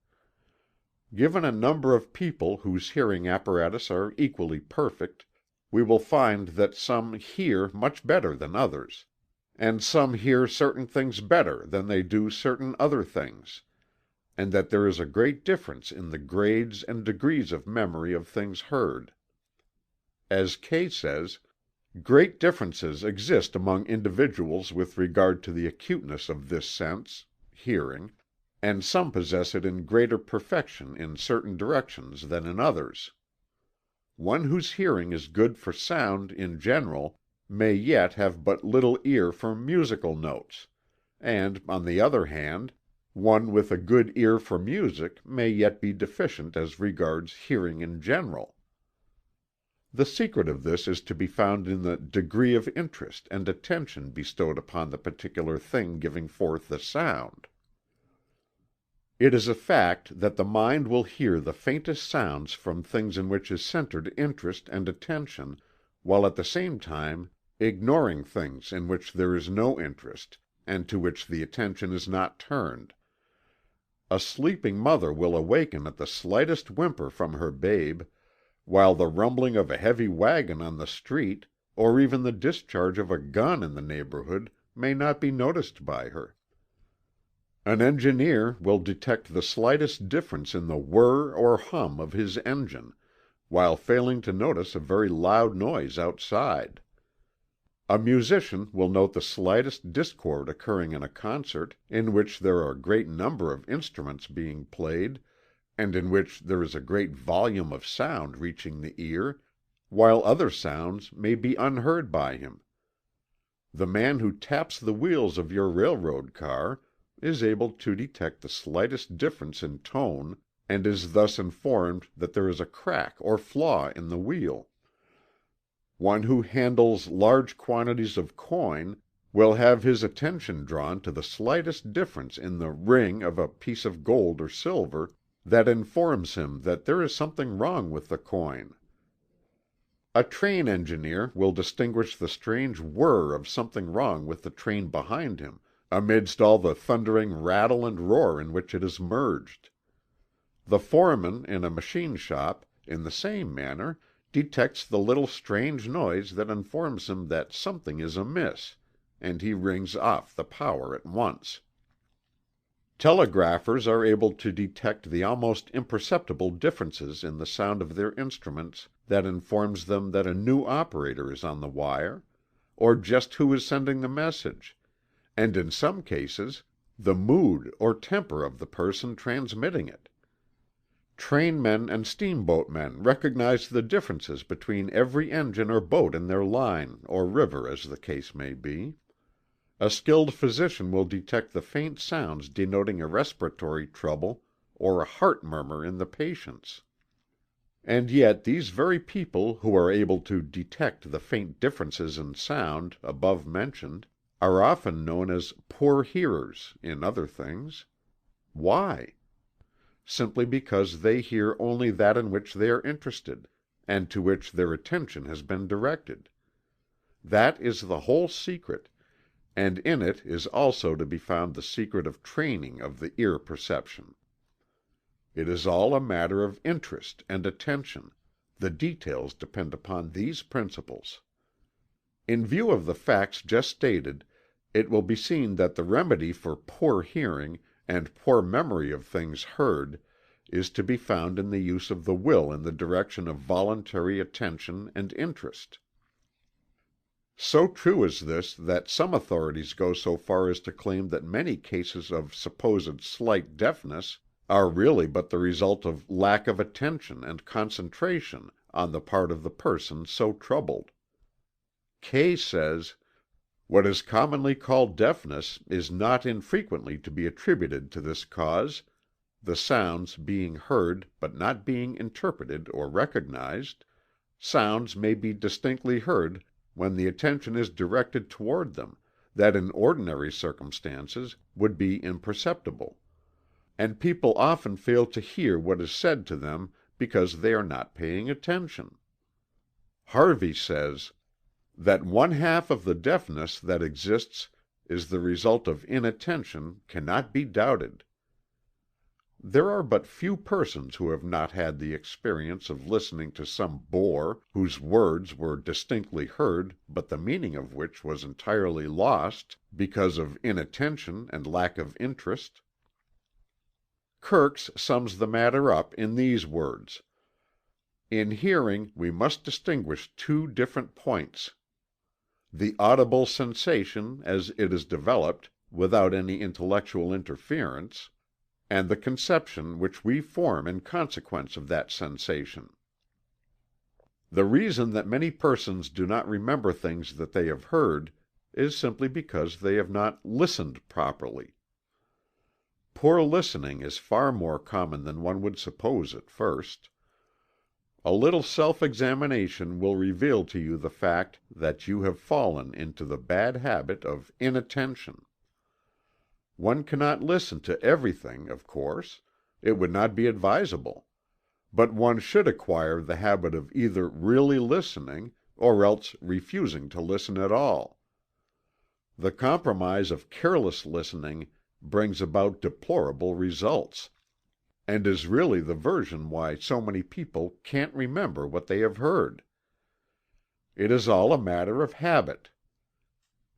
Given a number of people whose hearing apparatus are equally perfect, we will find that some hear much better than others, and some hear certain things better than they do certain other things, and that there is a great difference in the grades and degrees of memory of things heard. As Kay says, "Great differences exist among individuals with regard to the acuteness of this sense (hearing), and some possess it in greater perfection in certain directions than in others. One whose hearing is good for sound in general may yet have but little ear for musical notes, and, on the other hand, one with a good ear for music may yet be deficient as regards hearing in general. The secret of this is to be found in the degree of interest and attention bestowed upon the particular thing giving forth the sound. It is a fact that the mind will hear the faintest sounds from things in which is centered interest and attention, while at the same time ignoring things in which there is no interest and to which the attention is not turned. A sleeping mother will awaken at the slightest whimper from her babe, while the rumbling of a heavy wagon on the street, or even the discharge of a gun in the neighborhood, may not be noticed by her. An engineer will detect the slightest difference in the whir or hum of his engine, while failing to notice a very loud noise outside. A musician will note the slightest discord occurring in a concert in which there are a great number of instruments being played, and in which there is a great volume of sound reaching the ear, while other sounds may be unheard by him. The man who taps the wheels of your railroad car is able to detect the slightest difference in tone, and is thus informed that there is a crack or flaw in the wheel. One who handles large quantities of coin will have his attention drawn to the slightest difference in the ring of a piece of gold or silver that informs him that there is something wrong with the coin. A train engineer will distinguish the strange whir of something wrong with the train behind him, amidst all the thundering rattle and roar in which it is merged. The foreman in a machine shop, in the same manner, detects the little strange noise that informs him that something is amiss, and he rings off the power at once. Telegraphers are able to detect the almost imperceptible differences in the sound of their instruments that informs them that a new operator is on the wire, or just who is sending the message, and in some cases the mood or temper of the person transmitting it. Trainmen and steamboatmen recognize the differences between every engine or boat in their line or river as the case may be. A skilled physician will detect the faint sounds denoting a respiratory trouble or a heart murmur in the patients. And yet these very people who are able to detect the faint differences in sound above mentioned are often known as poor hearers in other things. Why? Simply because they hear only that in which they are interested, and to which their attention has been directed. That is the whole secret, and in it is also to be found the secret of training of the ear perception. It is all a matter of interest and attention; the details depend upon these principles. In view of the facts just stated, it will be seen that the remedy for poor hearing and poor memory of things heard, is to be found in the use of the will in the direction of voluntary attention and interest. So true is this that some authorities go so far as to claim that many cases of supposed slight deafness are really but the result of lack of attention and concentration on the part of the person so troubled. Kay says, "What is commonly called deafness is not infrequently to be attributed to this cause, the sounds being heard but not being interpreted or recognized. Sounds may be distinctly heard when the attention is directed toward them, that in ordinary circumstances would be imperceptible. And people often fail to hear what is said to them because they are not paying attention." Harvey says, "That one half of the deafness that exists is the result of inattention cannot be doubted." There are but few persons who have not had the experience of listening to some bore, whose words were distinctly heard but the meaning of which was entirely lost, because of inattention and lack of interest. Kirks sums the matter up in these words: "In hearing we must distinguish two different points: the audible sensation as it is developed, without any intellectual interference, and the conception which we form in consequence of that sensation. The reason that many persons do not remember things that they have heard is simply because they have not listened properly. Poor listening is far more common than one would suppose at first. A little self-examination will reveal to you the fact that you have fallen into the bad habit of inattention. One cannot listen to everything, of course; it would not be advisable; but one should acquire the habit of either really listening, or else refusing to listen at all. The compromise of careless listening brings about deplorable results, and is really the reason why so many people can't remember what they have heard. It is all a matter of habit.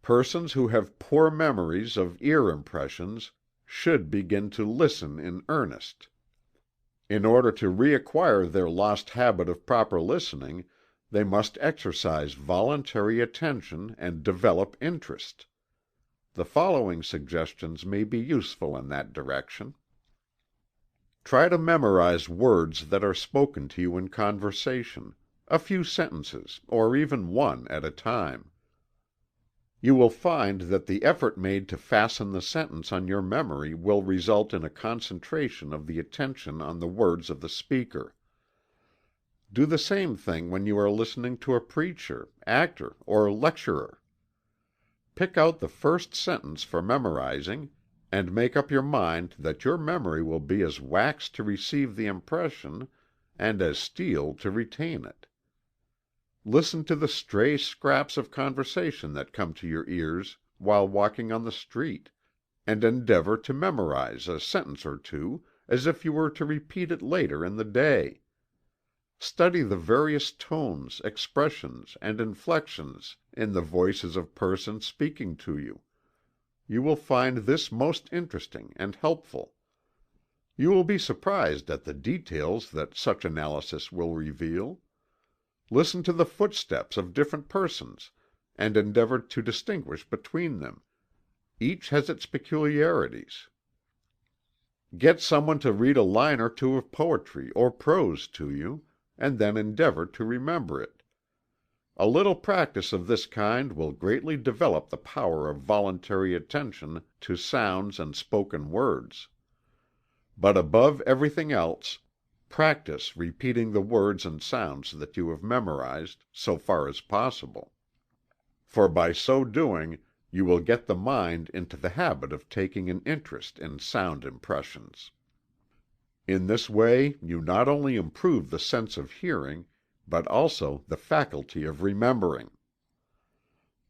Persons who have poor memories of ear impressions should begin to listen in earnest. In order to reacquire their lost habit of proper listening, they must exercise voluntary attention and develop interest. The following suggestions may be useful in that direction. Try to memorize words that are spoken to you in conversation, a few sentences, or even one at a time. You will find that the effort made to fasten the sentence on your memory will result in a concentration of the attention on the words of the speaker. Do the same thing when you are listening to a preacher, actor, or lecturer. Pick out the first sentence for memorizing, and make up your mind that your memory will be as wax to receive the impression and as steel to retain it. Listen to the stray scraps of conversation that come to your ears while walking on the street, and endeavor to memorize a sentence or two, as if you were to repeat it later in the day. Study the various tones, expressions, and inflections in the voices of persons speaking to you. You will find this most interesting and helpful. You will be surprised at the details that such analysis will reveal. Listen to the footsteps of different persons, and endeavor to distinguish between them. Each has its peculiarities. Get someone to read a line or two of poetry or prose to you, and then endeavor to remember it. A little practice of this kind will greatly develop the power of voluntary attention to sounds and spoken words. But above everything else, practice repeating the words and sounds that you have memorized, so far as possible. For by so doing you will get the mind into the habit of taking an interest in sound impressions. In this way you not only improve the sense of hearing, but also the faculty of remembering.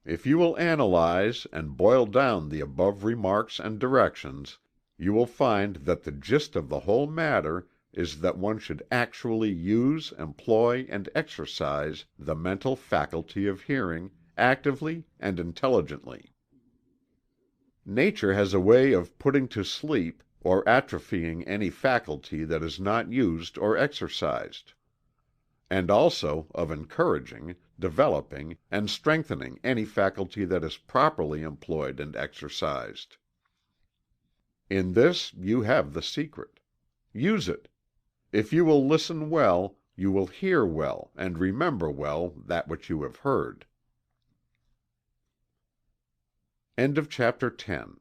If you will analyze and boil down the above remarks and directions, you will find that the gist of the whole matter is that one should actually use, employ, and exercise the mental faculty of hearing, actively and intelligently. Nature has a way of putting to sleep, or atrophying any faculty that is not used or exercised; and also of encouraging, developing, and strengthening any faculty that is properly employed and exercised. In this you have the secret. Use it. If you will listen well, you will hear well and remember well that which you have heard. End of chapter 10.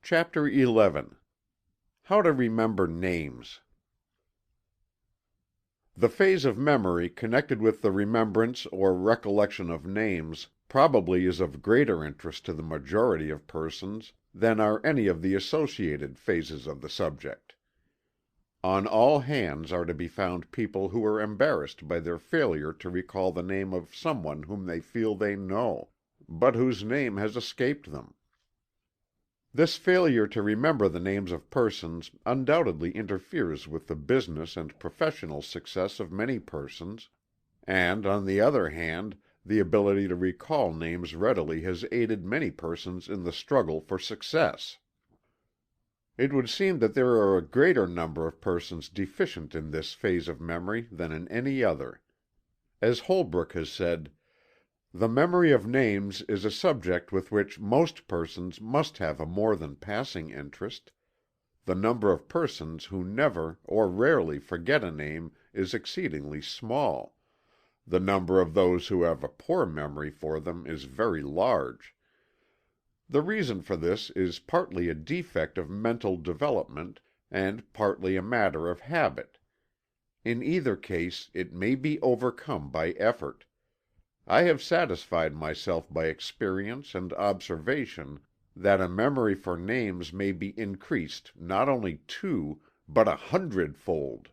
Chapter 11. How to Remember Names. The phase of memory connected with the remembrance or recollection of names probably is of greater interest to the majority of persons than are any of the associated phases of the subject. On all hands are to be found people who are embarrassed by their failure to recall the name of someone whom they feel they know, but whose name has escaped them. This failure to remember the names of persons undoubtedly interferes with the business and professional success of many persons, and, on the other hand, the ability to recall names readily has aided many persons in the struggle for success. It would seem that there are a greater number of persons deficient in this phase of memory than in any other. As Holbrook has said, "The memory of names is a subject with which most persons must have a more than passing interest. The number of persons who never or rarely forget a name is exceedingly small. The number of those who have a poor memory for them is very large. The reason for this is partly a defect of mental development and partly a matter of habit. In either case it may be overcome by effort. I have satisfied myself by experience and observation that a memory for names may be increased not only 2, but 100-fold.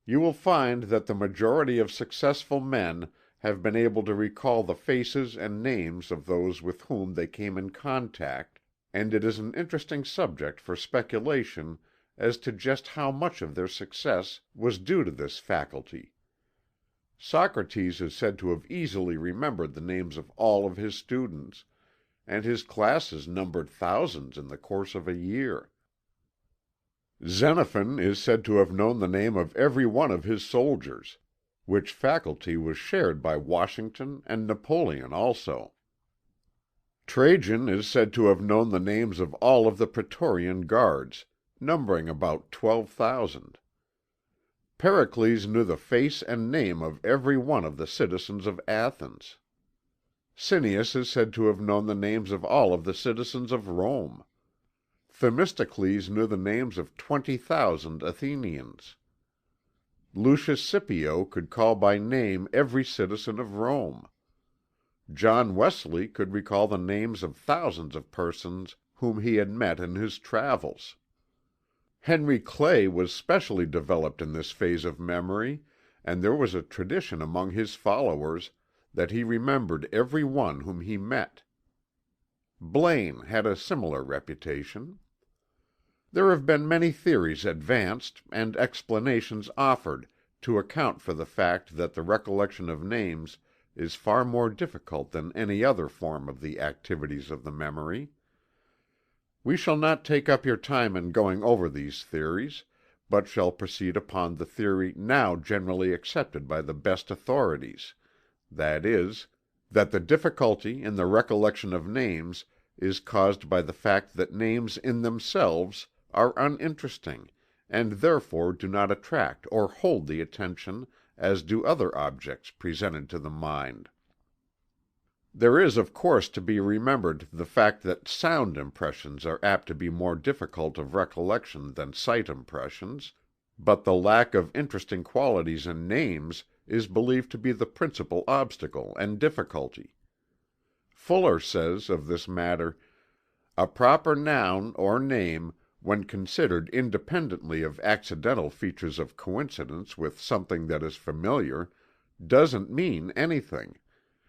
You will find that the majority of successful men have been able to recall the faces and names of those with whom they came in contact, and it is an interesting subject for speculation as to just how much of their success was due to this faculty. Socrates is said to have easily remembered the names of all of his students, and his classes numbered thousands in the course of a year. Xenophon is said to have known the name of every one of his soldiers, which faculty was shared by Washington and Napoleon also. Trajan is said to have known the names of all of the Praetorian Guards, numbering about 12,000. Pericles knew the face and name of every one of the citizens of Athens. Cineas is said to have known the names of all of the citizens of Rome. Themistocles knew the names of 20,000 Athenians. Lucius Scipio could call by name every citizen of Rome. John Wesley could recall the names of thousands of persons whom he had met in his travels. Henry Clay was specially developed in this phase of memory, and there was a tradition among his followers that he remembered every one whom he met. Blaine had a similar reputation. There have been many theories advanced and explanations offered to account for the fact that the recollection of names is far more difficult than any other form of the activities of the memory. We shall not take up your time in going over these theories, but shall proceed upon the theory now generally accepted by the best authorities, that is, that the difficulty in the recollection of names is caused by the fact that names in themselves are uninteresting, and therefore do not attract or hold the attention as do other objects presented to the mind. There is of course to be remembered the fact that sound impressions are apt to be more difficult of recollection than sight impressions, but the lack of interesting qualities in names is believed to be the principal obstacle and difficulty. Fuller says of this matter, "A proper noun or name, when considered independently of accidental features of coincidence with something that is familiar, doesn't mean anything.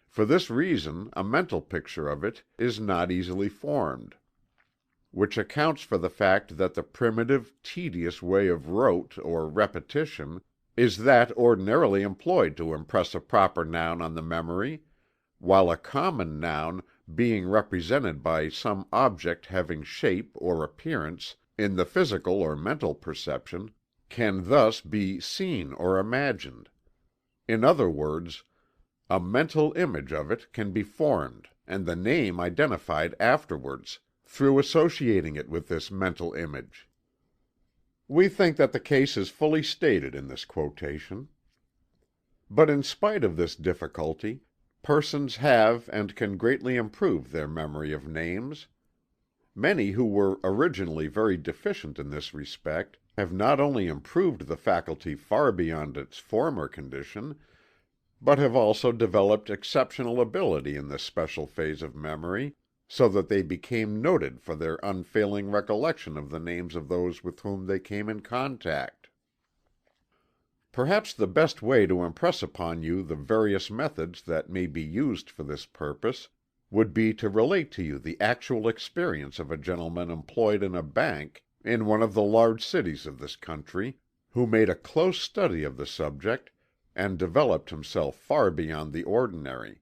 For this reason a mental picture of it is not easily formed, which accounts for the fact that the primitive, tedious way of rote or repetition is that ordinarily employed to impress a proper noun on the memory, while a common noun, being represented by some object having shape or appearance in the physical or mental perception, can thus be seen or imagined. In other words, a mental image of it can be formed and the name identified afterwards, through associating it with this mental image. We think that the case is fully stated in this quotation. But in spite of this difficulty, persons have and can greatly improve their memory of names. Many who were originally very deficient in this respect have not only improved the faculty far beyond its former condition, but have also developed exceptional ability in this special phase of memory, so that they became noted for their unfailing recollection of the names of those with whom they came in contact. Perhaps the best way to impress upon you the various methods that may be used for this purpose would be to relate to you the actual experience of a gentleman employed in a bank in one of the large cities of this country, who made a close study of the subject and developed himself far beyond the ordinary.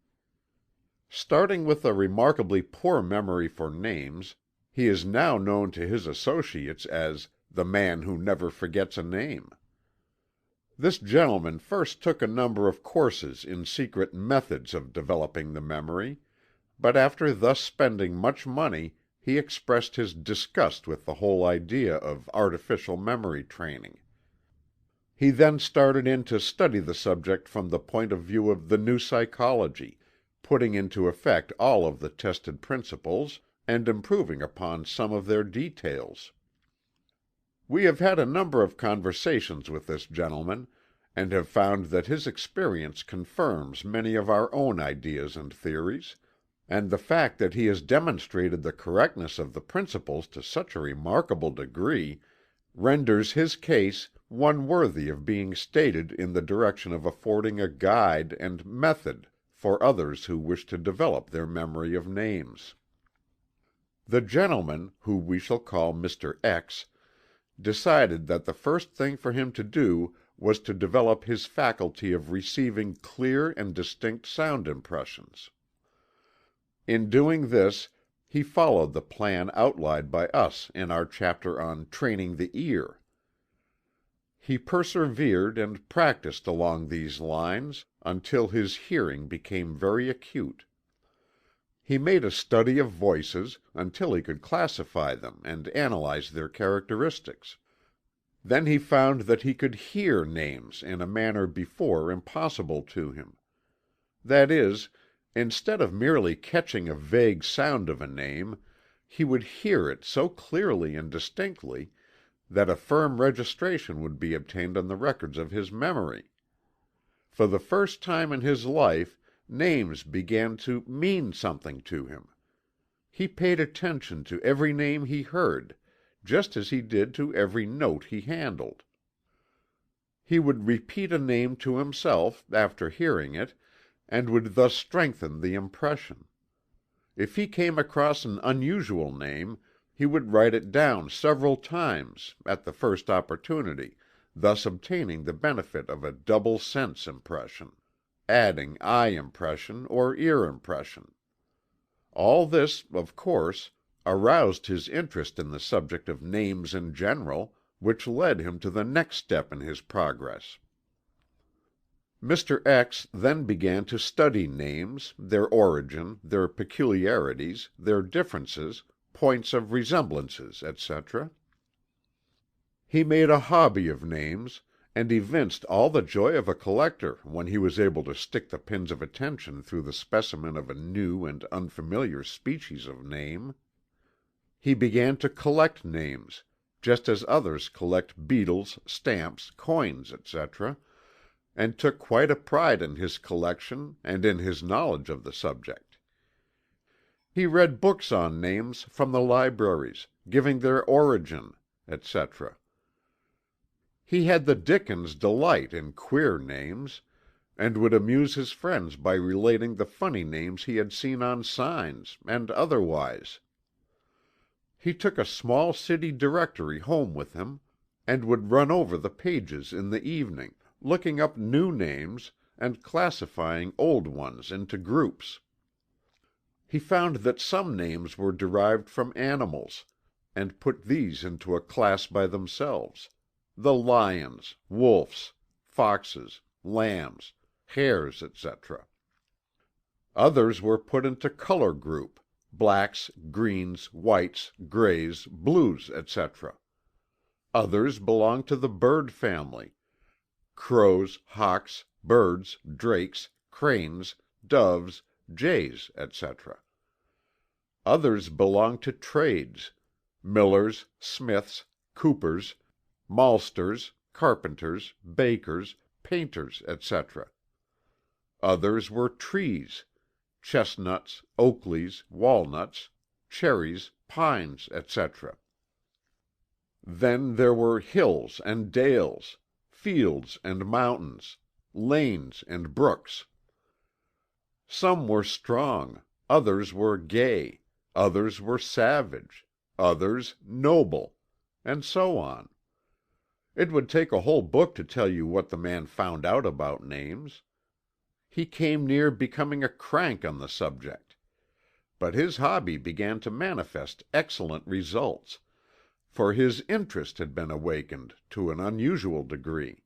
Starting with a remarkably poor memory for names, he is now known to his associates as "the man who never forgets a name." This gentleman first took a number of courses in secret methods of developing the memory, but after thus spending much money he expressed his disgust with the whole idea of artificial memory training. He then started in to study the subject from the point of view of the new psychology, putting into effect all of the tested principles, and improving upon some of their details. We have had a number of conversations with this gentleman, and have found that his experience confirms many of our own ideas and theories, and the fact that he has demonstrated the correctness of the principles to such a remarkable degree renders his case one worthy of being stated in the direction of affording a guide and method for others who wish to develop their memory of names. The gentleman, who we shall call Mr. X, decided that the first thing for him to do was to develop his faculty of receiving clear and distinct sound impressions. In doing this, he followed the plan outlined by us in our chapter on Training the Ear. He persevered and practiced along these lines until his hearing became very acute. He made a study of voices until he could classify them and analyze their characteristics. Then he found that he could hear names in a manner before impossible to him. That is, instead of merely catching a vague sound of a name, he would hear it so clearly and distinctly that a firm registration would be obtained on the records of his memory. For the first time in his life, names began to mean something to him. He paid attention to every name he heard, just as he did to every note he handled. He would repeat a name to himself, after hearing it, and would thus strengthen the impression. If he came across an unusual name, he would write it down several times, at the first opportunity, thus obtaining the benefit of a double sense impression, adding eye impression or ear impression. All this, of course, aroused his interest in the subject of names in general, which led him to the next step in his progress. Mr. X then began to study names, their origin, their peculiarities, their differences, points of resemblances, etc. He made a hobby of names, and evinced all the joy of a collector when he was able to stick the pins of attention through the specimen of a new and unfamiliar species of name. He began to collect names, just as others collect beetles, stamps, coins, etc., and took quite a pride in his collection and in his knowledge of the subject. He read books on names from the libraries, giving their origin, etc. He had the Dickens delight in queer names, and would amuse his friends by relating the funny names he had seen on signs, and otherwise. He took a small city directory home with him, and would run over the pages in the evening, looking up new names, and classifying old ones into groups. He found that some names were derived from animals, and put these into a class by themselves: the lions, wolves, foxes, lambs, hares, etc. Others were put into color group: blacks, greens, whites, grays, blues, etc. Others belonged to the bird family: crows, hawks, birds, drakes, cranes, doves, jays, etc. Others belonged to trades: millers, smiths, coopers, maltsters, carpenters, bakers, painters, etc. Others were trees: chestnuts, oakleys, walnuts, cherries, pines, etc. Then there were hills and dales, fields and mountains, lanes and brooks. Some were strong, others were gay, others were savage, others noble, and so on. It would take a whole book to tell you what the man found out about names. He came near becoming a crank on the subject. But his hobby began to manifest excellent results, for his interest had been awakened to an unusual degree.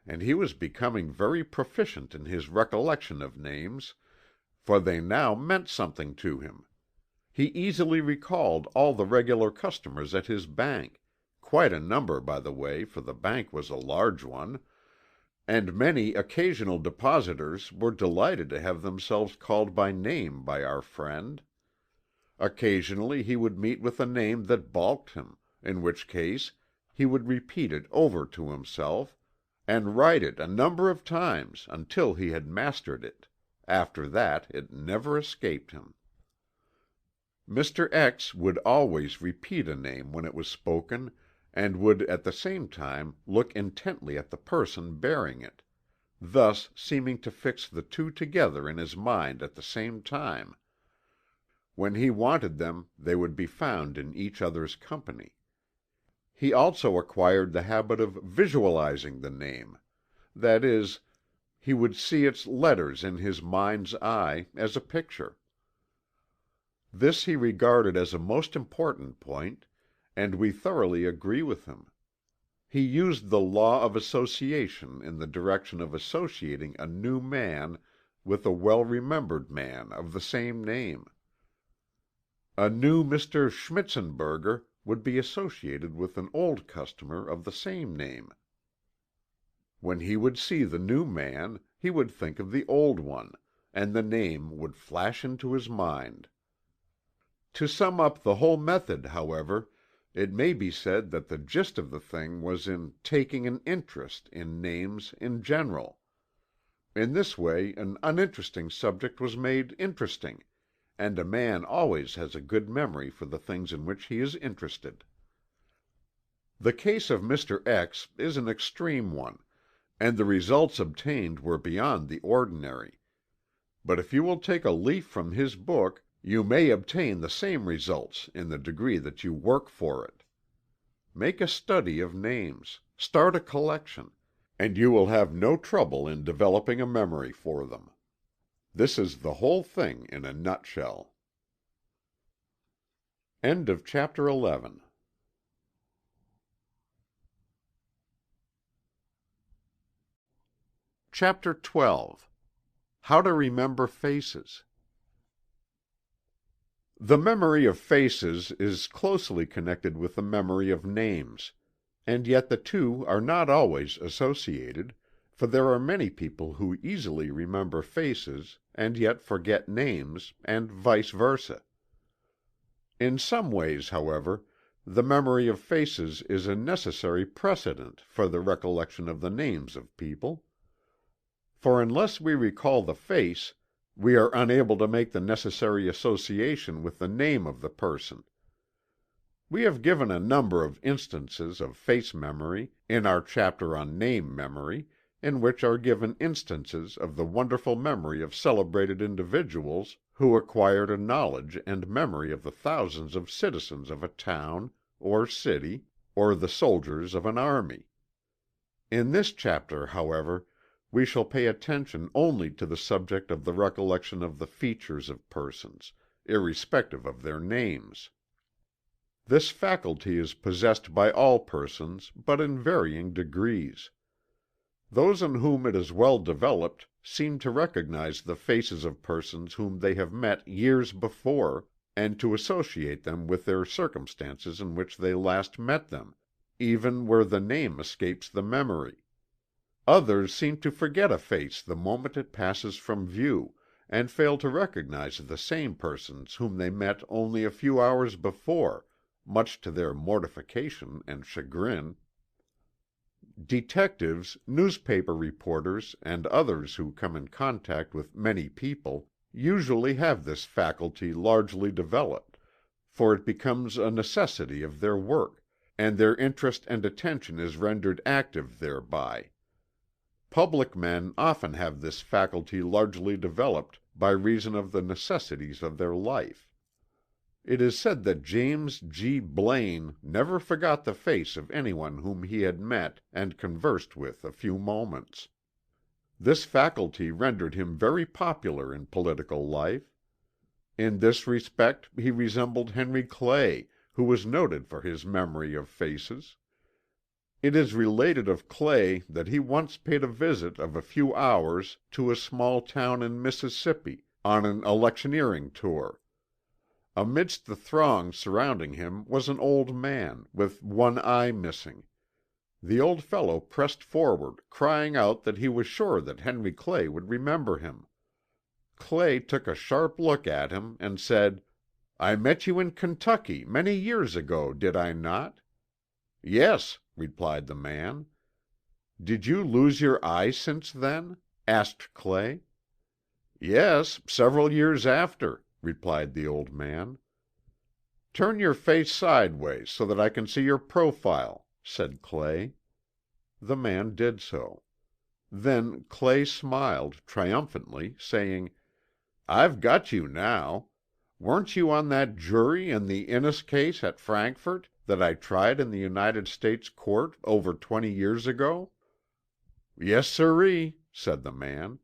And he was becoming very proficient in his recollection of names, for they now meant something to him. He easily recalled all the regular customers at his bank, quite a number, by the way, for the bank was a large one, and many occasional depositors were delighted to have themselves called by name by our friend. Occasionally he would meet with a name that balked him, in which case he would repeat it over to himself, and write it a number of times until he had mastered it. After that it never escaped him. Mr. X would always repeat a name when it was spoken, and would at the same time look intently at the person bearing it, thus seeming to fix the two together in his mind at the same time. When he wanted them they would be found in each other's company. He also acquired the habit of visualizing the name; that is, he would see its letters in his mind's eye, as a picture. This he regarded as a most important point, and we thoroughly agree with him. He used the law of association in the direction of associating a new man with a well-remembered man of the same name. A new Mr. Schmitzenberger would be associated with an old customer of the same name. When he would see the new man, he would think of the old one, and the name would flash into his mind. To sum up the whole method, however, it may be said that the gist of the thing was in taking an interest in names in general. In this way an uninteresting subject was made interesting, and a man always has a good memory for the things in which he is interested. The case of Mr. X is an extreme one, and the results obtained were beyond the ordinary. But if you will take a leaf from his book, you may obtain the same results in the degree that you work for it. Make a study of names, start a collection, and you will have no trouble in developing a memory for them. This is the whole thing in a nutshell. End of chapter 11. Chapter 12. How to Remember Faces. The memory of faces is closely connected with the memory of names, and yet the two are not always associated, for there are many people who easily remember faces and yet forget names, and vice versa. In some ways, however, the memory of faces is a necessary precedent for the recollection of the names of people. For unless we recall the face, we are unable to make the necessary association with the name of the person. We have given a number of instances of face memory in our chapter on name memory, in which are given instances of the wonderful memory of celebrated individuals who acquired a knowledge and memory of the thousands of citizens of a town, or city, or the soldiers of an army. In this chapter, however, we shall pay attention only to the subject of the recollection of the features of persons, irrespective of their names. This faculty is possessed by all persons, but in varying degrees. Those in whom it is well developed seem to recognize the faces of persons whom they have met years before, and to associate them with their circumstances in which they last met them, even where the name escapes the memory. Others seem to forget a face the moment it passes from view, and fail to recognize the same persons whom they met only a few hours before, much to their mortification and chagrin. Detectives, newspaper reporters, and others who come in contact with many people, usually have this faculty largely developed, for it becomes a necessity of their work, and their interest and attention is rendered active thereby. Public men often have this faculty largely developed by reason of the necessities of their life. It is said that James G. Blaine never forgot the face of anyone whom he had met and conversed with a few moments. This faculty rendered him very popular in political life. In this respect he resembled Henry Clay, who was noted for his memory of faces. It is related of Clay that he once paid a visit of a few hours to a small town in Mississippi, on an electioneering tour. Amidst the throng surrounding him was an old man, with one eye missing. The old fellow pressed forward, crying out that he was sure that Henry Clay would remember him. Clay took a sharp look at him, and said, "I met you in Kentucky many years ago, did I not?" "Yes," replied the man. "Did you lose your eye since then?" asked Clay. "Yes, several years after," replied the old man. "Turn your face sideways so that I can see your profile," said Clay. The man did so. Then Clay smiled, triumphantly, saying, "I've got you now. Weren't you on that jury in the Innes case at Frankfort, that I tried in the United States Court over 20 years ago?" "Yes, sirree," said the man.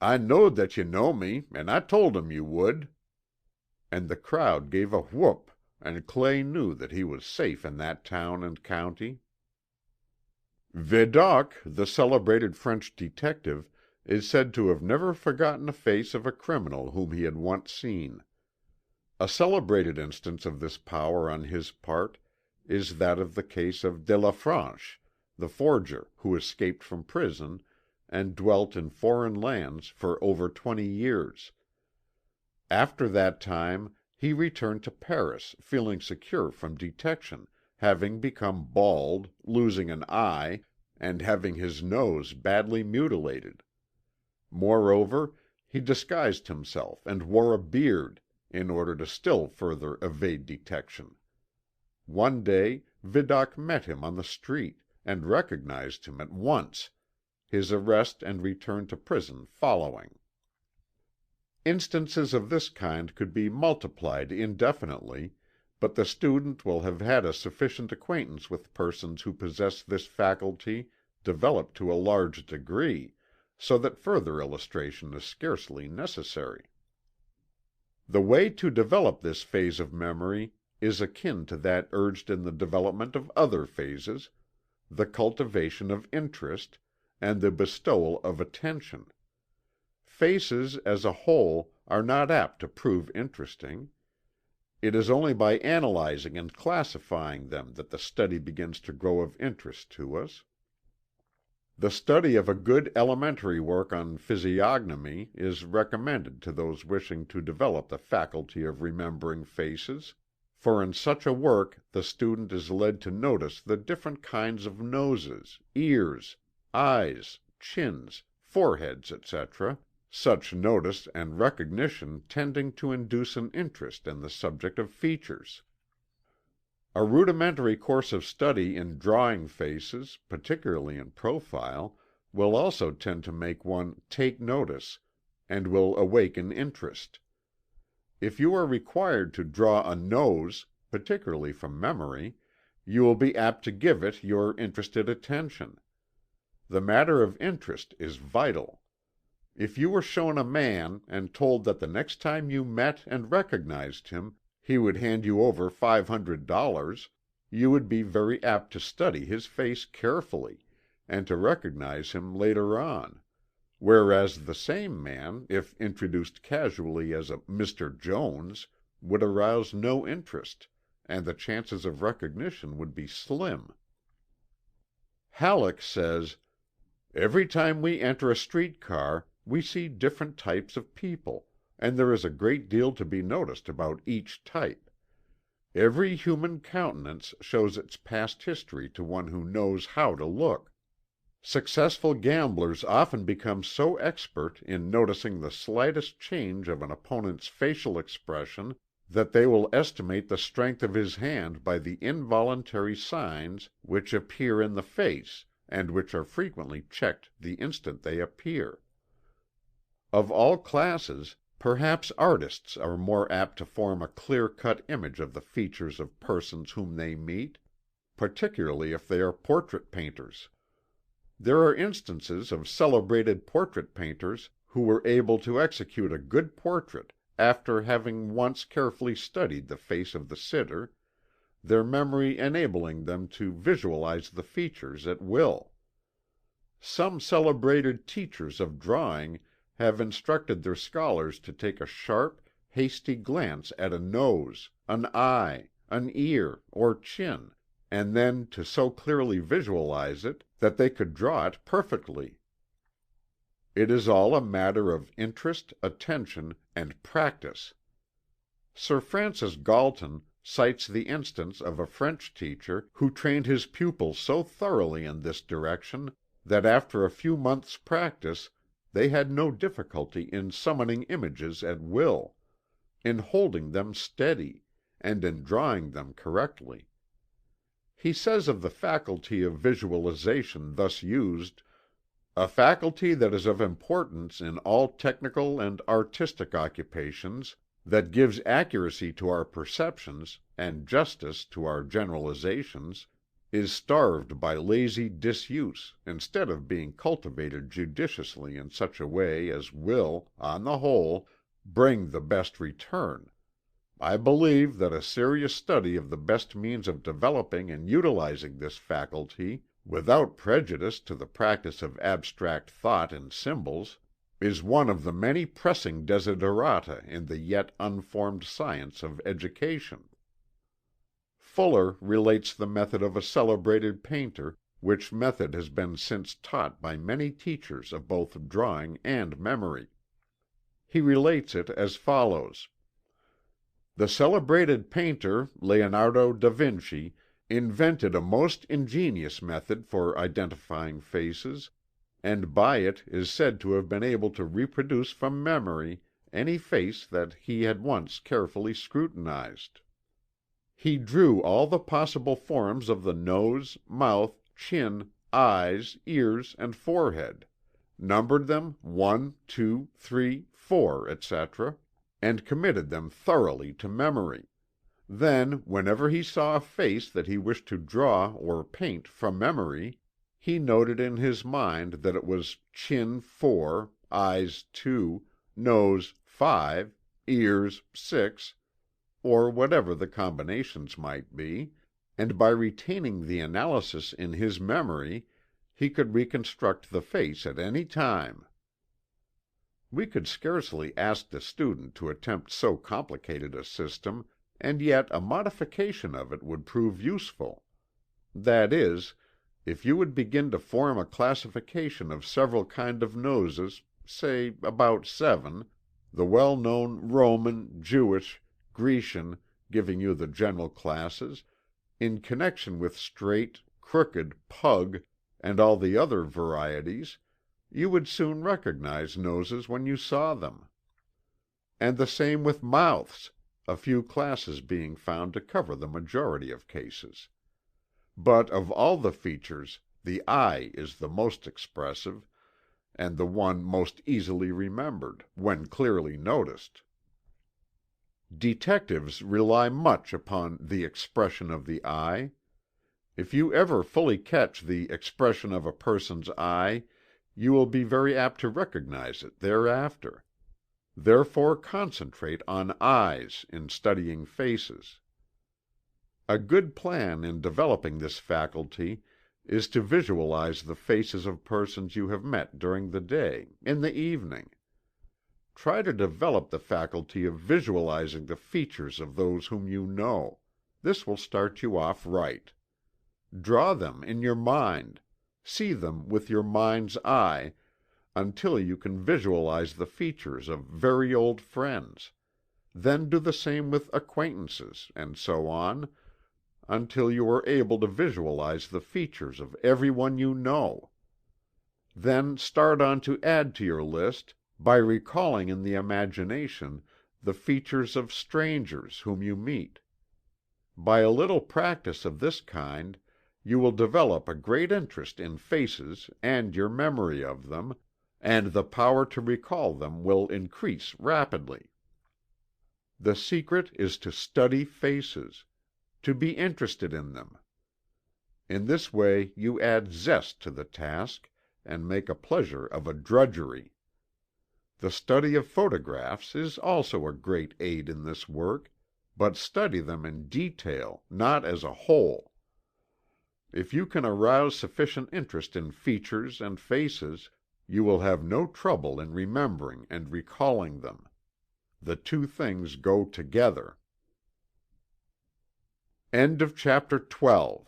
"I knowed that you know me, and I told 'em you would." And the crowd gave a whoop, and Clay knew that he was safe in that town and county. Vidocq, the celebrated French detective, is said to have never forgotten a face of a criminal whom he had once seen. A celebrated instance of this power on his part is that of the case of Delafranche, the forger who escaped from prison and dwelt in foreign lands for over 20 years. After that time he returned to Paris feeling secure from detection, having become bald, losing an eye, and having his nose badly mutilated. Moreover, he disguised himself and wore a beard, in order to still further evade detection. One day Vidocq met him on the street, and recognized him at once, his arrest and return to prison following. Instances of this kind could be multiplied indefinitely, but the student will have had a sufficient acquaintance with persons who possess this faculty developed to a large degree, so that further illustration is scarcely necessary. The way to develop this phase of memory is akin to that urged in the development of other phases, the cultivation of interest, and the bestowal of attention. Faces, as a whole, are not apt to prove interesting. It is only by analyzing and classifying them that the study begins to grow of interest to us. The study of a good elementary work on physiognomy is recommended to those wishing to develop the faculty of remembering faces, for in such a work the student is led to notice the different kinds of noses, ears, eyes, chins, foreheads, etc., such notice and recognition tending to induce an interest in the subject of features. A rudimentary course of study in drawing faces, particularly in profile, will also tend to make one "take notice," and will awaken interest. If you are required to draw a nose, particularly from memory, you will be apt to give it your interested attention. The matter of interest is vital. If you were shown a man and told that the next time you met and recognized him he would hand you over $500, you would be very apt to study his face carefully, and to recognize him later on, whereas the same man, if introduced casually as a Mr. Jones, would arouse no interest, and the chances of recognition would be slim. Halleck says, "Every time we enter a street car we see different types of people, and there is a great deal to be noticed about each type. Every human countenance shows its past history to one who knows how to look. Successful gamblers often become so expert in noticing the slightest change of an opponent's facial expression that they will estimate the strength of his hand by the involuntary signs which appear in the face and which are frequently checked the instant they appear. Of all classes, perhaps artists are more apt to form a clear-cut image of the features of persons whom they meet, particularly if they are portrait painters. There are instances of celebrated portrait painters who were able to execute a good portrait after having once carefully studied the face of the sitter, their memory enabling them to visualize the features at will. Some celebrated teachers of drawing have instructed their scholars to take a sharp, hasty glance at a nose, an eye, an ear, or chin, and then to so clearly visualize it that they could draw it perfectly. It is all a matter of interest, attention, and practice. Sir Francis Galton cites the instance of a French teacher who trained his pupils so thoroughly in this direction that after a few months' practice they had no difficulty in summoning images at will, in holding them steady, and in drawing them correctly. He says of the faculty of visualization thus used, "A faculty that is of importance in all technical and artistic occupations, that gives accuracy to our perceptions, and justice to our generalizations, is starved by lazy disuse, instead of being cultivated judiciously in such a way as will, on the whole, bring the best return. I believe that a serious study of the best means of developing and utilizing this faculty, without prejudice to the practice of abstract thought in symbols, is one of the many pressing desiderata in the yet unformed science of education." Fuller relates the method of a celebrated painter, which method has been since taught by many teachers of both drawing and memory. He relates it as follows: "The celebrated painter, Leonardo da Vinci, invented a most ingenious method for identifying faces, and by it is said to have been able to reproduce from memory any face that he had once carefully scrutinized. He drew all the possible forms of the nose, mouth, chin, eyes, ears, and forehead, numbered them 1, 2, 3, 4, etc., and committed them thoroughly to memory. Then, whenever he saw a face that he wished to draw or paint from memory, he noted in his mind that it was chin 4, eyes 2, nose 5, ears 6, or whatever the combinations might be, and by retaining the analysis in his memory he could reconstruct the face at any time." We could scarcely ask the student to attempt so complicated a system, and yet a modification of it would prove useful. That is, if you would begin to form a classification of several kinds of noses, say about 7, the well-known Roman, Jewish, Grecian giving you the general classes, in connection with straight, crooked, pug, and all the other varieties, you would soon recognize noses when you saw them. And the same with mouths, a few classes being found to cover the majority of cases. But of all the features, the eye is the most expressive, and the one most easily remembered, when clearly noticed. Detectives rely much upon the expression of the eye. If you ever fully catch the expression of a person's eye, you will be very apt to recognize it thereafter. Therefore concentrate on eyes in studying faces. A good plan in developing this faculty is to visualize the faces of persons you have met during the day, in the evening. Try to develop the faculty of visualizing the features of those whom you know. This will start you off right. Draw them in your mind, see them with your mind's eye, until you can visualize the features of very old friends. Then do the same with acquaintances, and so on, until you are able to visualize the features of everyone you know. Then start on to add to your list by recalling in the imagination the features of strangers whom you meet. By a little practice of this kind, you will develop a great interest in faces and your memory of them, and the power to recall them will increase rapidly. The secret is to study faces, to be interested in them. In this way you add zest to the task, and make a pleasure of a drudgery. The study of photographs is also a great aid in this work, but study them in detail, not as a whole. If you can arouse sufficient interest in features and faces, you will have no trouble in remembering and recalling them. The two things go together. End of chapter 12.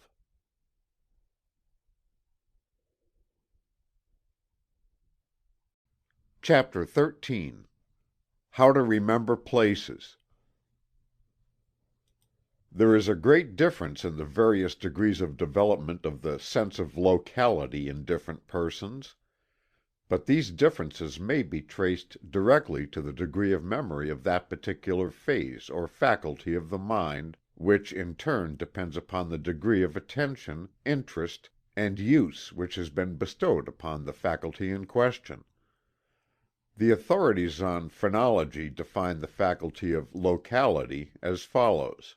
Chapter 13. How to Remember Places. There is a great difference in the various degrees of development of the sense of locality in different persons, but these differences may be traced directly to the degree of memory of that particular phase or faculty of the mind, which in turn depends upon the degree of attention, interest, and use which has been bestowed upon the faculty in question. The authorities on phrenology define the faculty of locality as follows: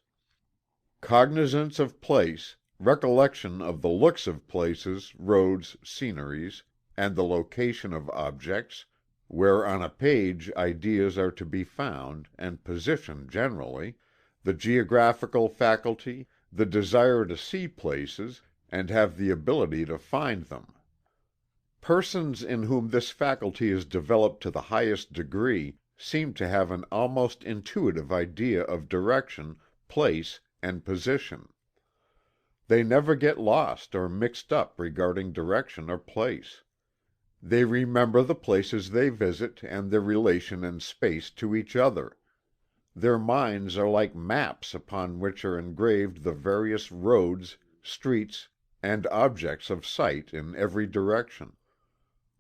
cognizance of place, recollection of the looks of places, roads, sceneries, and the location of objects, where on a page ideas are to be found, and position generally, the geographical faculty, the desire to see places, and have the ability to find them. Persons in whom this faculty is developed to the highest degree seem to have an almost intuitive idea of direction, place, and position. They never get lost or mixed up regarding direction or place. They remember the places they visit and their relation in space to each other. Their minds are like maps upon which are engraved the various roads, streets, and objects of sight in every direction.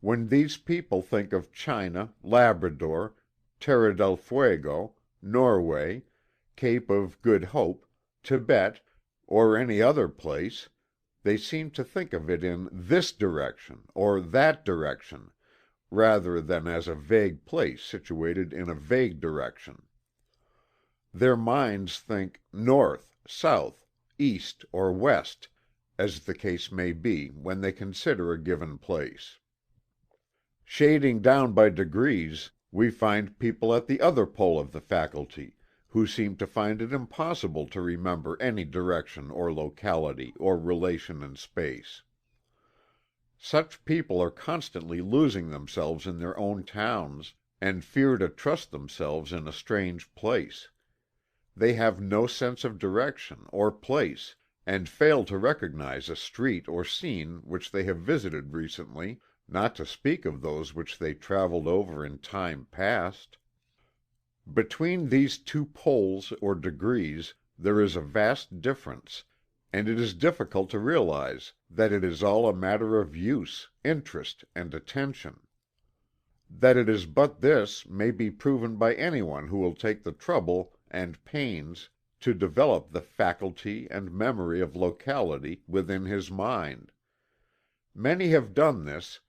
When these people think of China, Labrador, Terra del Fuego, Norway, Cape of Good Hope, Tibet, or any other place, they seem to think of it in this direction or that direction, rather than as a vague place situated in a vague direction. Their minds think north, south, east, or west, as the case may be when they consider a given place. Shading down by degrees, we find people at the other pole of the faculty, who seem to find it impossible to remember any direction or locality or relation in space. Such people are constantly losing themselves in their own towns, and fear to trust themselves in a strange place. They have no sense of direction or place, and fail to recognize a street or scene which they have visited recently, not to speak of those which they traveled over in time past. Between these two poles or degrees there is a vast difference, and it is difficult to realize that it is all a matter of use, interest, and attention. That it is but this may be proven by anyone who will take the trouble and pains to develop the faculty and memory of locality within his mind. Many have done this,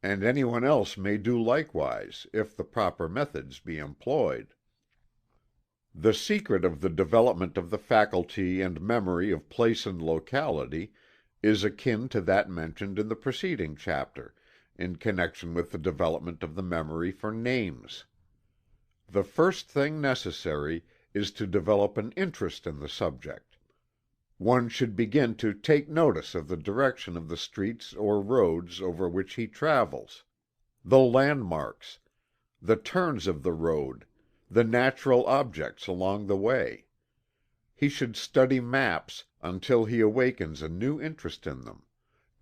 and anyone else may do likewise if the proper methods be employed. The secret of the development of the faculty and memory of place and locality is akin to that mentioned in the preceding chapter, in connection with the development of the memory for names. The first thing necessary is to develop an interest in the subject. One should begin to take notice of the direction of the streets or roads over which he travels, the landmarks, the turns of the road, the natural objects along the way. He should study maps until he awakens a new interest in them,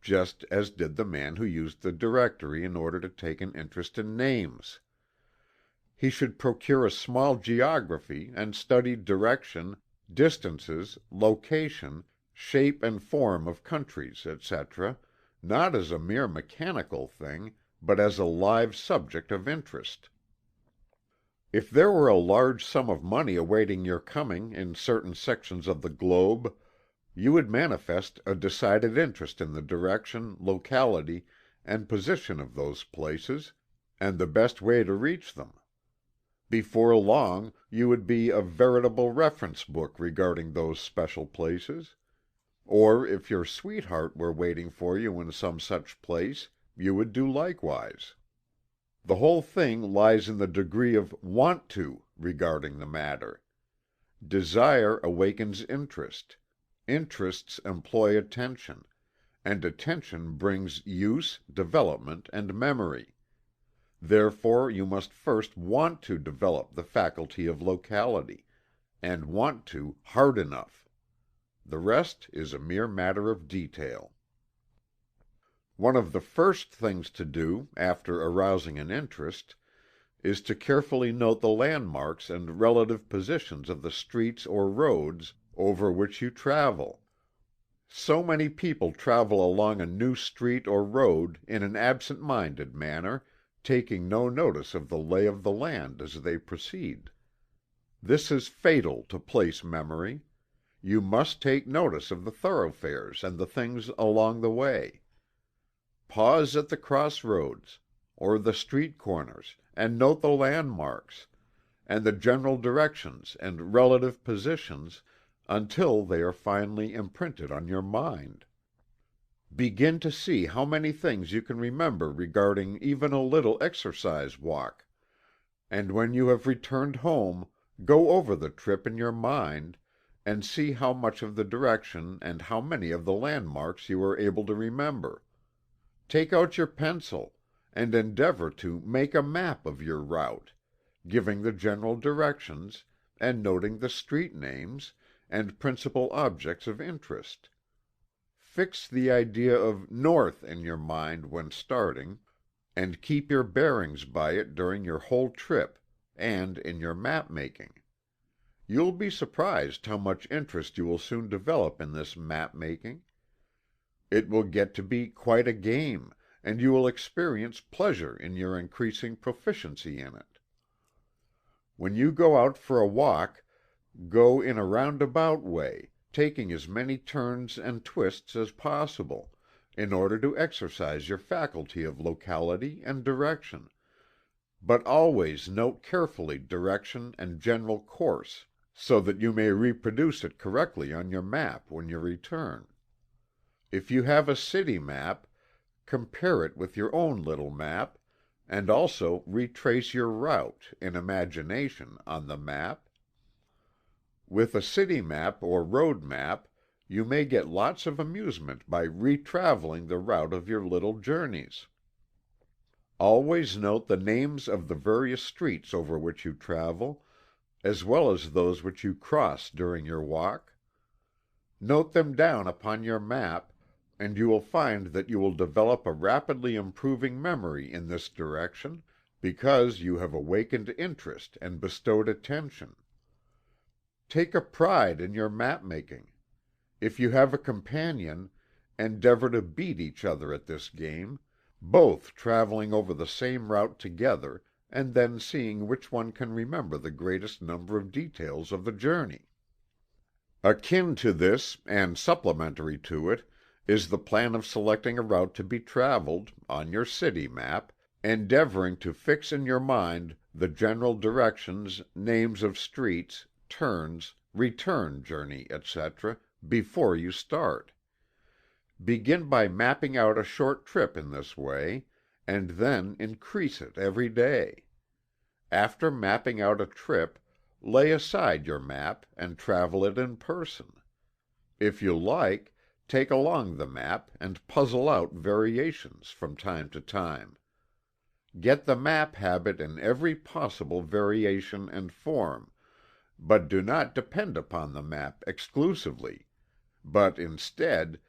just as did the man who used the directory in order to take an interest in names. He should procure a small geography and study direction, distances, location, shape and form of countries, etc., not as a mere mechanical thing, but as a live subject of interest. If there were a large sum of money awaiting your coming in certain sections of the globe, you would manifest a decided interest in the direction, locality, and position of those places, and the best way to reach them. Before long you would be a veritable reference book regarding those special places. Or if your sweetheart were waiting for you in some such place, you would do likewise. The whole thing lies in the degree of "want to" regarding the matter. Desire awakens interest, interests employ attention, and attention brings use, development, and memory. Therefore you must first want to develop the faculty of locality, and want to hard enough. The rest is a mere matter of detail. One of the first things to do, after arousing an interest, is to carefully note the landmarks and relative positions of the streets or roads over which you travel. So many people travel along a new street or road in an absent-minded manner, taking no notice of the lay of the land as they proceed. This is fatal to place memory. You must take notice of the thoroughfares and the things along the way. Pause at the crossroads, or the street corners, and note the landmarks, and the general directions and relative positions, until they are finally imprinted on your mind. Begin to see how many things you can remember regarding even a little exercise walk, and when you have returned home, go over the trip in your mind, and see how much of the direction and how many of the landmarks you are able to remember. Take out your pencil, and endeavor to make a map of your route, giving the general directions, and noting the street names, and principal objects of interest. Fix the idea of north in your mind when starting, and keep your bearings by it during your whole trip, and in your map making. You'll be surprised how much interest you will soon develop in this map making. It will get to be quite a game, and you will experience pleasure in your increasing proficiency in it. When you go out for a walk, go in a roundabout way, taking as many turns and twists as possible, in order to exercise your faculty of locality and direction, but always note carefully direction and general course, so that you may reproduce it correctly on your map when you return. If you have a city map, compare it with your own little map, and also retrace your route, in imagination, on the map. With a city map or road map, you may get lots of amusement by retraveling the route of your little journeys. Always note the names of the various streets over which you travel, as well as those which you cross during your walk. Note them down upon your map, and you will find that you will develop a rapidly improving memory in this direction, because you have awakened interest and bestowed attention. Take a pride in your map making. If you have a companion, endeavor to beat each other at this game, both traveling over the same route together, and then seeing which one can remember the greatest number of details of the journey. Akin to this, and supplementary to it, is the plan of selecting a route to be traveled, on your city map, endeavoring to fix in your mind the general directions, names of streets, turns, return journey, etc., before you start. Begin by mapping out a short trip in this way, and then increase it every day. After mapping out a trip, lay aside your map and travel it in person. If you like, take along the map and puzzle out variations from time to time. Get the map habit in every possible variation and form, but do not depend upon the map exclusively, but instead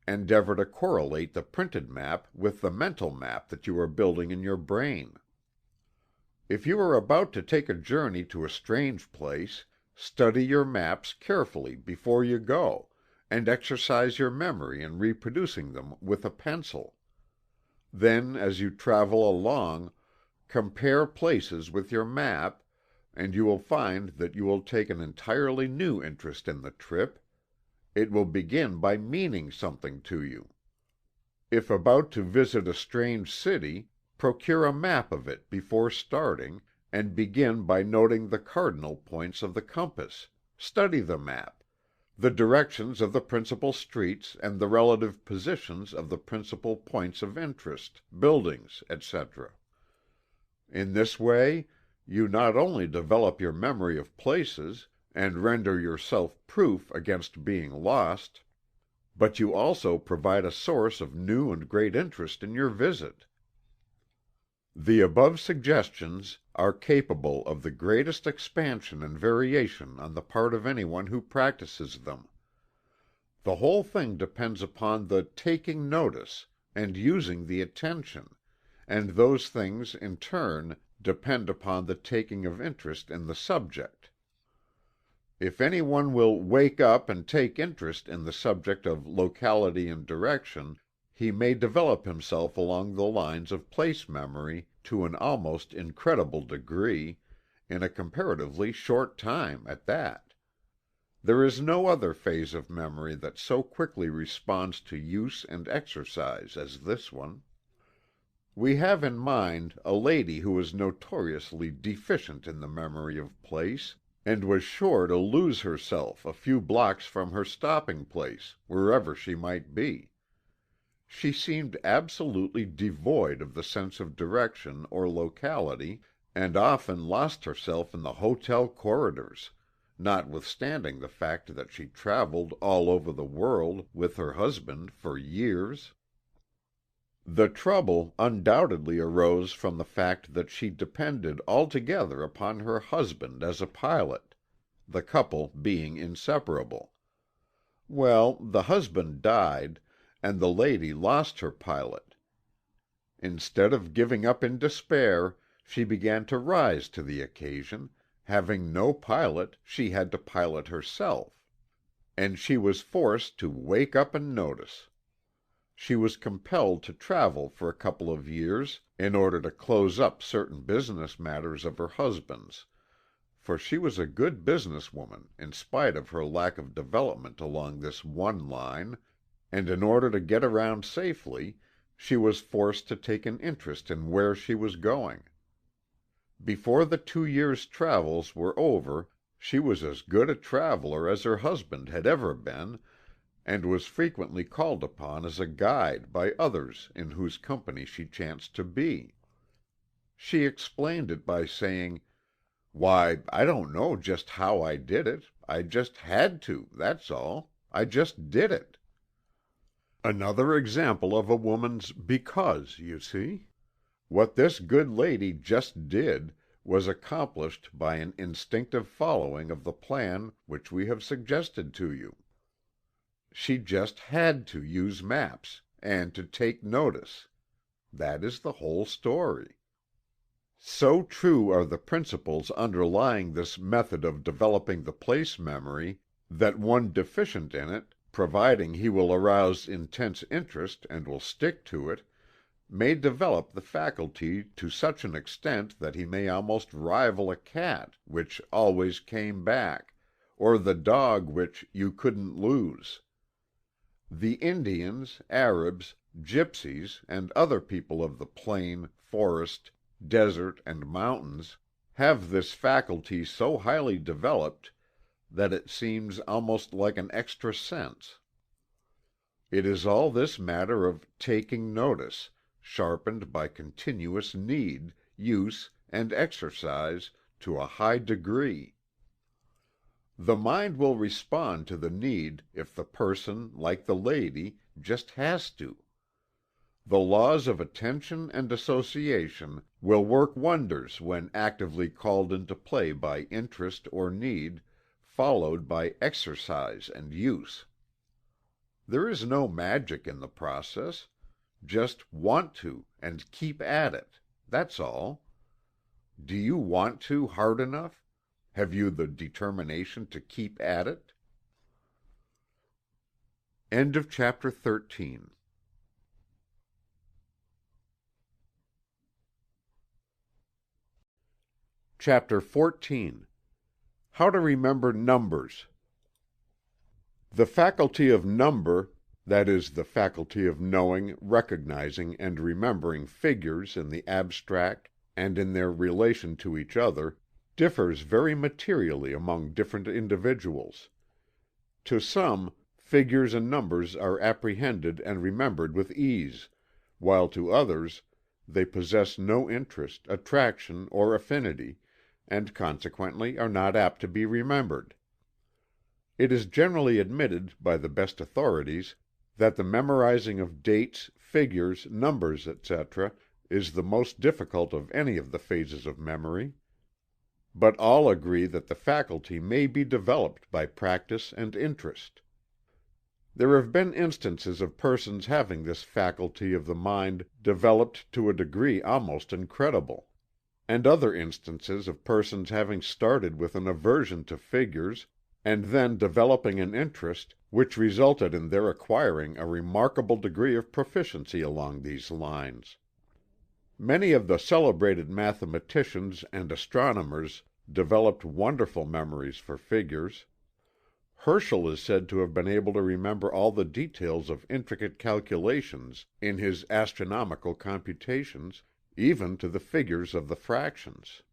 endeavor to correlate the printed map with the mental map that you are building in your brain. If you are about to take a journey to a strange place, study your maps carefully before you go, and exercise your memory in reproducing them with a pencil. Then, as you travel along, compare places with your map, and you will find that you will take an entirely new interest in the trip. It will begin by meaning something to you. If about to visit a strange city, procure a map of it before starting, and begin by noting the cardinal points of the compass. Study the map, the directions of the principal streets and the relative positions of the principal points of interest, buildings, etc. In this way, you not only develop your memory of places, and render yourself proof against being lost, but you also provide a source of new and great interest in your visit. The above suggestions are capable of the greatest expansion and variation on the part of anyone who practices them. The whole thing depends upon the taking notice and using the attention, and those things in turn depend upon the taking of interest in the subject. If any one will wake up and take interest in the subject of locality and direction, he may develop himself along the lines of place memory to an almost incredible degree, in a comparatively short time at that. There is no other phase of memory that so quickly responds to use and exercise as this one. We have in mind a lady who was notoriously deficient in the memory of place, and was sure to lose herself a few blocks from her stopping place, wherever she might be. She seemed absolutely devoid of the sense of direction or locality, and often lost herself in the hotel corridors, notwithstanding the fact that she traveled all over the world with her husband for years. The trouble undoubtedly arose from the fact that she depended altogether upon her husband as a pilot, the couple being inseparable. Well, the husband died, and the lady lost her pilot. Instead of giving up in despair, she began to rise to the occasion. Having no pilot, she had to pilot herself. And she was forced to wake up and notice. She was compelled to travel for a couple of years in order to close up certain business matters of her husband's, for she was a good business woman in spite of her lack of development along this one line, and in order to get around safely, she was forced to take an interest in where she was going. Before the 2 years' travels were over she was as good a traveler as her husband had ever been, and was frequently called upon as a guide by others in whose company she chanced to be. She explained it by saying, "Why, I don't know just how I did it. I just had to, that's all. I just did it." Another example of a woman's "because," you see. What this good lady just did was accomplished by an instinctive following of the plan which we have suggested to you. She just had to use maps, and to take notice. That is the whole story. So true are the principles underlying this method of developing the place memory, that one deficient in it, providing he will arouse intense interest and will stick to it, may develop the faculty to such an extent that he may almost rival a cat which always came back, or the dog which "you couldn't lose." The Indians, Arabs, gypsies, and other people of the plain, forest, desert, and mountains have this faculty so highly developed that it seems almost like an extra sense. It is all this matter of "taking notice," sharpened by continuous need, use, and exercise to a high degree. The mind will respond to the need if the person, like the lady, just has to. The laws of attention and association will work wonders when actively called into play by interest or need, followed by exercise and use. There is no magic in the process. Just want to, and keep at it. That's all. Do you want to hard enough? Have you the determination to keep at it? End of chapter 13. Chapter 14. How to remember numbers. The faculty of number, that is, the faculty of knowing, recognizing, and remembering figures in the abstract and in their relation to each other, differs very materially among different individuals. To some, figures and numbers are apprehended and remembered with ease, while to others they possess no interest, attraction, or affinity, and consequently are not apt to be remembered. It is generally admitted by the best authorities that the memorizing of dates, figures, numbers, etc., is the most difficult of any of the phases of memory. But all agree that the faculty may be developed by practice and interest. There have been instances of persons having this faculty of the mind developed to a degree almost incredible, and other instances of persons having started with an aversion to figures, and then developing an interest which resulted in their acquiring a remarkable degree of proficiency along these lines. Many of the celebrated mathematicians and astronomers developed wonderful memories for figures. Herschel is said to have been able to remember all the details of intricate calculations in his astronomical computations, even to the figures of the fractions.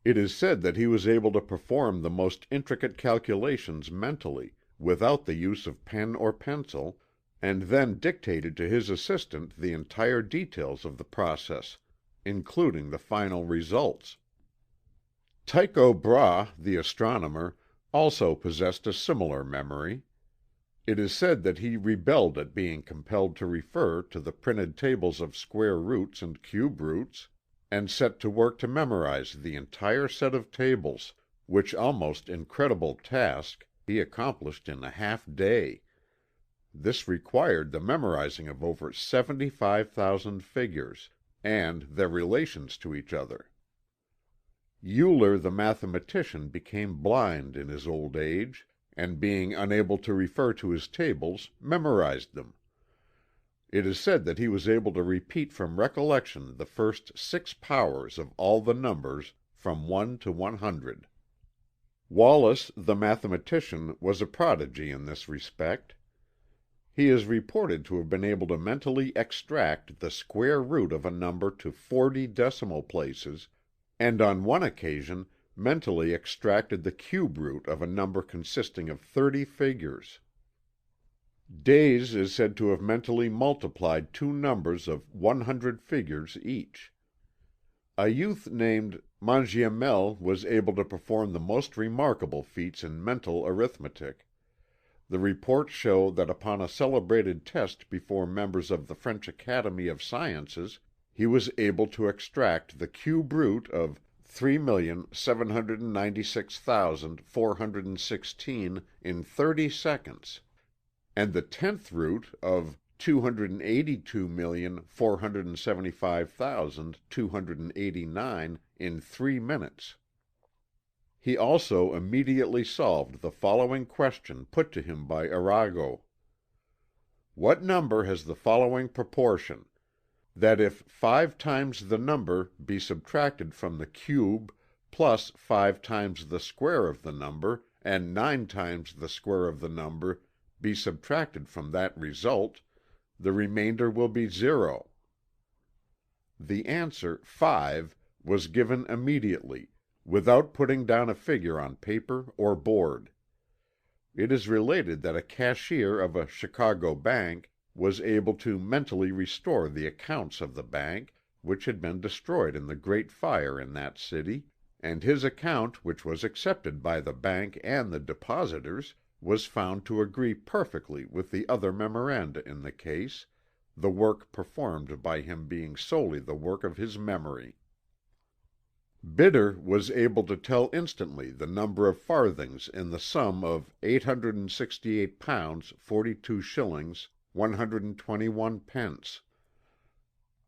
It is said that he was able to perform the most intricate calculations mentally, without the use of pen or pencil, and then dictated to his assistant the entire details of the process, including the final results. Tycho Brahe, the astronomer, also possessed a similar memory. It is said that he rebelled at being compelled to refer to the printed tables of square roots and cube roots, and set to work to memorize the entire set of tables, which almost incredible task he accomplished in a half-day. This required the memorizing of over 75,000 figures, and their relations to each other. Euler the mathematician became blind in his old age, and being unable to refer to his tables, memorized them. It is said that he was able to repeat from recollection the first 6 powers of all the numbers from 1 to 100. Wallace the mathematician was a prodigy in this respect. He is reported to have been able to mentally extract the square root of a number to 40 decimal places, and on one occasion mentally extracted the cube root of a number consisting of 30 figures. Days is said to have mentally multiplied 2 numbers of 100 figures each. A youth named Mangiamele was able to perform the most remarkable feats in mental arithmetic. The reports show that upon a celebrated test before members of the French Academy of Sciences he was able to extract the cube root of 3,796,416 in 30 seconds, and the 10th root of 282,475,289 in 3 minutes. He also immediately solved the following question put to him by Arago: "What number has the following proportion, that if 5 times the number be subtracted from the cube plus 5 times the square of the number and 9 times the square of the number be subtracted from that result, the remainder will be 0. The answer 5 was given immediately, without putting down a figure on paper or board. It is related that a cashier of a Chicago bank was able to mentally restore the accounts of the bank, which had been destroyed in the Great Fire in that city, and his account, which was accepted by the bank and the depositors, was found to agree perfectly with the other memoranda in the case, the work performed by him being solely the work of his memory. Bidder was able to tell instantly the number of farthings in the sum of £868 42 shillings 121 pence.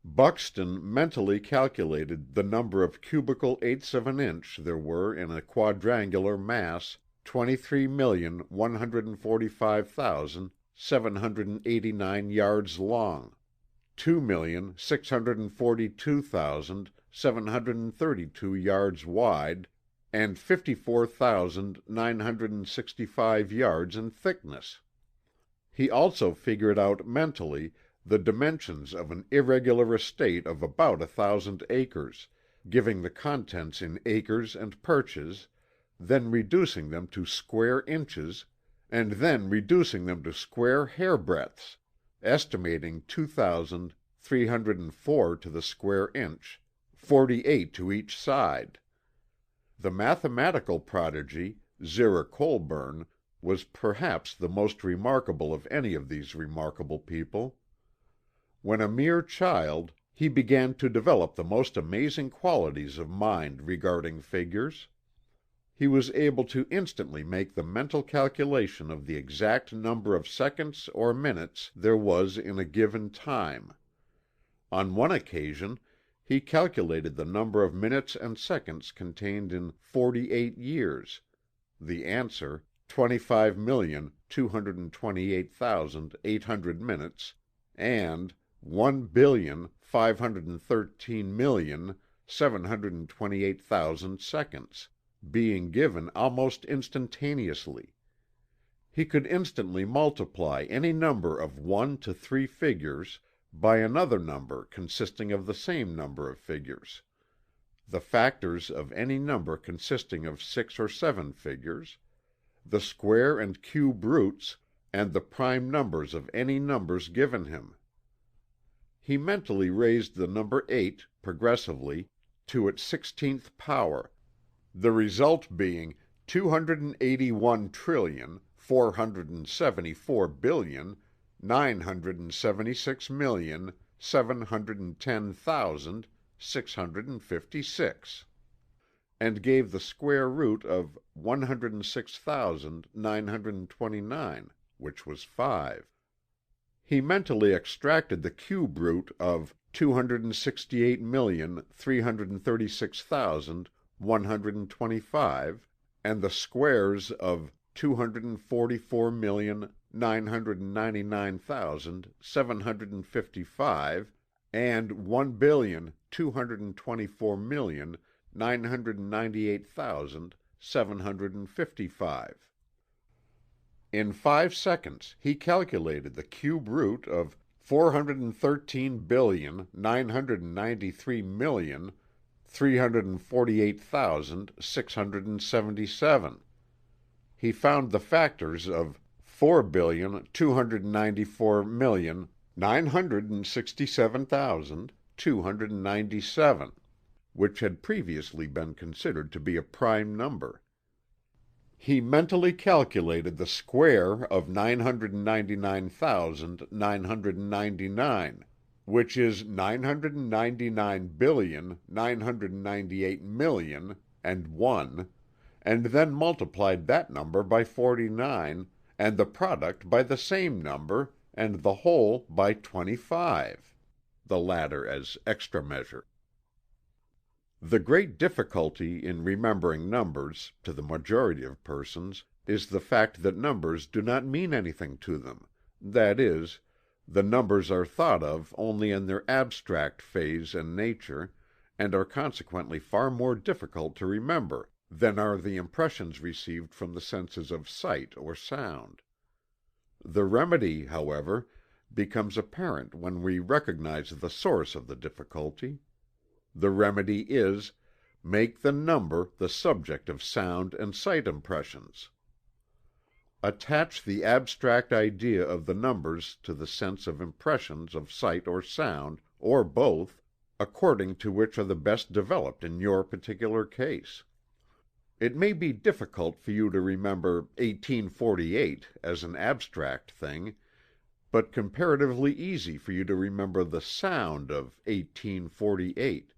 Buxton mentally calculated the number of cubical eighths of an inch there were in a quadrangular mass 23,145,789 yards long, 2,642,732 yards wide, and 54,965 yards in thickness. He also figured out mentally the dimensions of an irregular estate of about 1,000 acres, giving the contents in acres and perches, then reducing them to square inches, and then reducing them to square hairbreadths, estimating 2,304 to the square inch, 48 to each side. The mathematical prodigy, Zerah Colburn, was perhaps the most remarkable of any of these remarkable people. When a mere child, he began to develop the most amazing qualities of mind regarding figures. He was able to instantly make the mental calculation of the exact number of seconds or minutes there was in a given time. On one occasion he calculated the number of minutes and seconds contained in 48 years, the answer 25,228,800 minutes, and 1,513,728,000 seconds, being given almost instantaneously. He could instantly multiply any number of 1 to 3 figures by another number consisting of the same number of figures, the factors of any number consisting of 6 or 7 figures, the square and cube roots, and the prime numbers of any numbers given him. He mentally raised the number 8 progressively to its 16th power, the result being 281,474,976,710,656, and gave the square root of 106,929, which was 5. He mentally extracted the cube root of 268,336,125, and the squares of 244,999,755, and 1,224,998,755. In 5 seconds he calculated the cube root of 413,993,348,677. He found the factors of 4,294,967,297, which had previously been considered to be a prime number. He mentally calculated the square of 999,999, which is 999,998,000,001, and then multiplied that number by 49, and the product by the same number, and the whole by 25, the latter as extra measure. The great difficulty in remembering numbers, to the majority of persons, is the fact that numbers do not mean anything to them, that is, the numbers are thought of only in their abstract phase and nature, and are consequently far more difficult to remember than are the impressions received from the senses of sight or sound. The remedy, however, becomes apparent when we recognize the source of the difficulty. The remedy is, make the number the subject of sound and sight impressions. attach the abstract idea of the numbers to the sense of impressions of sight or sound, or both, according to which are the best developed in your particular case. It may be difficult for you to remember 1848 as an abstract thing, but comparatively easy for you to remember the sound of 1848,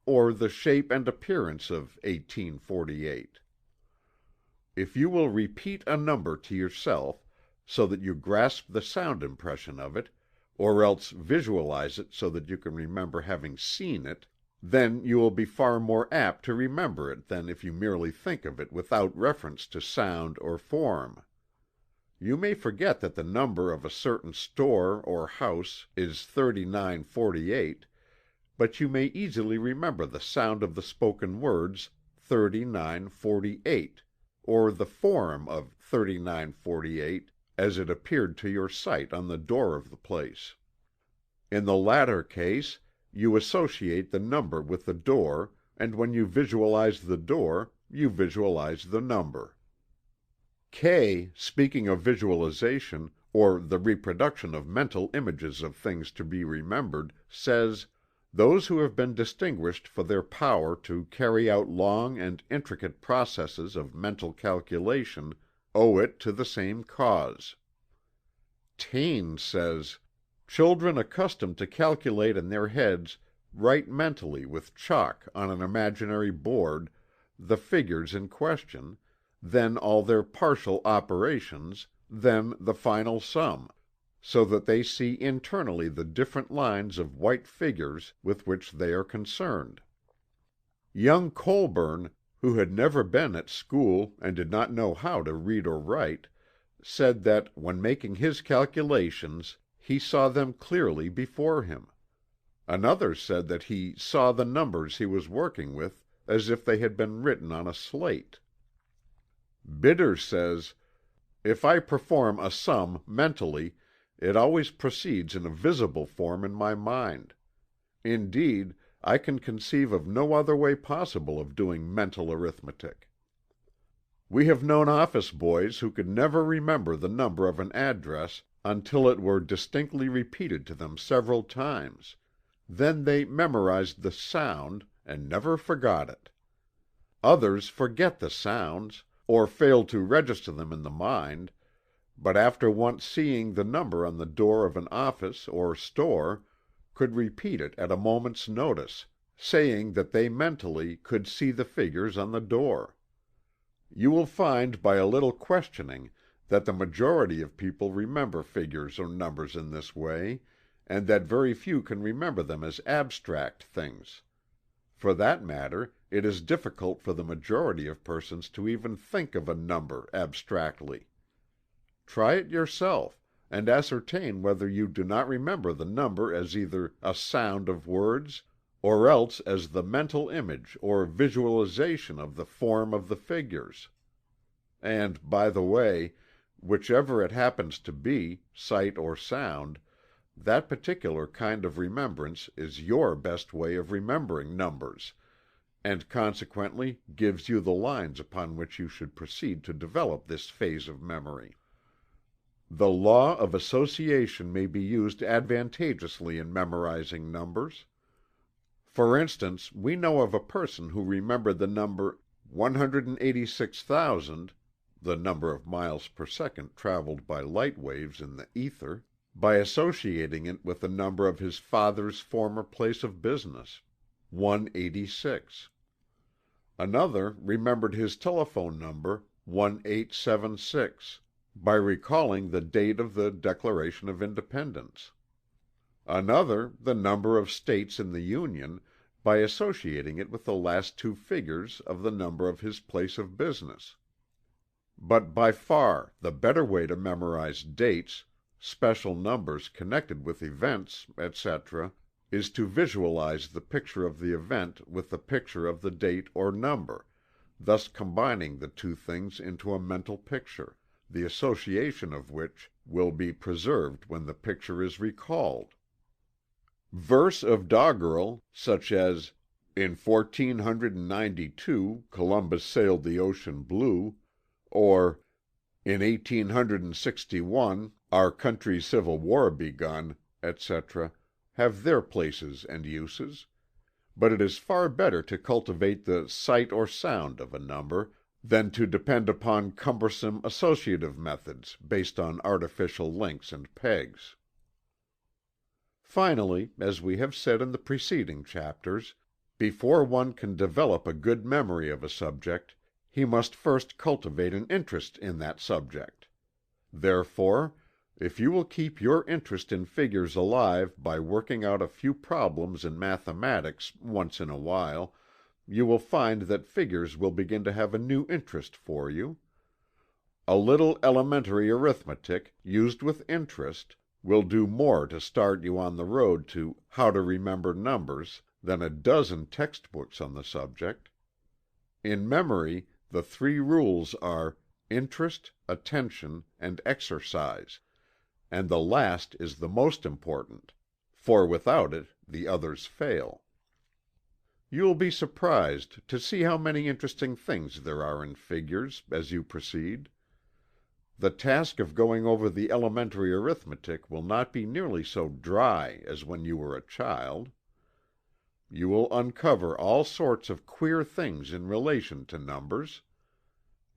or the shape and appearance of 1848. If you will repeat a number to yourself, so that you grasp the sound impression of it, or else visualize it so that you can remember having seen it, then you will be far more apt to remember it than if you merely think of it without reference to sound or form. You may forget that the number of a certain store or house is 3948, but you may easily remember the sound of the spoken words 3948, or the form of 3948 as it appeared to your sight on the door of the place. In the latter case, you associate the number with the door, and when you visualize the door, you visualize the number. Kay, speaking of visualization, or the reproduction of mental images of things to be remembered, says, "Those who have been distinguished for their power to carry out long and intricate processes of mental calculation owe it to the same cause." Taine says, "Children accustomed to calculate in their heads write mentally with chalk on an imaginary board the figures in question, then all their partial operations, then the final sum, so that they see internally the different lines of white figures with which they are concerned." Young Colburn, who had never been at school and did not know how to read or write, said that, when making his calculations, he saw them clearly before him. Another said that he saw the numbers he was working with as if they had been written on a slate. Bidder says, "If I perform a sum mentally, it always proceeds in a visible form in my mind. Indeed, I can conceive of no other way possible of doing mental arithmetic." We have known office boys who could never remember the number of an address until it were distinctly repeated to them several times. Then they memorized the sound, and never forgot it. Others forget the sounds, or fail to register them in the mind, but after once seeing the number on the door of an office or store, could repeat it at a moment's notice, saying that they mentally could see the figures on the door. You will find by a little questioning that the majority of people remember figures or numbers in this way, and that very few can remember them as abstract things. For that matter, it is difficult for the majority of persons to even think of a number abstractly. Try it yourself, and ascertain whether you do not remember the number as either a sound of words, or else as the mental image or visualization of the form of the figures. And, by the way, whichever it happens to be, sight or sound, that particular kind of remembrance is your best way of remembering numbers, and consequently gives you the lines upon which you should proceed to develop this phase of memory. The law of association may be used advantageously in memorizing numbers. For instance, we know of a person who remembered the number 186,000, the number of miles per second traveled by light waves in the ether, by associating it with the number of his father's former place of business, 186. Another remembered his telephone number, 1876, by recalling the date of the Declaration of Independence. Another, the number of States in the Union, by associating it with the last two figures of the number of his place of business. But by far the better way to memorize dates, special numbers connected with events, etc., is to visualize the picture of the event with the picture of the date or number, thus combining the two things into a mental picture, the association of which will be preserved when the picture is recalled. Verse of doggerel, such as "In 1492 Columbus sailed the ocean blue," or In 1861 our country's Civil War begun, etc., have their places and uses, but it is far better to cultivate the sight or sound of a number than to depend upon cumbersome associative methods based on artificial links and pegs. Finally, as we have said in the preceding chapters, before one can develop a good memory of a subject, he must first cultivate an interest in that subject. Therefore, if you will keep your interest in figures alive by working out a few problems in mathematics once in a while, you will find that figures will begin to have a new interest for you. A little elementary arithmetic, used with interest, will do more to start you on the road to "How to Remember Numbers" than a dozen textbooks on the subject. In memory, the three rules are interest, attention, and exercise, and the last is the most important, for without it the others fail. You will be surprised to see how many interesting things there are in figures, as you proceed. The task of going over the elementary arithmetic will not be nearly so dry as when you were a child. You will uncover all sorts of queer things in relation to numbers.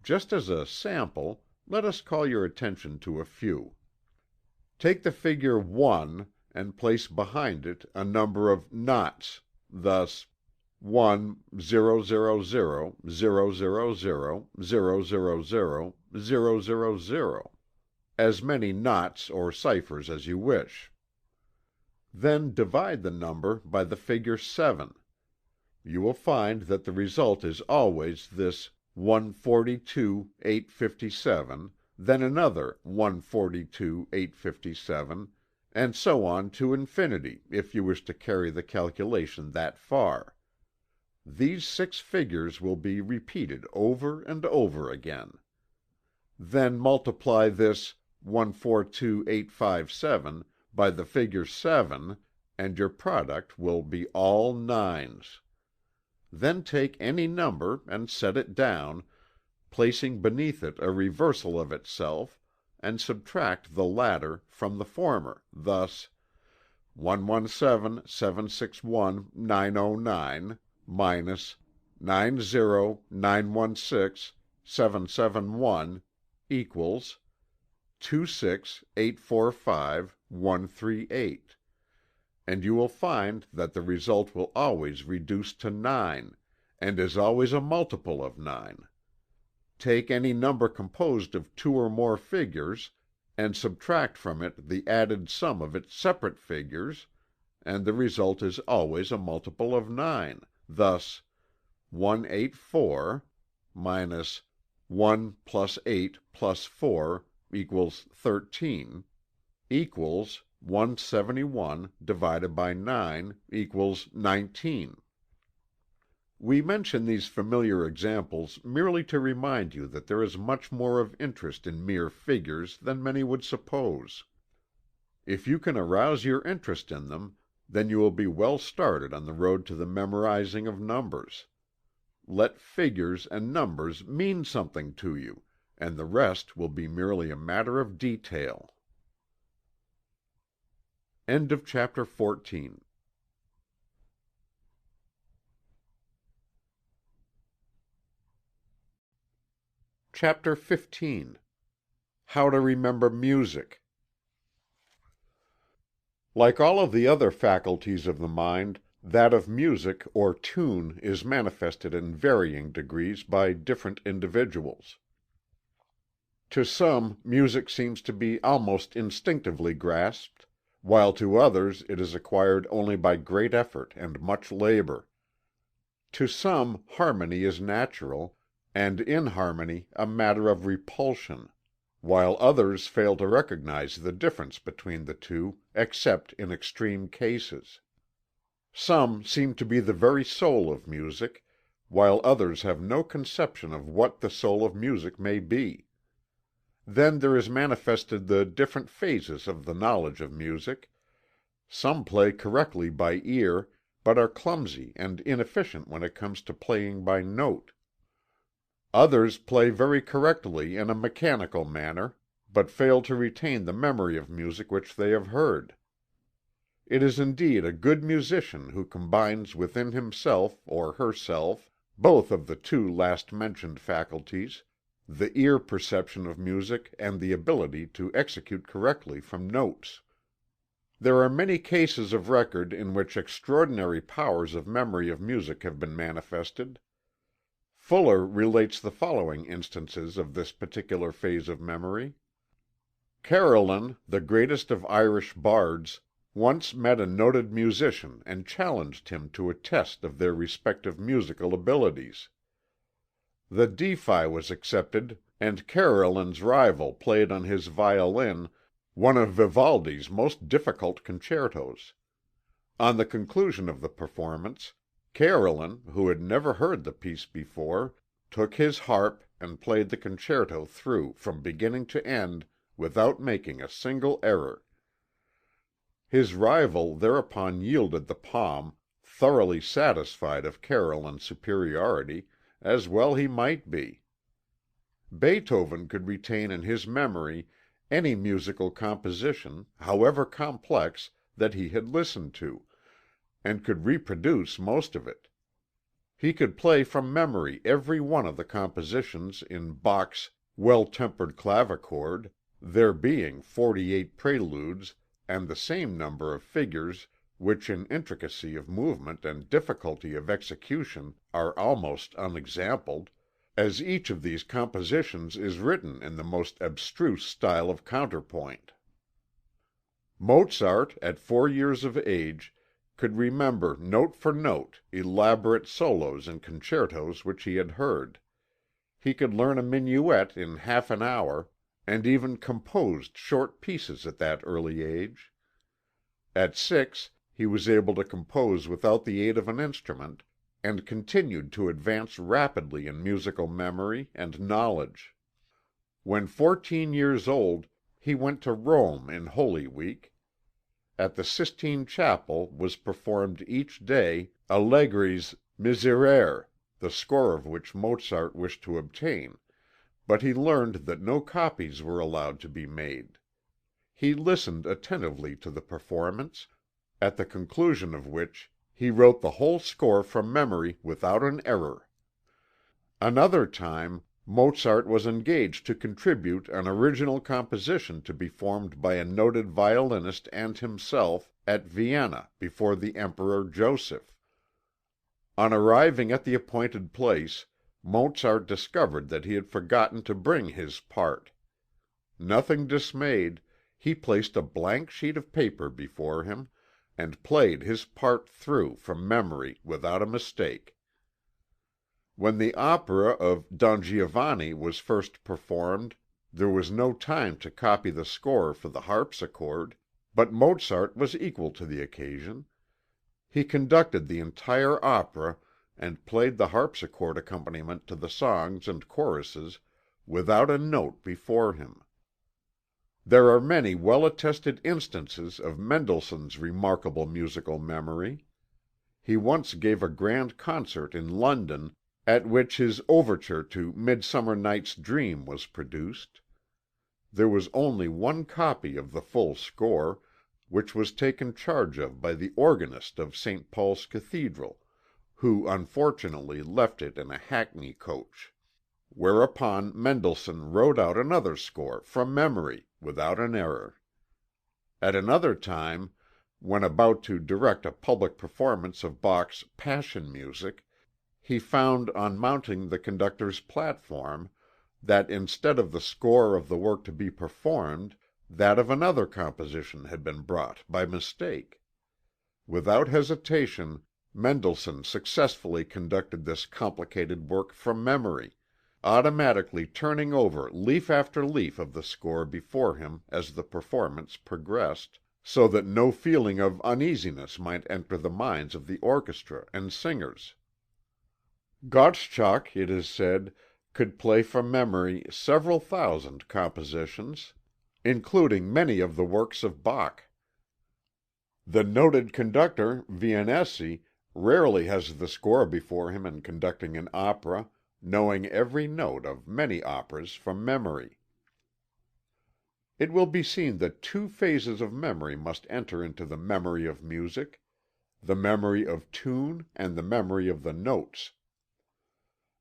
Just as a sample, let us call your attention to a few. Take the figure 1 and place behind it a number of noughts, thus 1 0 0 0 0 0 0 0 0 0 0 0 0, as many noughts or ciphers as you wish. Then divide the number by the figure 7. You will find that the result is always this 142 857, then another 142 857, and so on to infinity if you wish to carry the calculation that far. These 6 figures will be repeated over and over again. Then multiply this 142 857 by the figure 7, and your product will be all 9s. Then take any number and set it down, placing beneath it a reversal of itself, and subtract the latter from the former, thus 117 761 909 minus 90 916 771 equals 26 845 138, and you will find that the result will always reduce to 9, and is always a multiple of 9. Take any number composed of 2 or more figures, and subtract from it the added sum of its separate figures, and the result is always a multiple of 9, thus 184 minus 1 plus 8 plus 4 equals 13 equals 171 divided by 9 equals 19. We mention these familiar examples merely to remind you that there is much more of interest in mere figures than many would suppose. If you can arouse your interest in them, then you will be well started on the road to the memorizing of numbers. Let figures and numbers mean something to you, and the rest will be merely a matter of detail. End of chapter 14. Chapter 15. How to Remember Music. Like all of the other faculties of the mind, that of music or tune is manifested in varying degrees by different individuals. To some, music seems to be almost instinctively grasped, while to others it is acquired only by great effort and much labor. To some, harmony is natural, and inharmony a matter of repulsion, while others fail to recognize the difference between the two, except in extreme cases. Some seem to be the very soul of music, while others have no conception of what the soul of music may be. Then there is manifested the different phases of the knowledge of music. Some play correctly by ear, but are clumsy and inefficient when it comes to playing by note. Others play very correctly in a mechanical manner, but fail to retain the memory of music which they have heard. It is indeed a good musician who combines within himself or herself both of the two last mentioned faculties, the ear perception of music and the ability to execute correctly from notes. There are many cases of record in which extraordinary powers of memory of music have been manifested. Fuller relates the following instances of this particular phase of memory. Carolan, the greatest of Irish bards, once met a noted musician and challenged him to a test of their respective musical abilities. The defi was accepted, and Carolan's rival played on his violin one of Vivaldi's most difficult concertos. On the conclusion of the performance, Carolan, who had never heard the piece before, took his harp and played the concerto through from beginning to end without making a single error. His rival thereupon yielded the palm, thoroughly satisfied of Carolan's superiority, as well he might be. Beethoven could retain in his memory any musical composition, however complex, that he had listened to, and could reproduce most of it. He could play from memory every one of the compositions in Bach's Well-Tempered Clavichord, there being 48 preludes and the same number of figures which in intricacy of movement and difficulty of execution are almost unexampled, as each of these compositions is written in the most abstruse style of counterpoint. Mozart, at 4 years of age, could remember note for note elaborate solos in concertos which he had heard. He could learn a minuet in half an hour, and even composed short pieces at that early age. At 6 he was able to compose without the aid of an instrument, and continued to advance rapidly in musical memory and knowledge. When 14 years old he went to Rome in Holy Week. At the Sistine Chapel was performed each day Allegri's Miserere, the score of which Mozart wished to obtain, but he learned that no copies were allowed to be made. He listened attentively to the performance, at the conclusion of which he wrote the whole score from memory without an error. Another time Mozart was engaged to contribute an original composition to be formed by a noted violinist and himself at Vienna before the Emperor Joseph. On arriving at the appointed place, Mozart discovered that he had forgotten to bring his part. Nothing dismayed, he placed a blank sheet of paper before him, and played his part through from memory without a mistake. When the opera of Don Giovanni was first performed, there was no time to copy the score for the harpsichord, but Mozart was equal to the occasion. He conducted the entire opera and played the harpsichord accompaniment to the songs and choruses without a note before him. There are many well-attested instances of Mendelssohn's remarkable musical memory. He once gave a grand concert in London, at which his overture to Midsummer Night's Dream was produced. There was only one copy of the full score, which was taken charge of by the organist of St. Paul's Cathedral, who unfortunately left it in a hackney coach. Whereupon Mendelssohn wrote out another score from memory, without an error. At another time, when about to direct a public performance of Bach's Passion Music, he found on mounting the conductor's platform that instead of the score of the work to be performed, that of another composition had been brought by mistake. Without hesitation, Mendelssohn successfully conducted this complicated work from memory, automatically turning over leaf after leaf of the score before him as the performance progressed, so that no feeling of uneasiness might enter the minds of the orchestra and singers. Gottschalk, it is said, could play from memory several thousand compositions, including many of the works of Bach. The noted conductor Viennese rarely has the score before him in conducting an opera, knowing every note of many operas from memory. It will be seen that two phases of memory must enter into the memory of music: the memory of tune and the memory of the notes.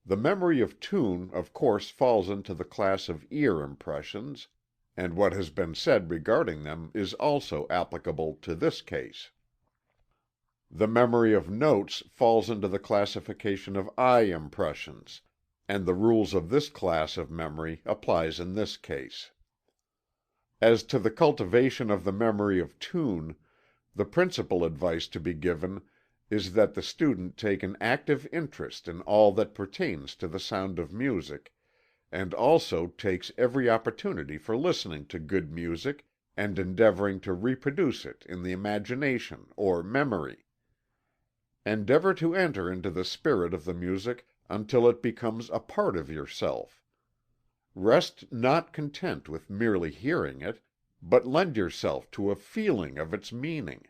The memory of tune of course falls into the class of ear impressions, and what has been said regarding them is also applicable to this case. The memory of notes falls into the classification of eye impressions, and the rules of this class of memory applies in this case. As to the cultivation of the memory of tune, the principal advice to be given is that the student take an active interest in all that pertains to the sound of music, and also takes every opportunity for listening to good music and endeavoring to reproduce it in the imagination or memory. Endeavor to enter into the spirit of the music until it becomes a part of yourself. Rest not content with merely hearing it, but lend yourself to a feeling of its meaning.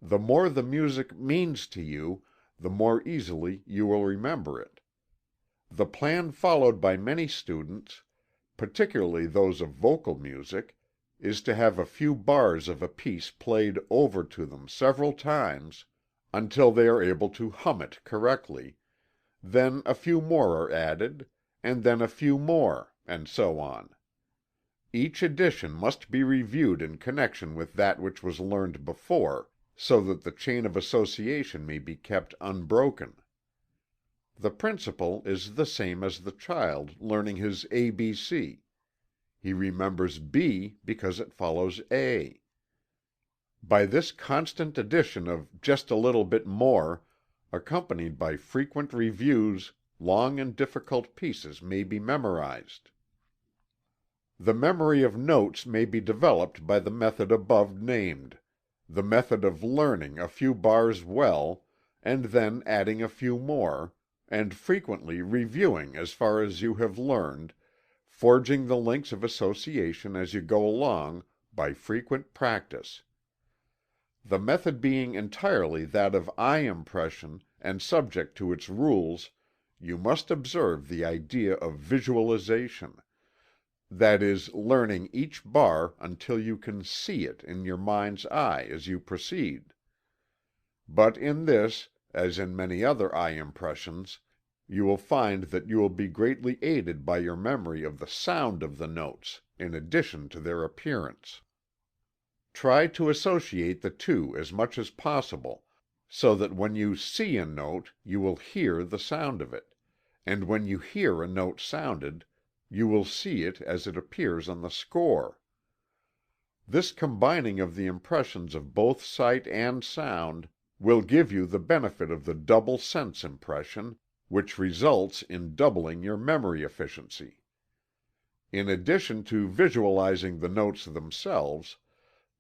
The more the music means to you, the more easily you will remember it. The plan followed by many students, particularly those of vocal music, is to have a few bars of a piece played over to them several times, until they are able to hum it correctly, then a few more are added, and then a few more, and so on. Each edition must be reviewed in connection with that which was learned before, so that the chain of association may be kept unbroken. The principle is the same as the child learning his ABC. He remembers B because it follows A. By this constant addition of just a little bit more, accompanied by frequent reviews, long and difficult pieces may be memorized. The memory of notes may be developed by the method above named, the method of learning a few bars well, and then adding a few more, and frequently reviewing as far as you have learned, forging the links of association as you go along by frequent practice. The method being entirely that of eye impression and subject to its rules, you must observe the idea of visualization, that is, learning each bar until you can see it in your mind's eye as you proceed. But in this, as in many other eye impressions, you will find that you will be greatly aided by your memory of the sound of the notes, in addition to their appearance. Try to associate the two as much as possible, so that when you see a note you will hear the sound of it, and when you hear a note sounded, you will see it as it appears on the score. This combining of the impressions of both sight and sound will give you the benefit of the double sense impression, which results in doubling your memory efficiency. In addition to visualizing the notes themselves,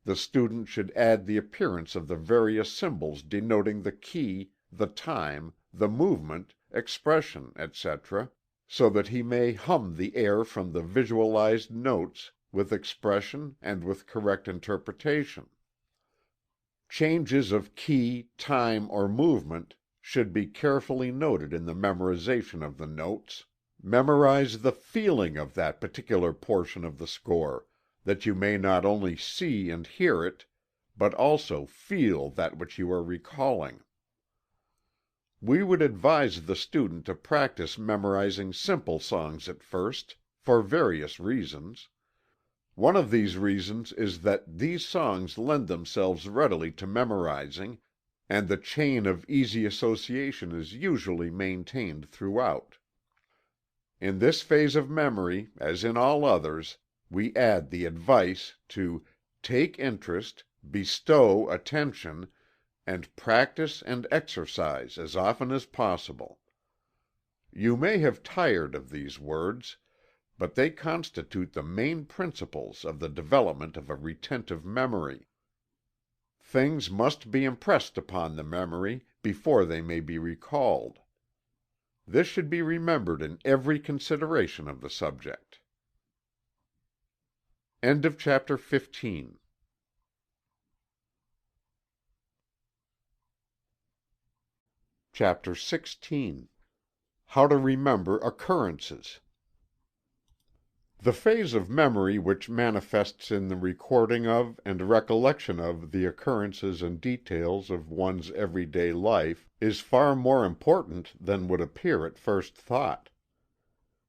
the student should add the appearance of the various symbols denoting the key, the time, the movement, expression, etc., so that he may hum the air from the visualized notes with expression and with correct interpretation. Changes of key, time, or movement should be carefully noted in the memorization of the notes. Memorize the feeling of that particular portion of the score, that you may not only see and hear it, but also feel that which you are recalling. We would advise the student to practice memorizing simple songs at first, for various reasons. One of these reasons is that these songs lend themselves readily to memorizing, and the chain of easy association is usually maintained throughout. In this phase of memory, as in all others, we add the advice to take interest, bestow attention, and practice and exercise as often as possible. You may have tired of these words, but they constitute the main principles of the development of a retentive memory. Things must be impressed upon the memory before they may be recalled. This should be remembered in every consideration of the subject. End of chapter 15. Chapter 16. How to remember occurrences. The phase of memory which manifests in the recording of and recollection of the occurrences and details of one's everyday life is far more important than would appear at first thought.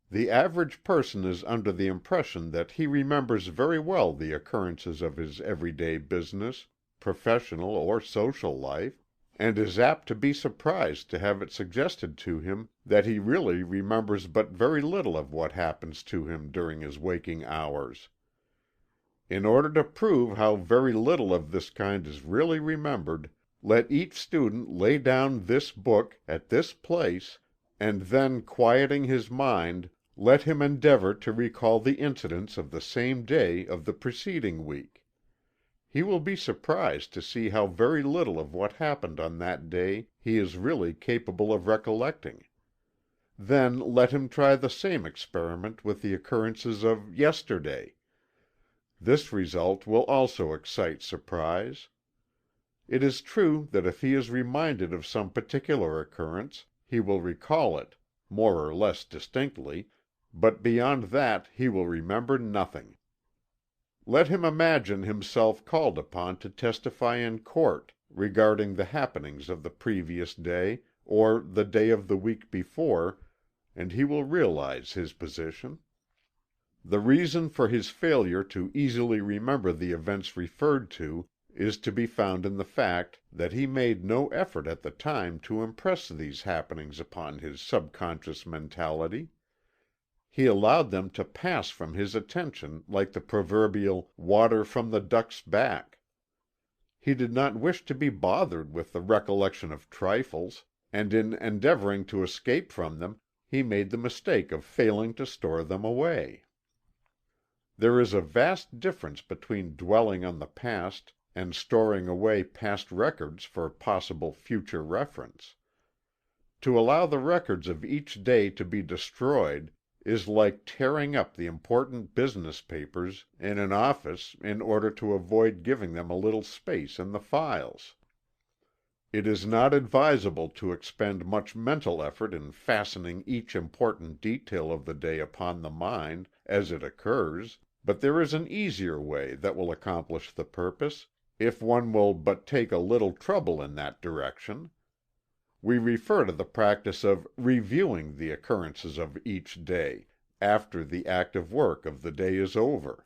The average person is under the impression that he remembers very well the occurrences of his everyday business, professional or social life, and is apt to be surprised to have it suggested to him that he really remembers but very little of what happens to him during his waking hours. In order to prove how very little of this kind is really remembered, let each student lay down this book at this place, and then, quieting his mind, let him endeavor to recall the incidents of the same day of the preceding week. He will be surprised to see how very little of what happened on that day he is really capable of recollecting. Then let him try the same experiment with the occurrences of yesterday. This result will also excite surprise. It is true that if he is reminded of some particular occurrence, he will recall it, more or less distinctly, but beyond that he will remember nothing. Let him imagine himself called upon to testify in court regarding the happenings of the previous day, or the day of the week before, and he will realize his position. The reason for his failure to easily remember the events referred to is to be found in the fact that he made no effort at the time to impress these happenings upon his subconscious mentality. He allowed them to pass from his attention like the proverbial water from the duck's back. He did not wish to be bothered with the recollection of trifles, and in endeavoring to escape from them, he made the mistake of failing to store them away. There is a vast difference between dwelling on the past and storing away past records for possible future reference. To allow the records of each day to be destroyed is like tearing up the important business papers in an office in order to avoid giving them a little space in the files. It is not advisable to expend much mental effort in fastening each important detail of the day upon the mind, as it occurs, but there is an easier way that will accomplish the purpose, if one will but take a little trouble in that direction. We refer to the practice of reviewing the occurrences of each day, after the active work of the day is over.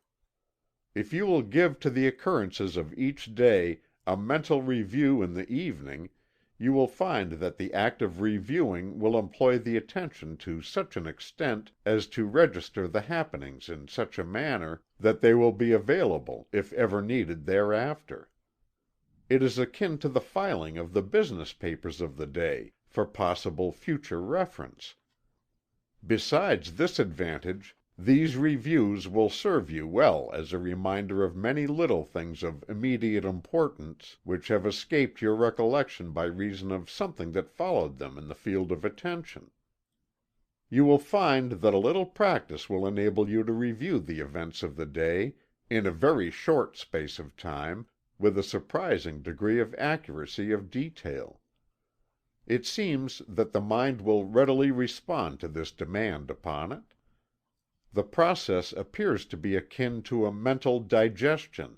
If you will give to the occurrences of each day a mental review in the evening, you will find that the act of reviewing will employ the attention to such an extent as to register the happenings in such a manner that they will be available if ever needed thereafter. It is akin to the filing of the business papers of the day, for possible future reference. Besides this advantage, these reviews will serve you well as a reminder of many little things of immediate importance which have escaped your recollection by reason of something that followed them in the field of attention. You will find that a little practice will enable you to review the events of the day, in a very short space of time, with a surprising degree of accuracy of detail. It seems that the mind will readily respond to this demand upon it. The process appears to be akin to a mental digestion,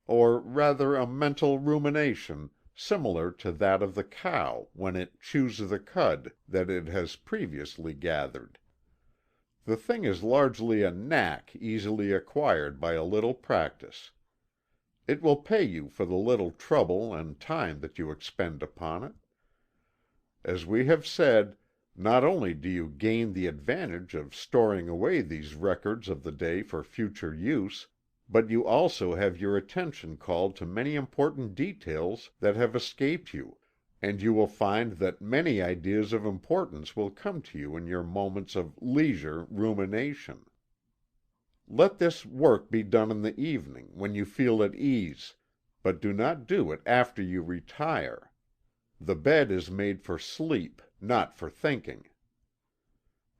or rather a mental rumination, similar to that of the cow when it chews the cud that it has previously gathered. The thing is largely a knack easily acquired by a little practice. It will pay you for the little trouble and time that you expend upon it. As we have said, not only do you gain the advantage of storing away these records of the day for future use, but you also have your attention called to many important details that have escaped you, and you will find that many ideas of importance will come to you in your moments of leisure rumination. Let this work be done in the evening, when you feel at ease, but do not do it after you retire. The bed is made for sleep, not for thinking.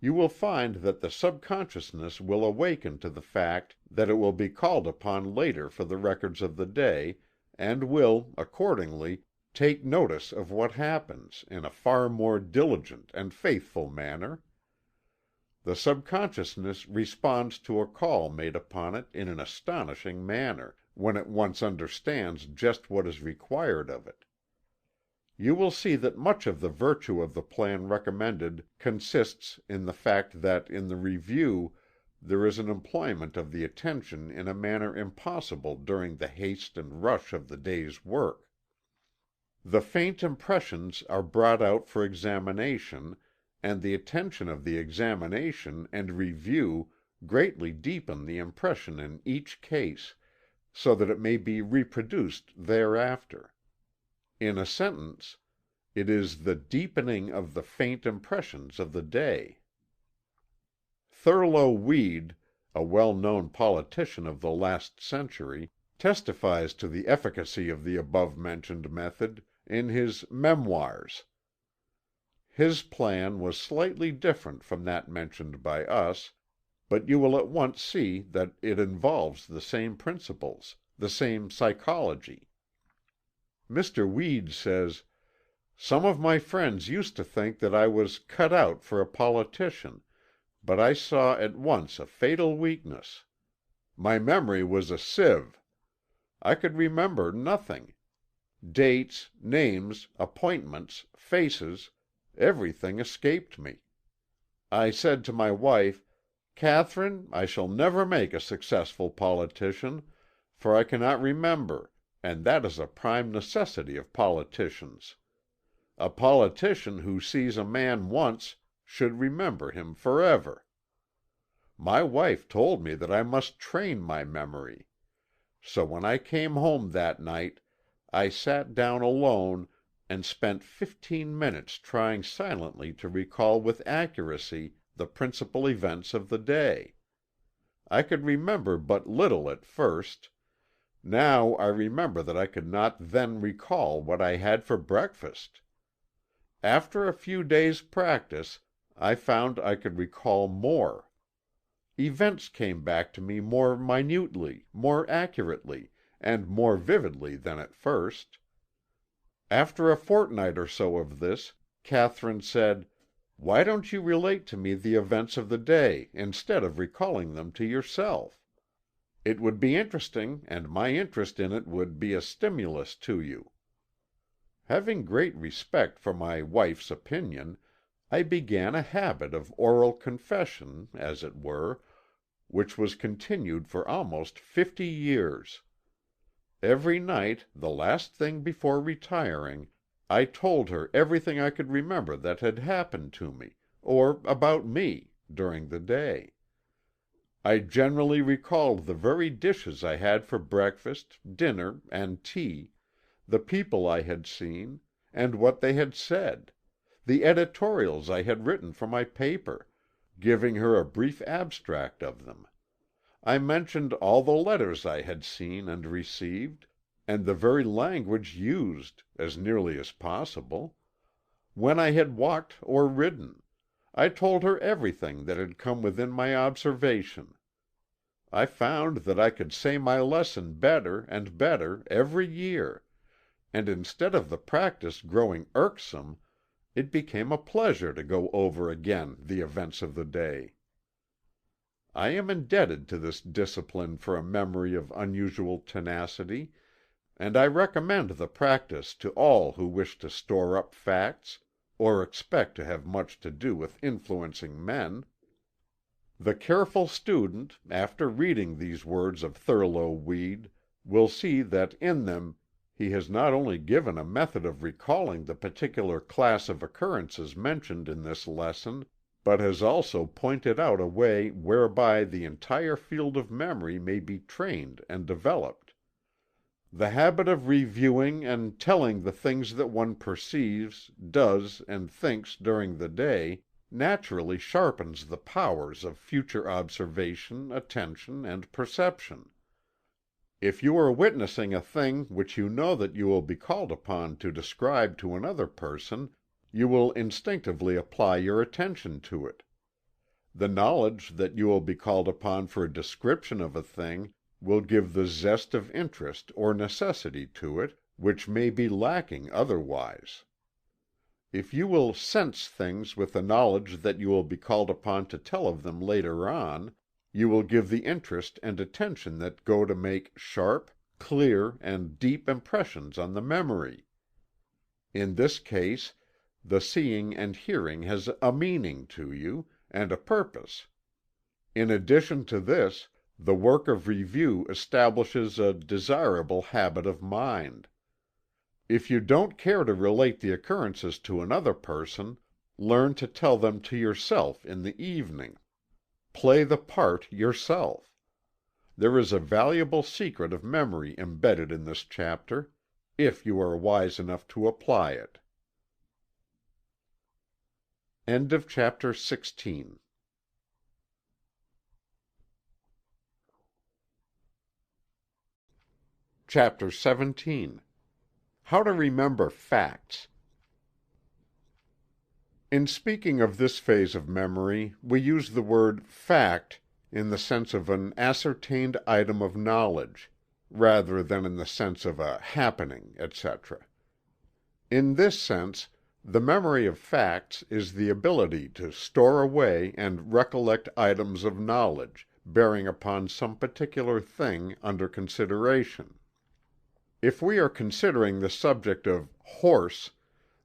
You will find that the subconsciousness will awaken to the fact that it will be called upon later for the records of the day, and will, accordingly, take notice of what happens in a far more diligent and faithful manner. The subconsciousness responds to a call made upon it in an astonishing manner, when it once understands just what is required of it. You will see that much of the virtue of the plan recommended consists in the fact that in the review there is an employment of the attention in a manner impossible during the haste and rush of the day's work. The faint impressions are brought out for examination, and the attention of the examination and review greatly deepen the impression in each case, so that it may be reproduced thereafter. In a sentence, it is the deepening of the faint impressions of the day. Thurlow Weed, a well-known politician of the last century, testifies to the efficacy of the above-mentioned method in his Memoirs. His plan was slightly different from that mentioned by us, but you will at once see that it involves the same principles, the same psychology. Mr. Weed says, "Some of my friends used to think that I was cut out for a politician, but I saw at once a fatal weakness. My memory was a sieve. I could remember nothing. Dates, names, appointments, faces, everything escaped me. I said to my wife, 'Catherine, I shall never make a successful politician, for I cannot remember, and that is a prime necessity of politicians. A politician who sees a man once should remember him forever.' My wife told me that I must train my memory. So when I came home that night, I sat down alone and spent 15 minutes trying silently to recall with accuracy the principal events of the day. I could remember but little at first. Now I remember that I could not then recall what I had for breakfast. After a few days' practice, I found I could recall more. Events came back to me more minutely, more accurately, and more vividly than at first. After a fortnight or so of this, Catherine said, 'Why don't you relate to me the events of the day, instead of recalling them to yourself? It would be interesting, and my interest in it would be a stimulus to you.' Having great respect for my wife's opinion, I began a habit of oral confession, as it were, which was continued for almost 50 years. Every night, the last thing before retiring, I told her everything I could remember that had happened to me, or about me, during the day. I generally recalled the very dishes I had for breakfast, dinner, and tea, the people I had seen, and what they had said, the editorials I had written for my paper, giving her a brief abstract of them. I mentioned all the letters I had seen and received, and the very language used, as nearly as possible. When I had walked or ridden, I told her everything that had come within my observation. I found that I could say my lesson better and better every year, and instead of the practice growing irksome, it became a pleasure to go over again the events of the day. I am indebted to this discipline for a memory of unusual tenacity, and I recommend the practice to all who wish to store up facts, or expect to have much to do with influencing men. The careful student, after reading these words of Thurlow Weed, will see that in them he has not only given a method of recalling the particular class of occurrences mentioned in this lesson, but has also pointed out a way whereby the entire field of memory may be trained and developed. The habit of reviewing and telling the things that one perceives, does, and thinks during the day naturally sharpens the powers of future observation, attention, and perception. If you are witnessing a thing which you know that you will be called upon to describe to another person, you will instinctively apply your attention to it. The knowledge that you will be called upon for a description of a thing will give the zest of interest or necessity to it, which may be lacking otherwise. If you will sense things with the knowledge that you will be called upon to tell of them later on, you will give the interest and attention that go to make sharp, clear, and deep impressions on the memory. In this case, the seeing and hearing has a meaning to you, and a purpose. In addition to this, the work of review establishes a desirable habit of mind. If you don't care to relate the occurrences to another person, learn to tell them to yourself in the evening. Play the part yourself. There is a valuable secret of memory embedded in this chapter, if you are wise enough to apply it. End of chapter 16. Chapter 17. How to Remember Facts. In speaking of this phase of memory, we use the word "fact" in the sense of an ascertained item of knowledge, rather than in the sense of a happening, etc. In this sense, the memory of facts is the ability to store away and recollect items of knowledge bearing upon some particular thing under consideration. If we are considering the subject of "horse,"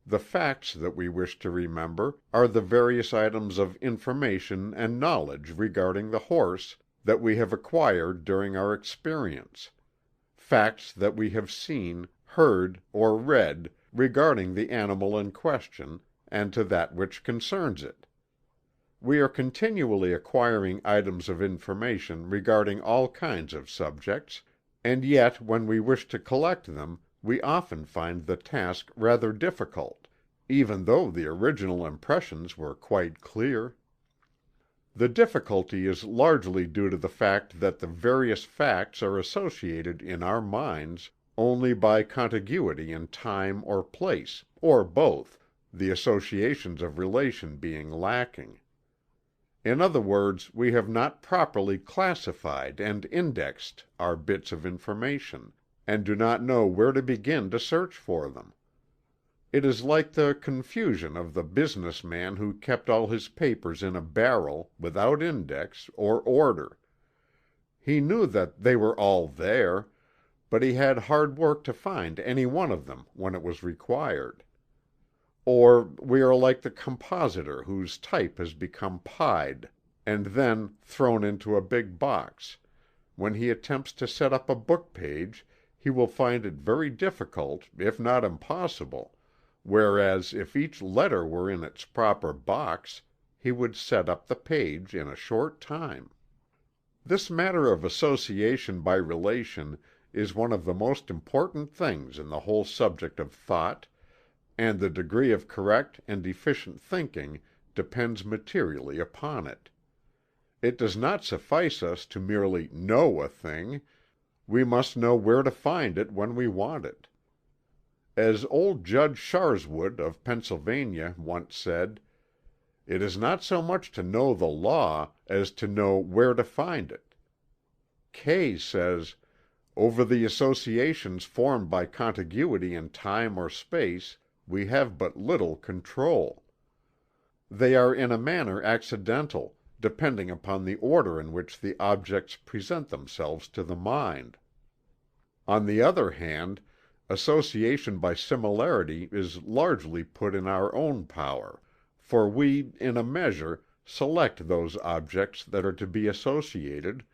the facts that we wish to remember are the various items of information and knowledge regarding the horse that we have acquired during our experience; facts that we have seen, heard, or read regarding the animal in question, and to that which concerns it. We are continually acquiring items of information regarding all kinds of subjects, and yet when we wish to collect them we often find the task rather difficult, even though the original impressions were quite clear. The difficulty is largely due to the fact that the various facts are associated in our minds only by contiguity in time or place, or both, the associations of relation being lacking. In other words, we have not properly classified and indexed our bits of information, and do not know where to begin to search for them. It is like the confusion of the business man who kept all his papers in a barrel, without index or order. He knew that they were all there, but he had hard work to find any one of them when it was required. Or we are like the compositor whose type has become pied, and then thrown into a big box. When he attempts to set up a book page, he will find it very difficult, if not impossible, whereas if each letter were in its proper box, he would set up the page in a short time. This matter of association by relation is one of the most important things in the whole subject of thought, and the degree of correct and efficient thinking depends materially upon it. It does not suffice us to merely know a thing; we must know where to find it when we want it. As old Judge Sharswood of Pennsylvania once said, "It is not so much to know the law as to know where to find it." Kay says, "Over the associations formed by contiguity in time or space we have but little control. They are in a manner accidental, depending upon the order in which the objects present themselves to the mind. On the other hand, association by similarity is largely put in our own power, for we, in a measure, select those objects that are to be associated,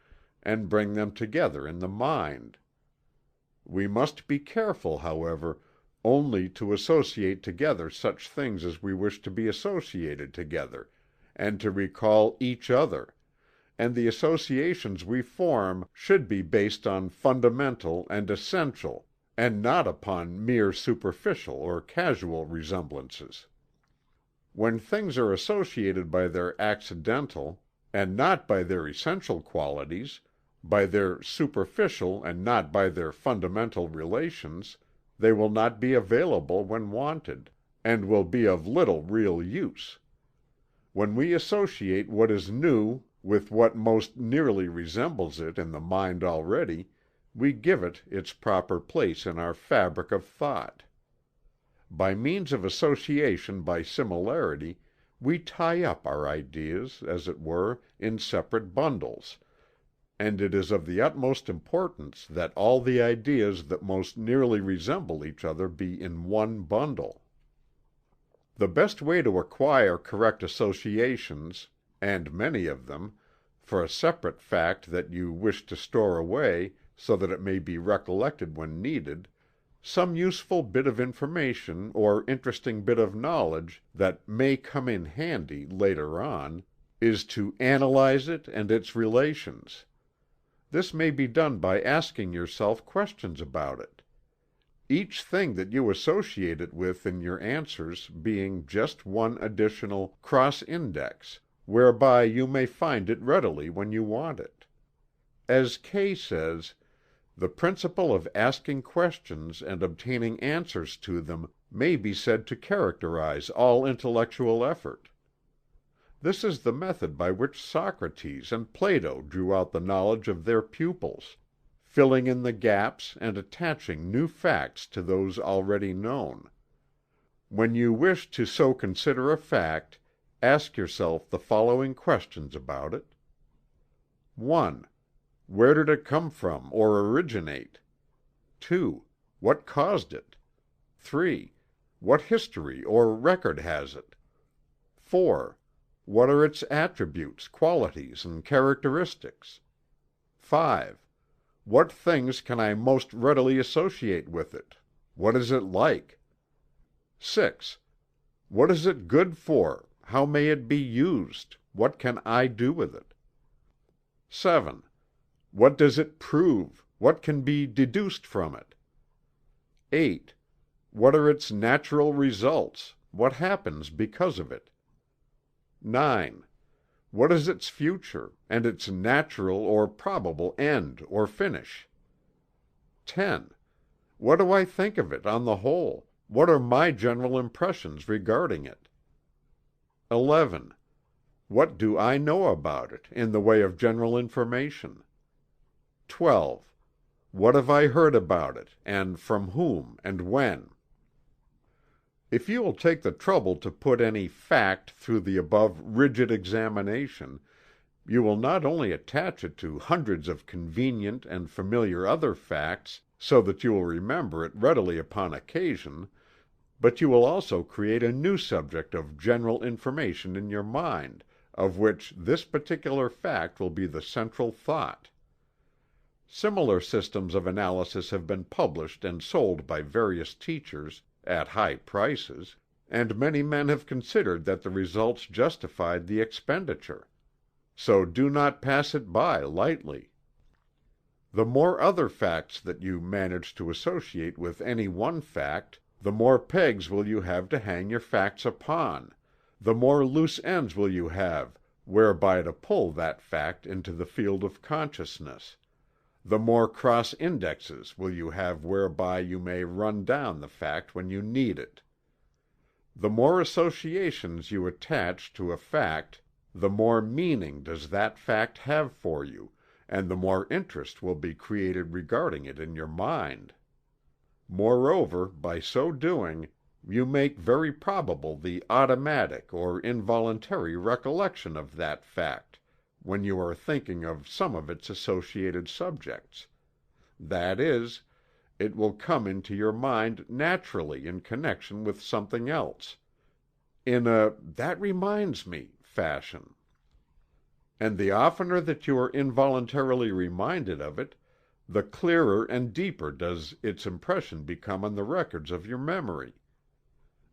and bring them together in the mind. We must be careful, however, only to associate together such things as we wish to be associated together, and to recall each other, and the associations we form should be based on fundamental and essential, and not upon mere superficial or casual resemblances. When things are associated by their accidental, and not by their essential qualities, by their superficial and not by their fundamental relations, they will not be available when wanted, and will be of little real use. When we associate what is new with what most nearly resembles it in the mind already, we give it its proper place in our fabric of thought. By means of association by similarity, we tie up our ideas, as it were, in separate bundles, and it is of the utmost importance that all the ideas that most nearly resemble each other be in one bundle. The best way to acquire correct associations, and many of them, for a separate fact that you wish to store away so that it may be recollected when needed, some useful bit of information or interesting bit of knowledge that may come in handy later on, is to analyze it and its relations. This may be done by asking yourself questions about it. Each thing that you associate it with in your answers being just one additional cross-index, whereby you may find it readily when you want it. As Kay says, the principle of asking questions and obtaining answers to them may be said to characterize all intellectual effort. This is the method by which Socrates and Plato drew out the knowledge of their pupils, filling in the gaps and attaching new facts to those already known. When you wish to so consider a fact, ask yourself the following questions about it. 1. Where did it come from or originate? 2. What caused it? 3. What history or record has it? 4. What are its attributes, qualities, and characteristics? 5. What things can I most readily associate with it? What is it like? 6. What is it good for? How may it be used? What can I do with it? 7. What does it prove? What can be deduced from it? 8. What are its natural results? What happens because of it? 9. What is its future, and its natural or probable end or finish? 10. What do I think of it on the whole? What are my general impressions regarding it? 11. What do I know about it, in the way of general information? 12. What have I heard about it, and from whom, and when? If you will take the trouble to put any fact through the above rigid examination, you will not only attach it to hundreds of convenient and familiar other facts, so that you will remember it readily upon occasion, but you will also create a new subject of general information in your mind, of which this particular fact will be the central thought. Similar systems of analysis have been published and sold by various teachers, at high prices, and many men have considered that the results justified the expenditure. So do not pass it by lightly. The more other facts that you manage to associate with any one fact, the more pegs will you have to hang your facts upon, the more loose ends will you have whereby to pull that fact into the field of consciousness, the more cross-indexes will you have whereby you may run down the fact when you need it. The more associations you attach to a fact, the more meaning does that fact have for you, and the more interest will be created regarding it in your mind. Moreover, by so doing, you make very probable the automatic or involuntary recollection of that fact, when you are thinking of some of its associated subjects. That is, it will come into your mind naturally in connection with something else, in a "that reminds me" fashion. And the oftener that you are involuntarily reminded of it, the clearer and deeper does its impression become on the records of your memory.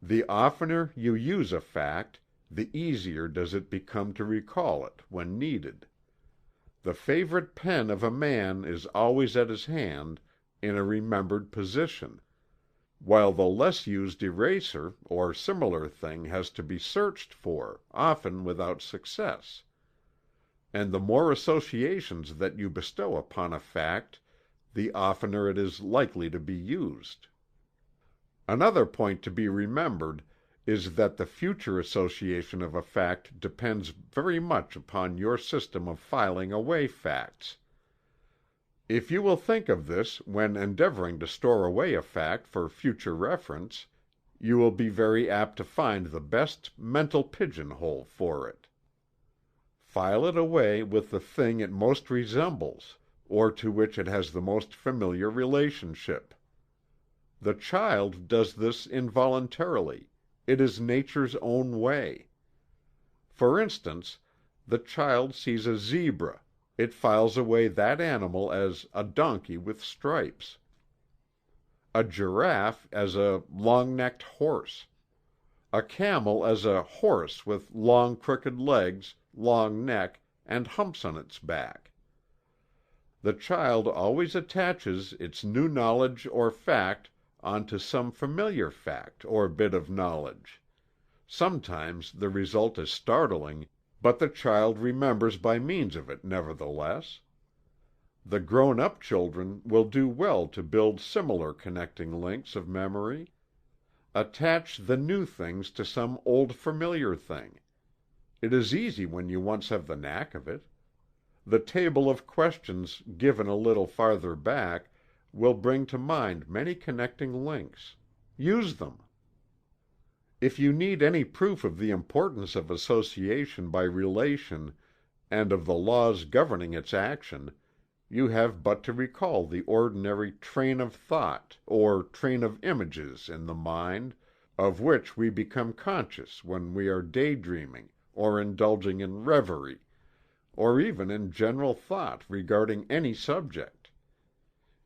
The oftener you use a fact, the easier does it become to recall it when needed. The favorite pen of a man is always at his hand in a remembered position, while the less used eraser or similar thing has to be searched for, often without success. And the more associations that you bestow upon a fact, the oftener it is likely to be used. Another point to be remembered is that the future association of a fact depends very much upon your system of filing away facts. If you will think of this when endeavoring to store away a fact for future reference, you will be very apt to find the best mental pigeonhole for it. File it away with the thing it most resembles, or to which it has the most familiar relationship. The child does this involuntarily; it is nature's own way. For instance, the child sees a zebra. It files away that animal as a donkey with stripes; a giraffe as a long-necked horse; a camel as a horse with long crooked legs, long neck, and humps on its back. The child always attaches its new knowledge or fact onto some familiar fact or bit of knowledge. Sometimes the result is startling, but the child remembers by means of it nevertheless. The grown-up children will do well to build similar connecting links of memory. Attach the new things to some old familiar thing. It is easy when you once have the knack of it. The table of questions given a little farther back will bring to mind many connecting links. Use them. If you need any proof of the importance of association by relation and of the laws governing its action, you have but to recall the ordinary train of thought, or train of images in the mind, of which we become conscious when we are day-dreaming, or indulging in reverie, or even in general thought regarding any subject.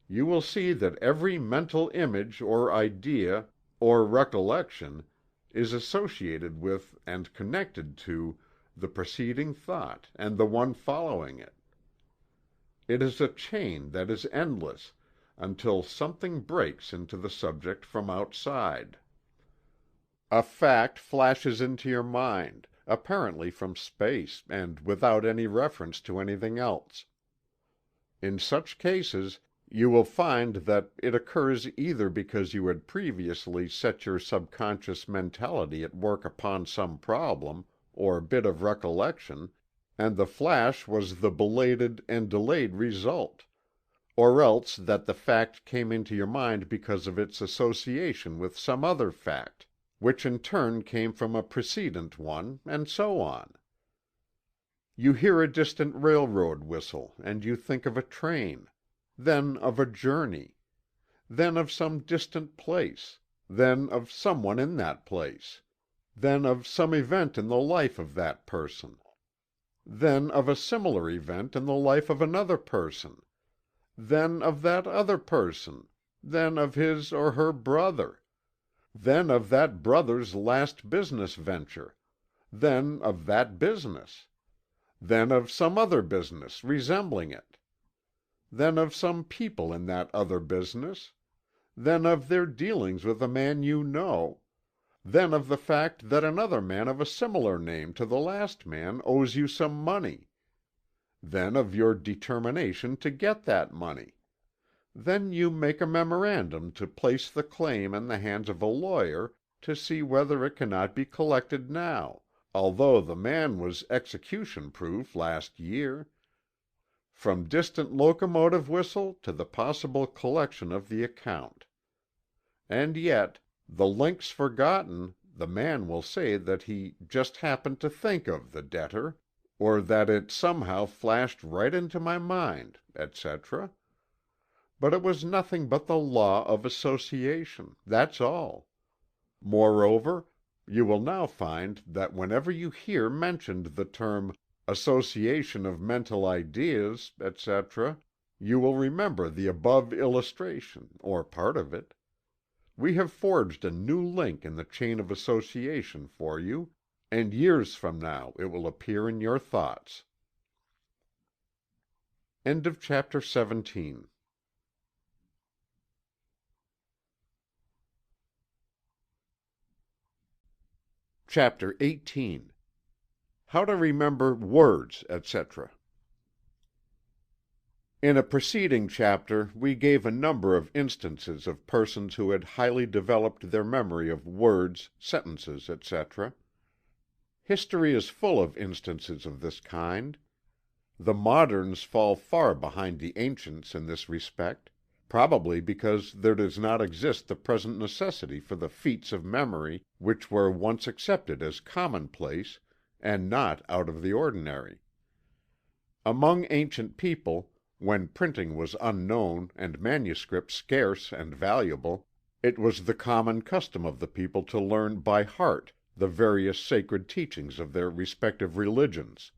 You will see that every mental image or idea or recollection is associated with and connected to the preceding thought and the one following it. It is a chain that is endless, until something breaks into the subject from outside. A fact flashes into your mind, apparently from space and without any reference to anything else. In such cases, you will find that it occurs either because you had previously set your subconscious mentality at work upon some problem, or bit of recollection, and the flash was the belated and delayed result; or else that the fact came into your mind because of its association with some other fact, which in turn came from a precedent one, and so on. You hear a distant railroad whistle and you think of a train; then of a journey; then of some distant place; then of someone in that place; then of some event in the life of that person; then of a similar event in the life of another person; then of that other person; then of his or her brother; then of that brother's last business venture; then of that business; then of some other business resembling it; then of some people in that other business; then of their dealings with a man you know; then of the fact that another man of a similar name to the last man owes you some money; then of your determination to get that money. Then you make a memorandum to place the claim in the hands of a lawyer to see whether it cannot be collected now, although the man was execution proof last year. From distant locomotive whistle to the possible collection of the account. And yet, the links forgotten, the man will say that he just happened to think of the debtor, or that it somehow flashed right into my mind, etc. But it was nothing but the law of association, that's all. Moreover, you will now find that whenever you hear mentioned the term association of mental ideas, etc., you will remember the above illustration, or part of it. We have forged a new link in the chain of association for you, and years from now it will appear in your thoughts. End of chapter 17. Chapter 18. How to remember words, etc. In a preceding chapter we gave a number of instances of persons who had highly developed their memory of words, sentences, etc. History is full of instances of this kind. The moderns fall far behind the ancients in this respect, probably because there does not exist the present necessity for the feats of memory which were once accepted as commonplace, and not out of the ordinary. Among ancient people, when printing was unknown and manuscripts scarce and valuable, it was the common custom of the people to learn by heart the various sacred teachings of their respective religions.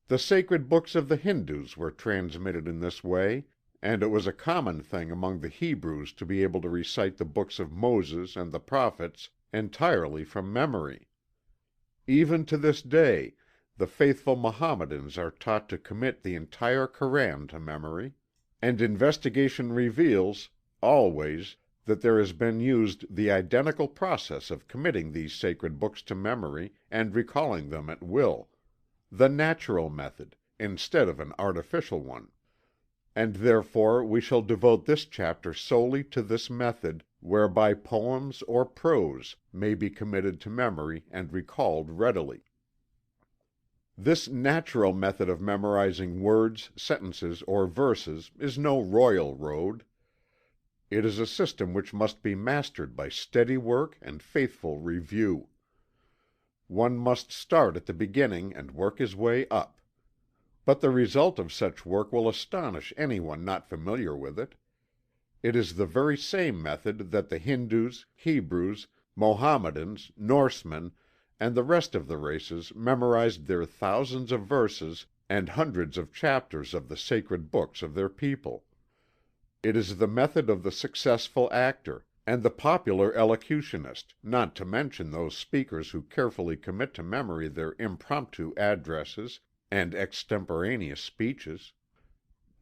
The sacred books of the Hindus were transmitted in this way, and it was a common thing among the Hebrews to be able to recite the books of Moses and the prophets entirely from memory. Even to this day, the faithful Mohammedans are taught to commit the entire Koran to memory, and investigation reveals, always, that there has been used the identical process of committing these sacred books to memory and recalling them at will, the natural method, instead of an artificial one. And therefore we shall devote this chapter solely to this method, whereby poems or prose may be committed to memory and recalled readily. This natural method of memorizing words, sentences, or verses is no royal road. It is a system which must be mastered by steady work and faithful review. One must start at the beginning and work his way up. But the result of such work will astonish anyone not familiar with it. It is the very same method that the Hindus, Hebrews, Mohammedans, Norsemen, and the rest of the races memorized their thousands of verses and hundreds of chapters of the sacred books of their people. It is the method of the successful actor, and the popular elocutionist, not to mention those speakers who carefully commit to memory their impromptu addresses and extemporaneous speeches.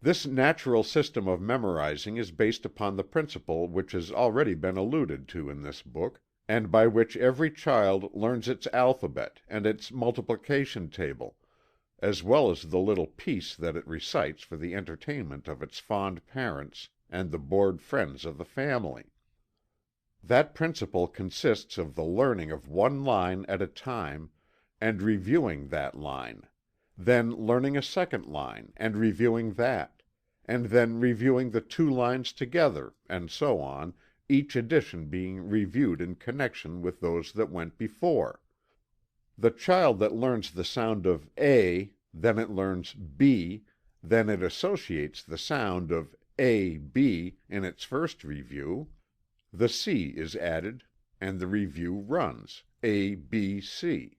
This natural system of memorizing is based upon the principle which has already been alluded to in this book, and by which every child learns its alphabet and its multiplication table, as well as the little piece that it recites for the entertainment of its fond parents and the bored friends of the family. That principle consists of the learning of one line at a time, and reviewing that line, then learning a second line and reviewing that, and then reviewing the two lines together, and so on, each edition being reviewed in connection with those that went before. The child that learns the sound of A, then it learns B, then it associates the sound of A, B in its first review, the C is added, and the review runs, A, B, C,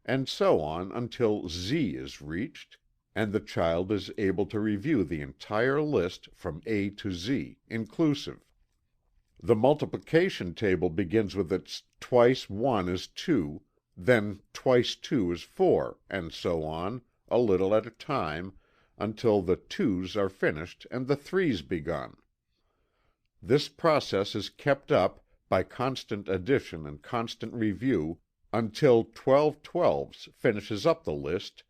and so on until Z is reached, and the child is able to review the entire list from A to Z, inclusive. The multiplication table begins with its twice 1 is 2, then twice 2 is 4, and so on, a little at a time, until the 2's are finished and the 3's begun. This process is kept up, by constant addition and constant review, until 12 12's finishes up the list,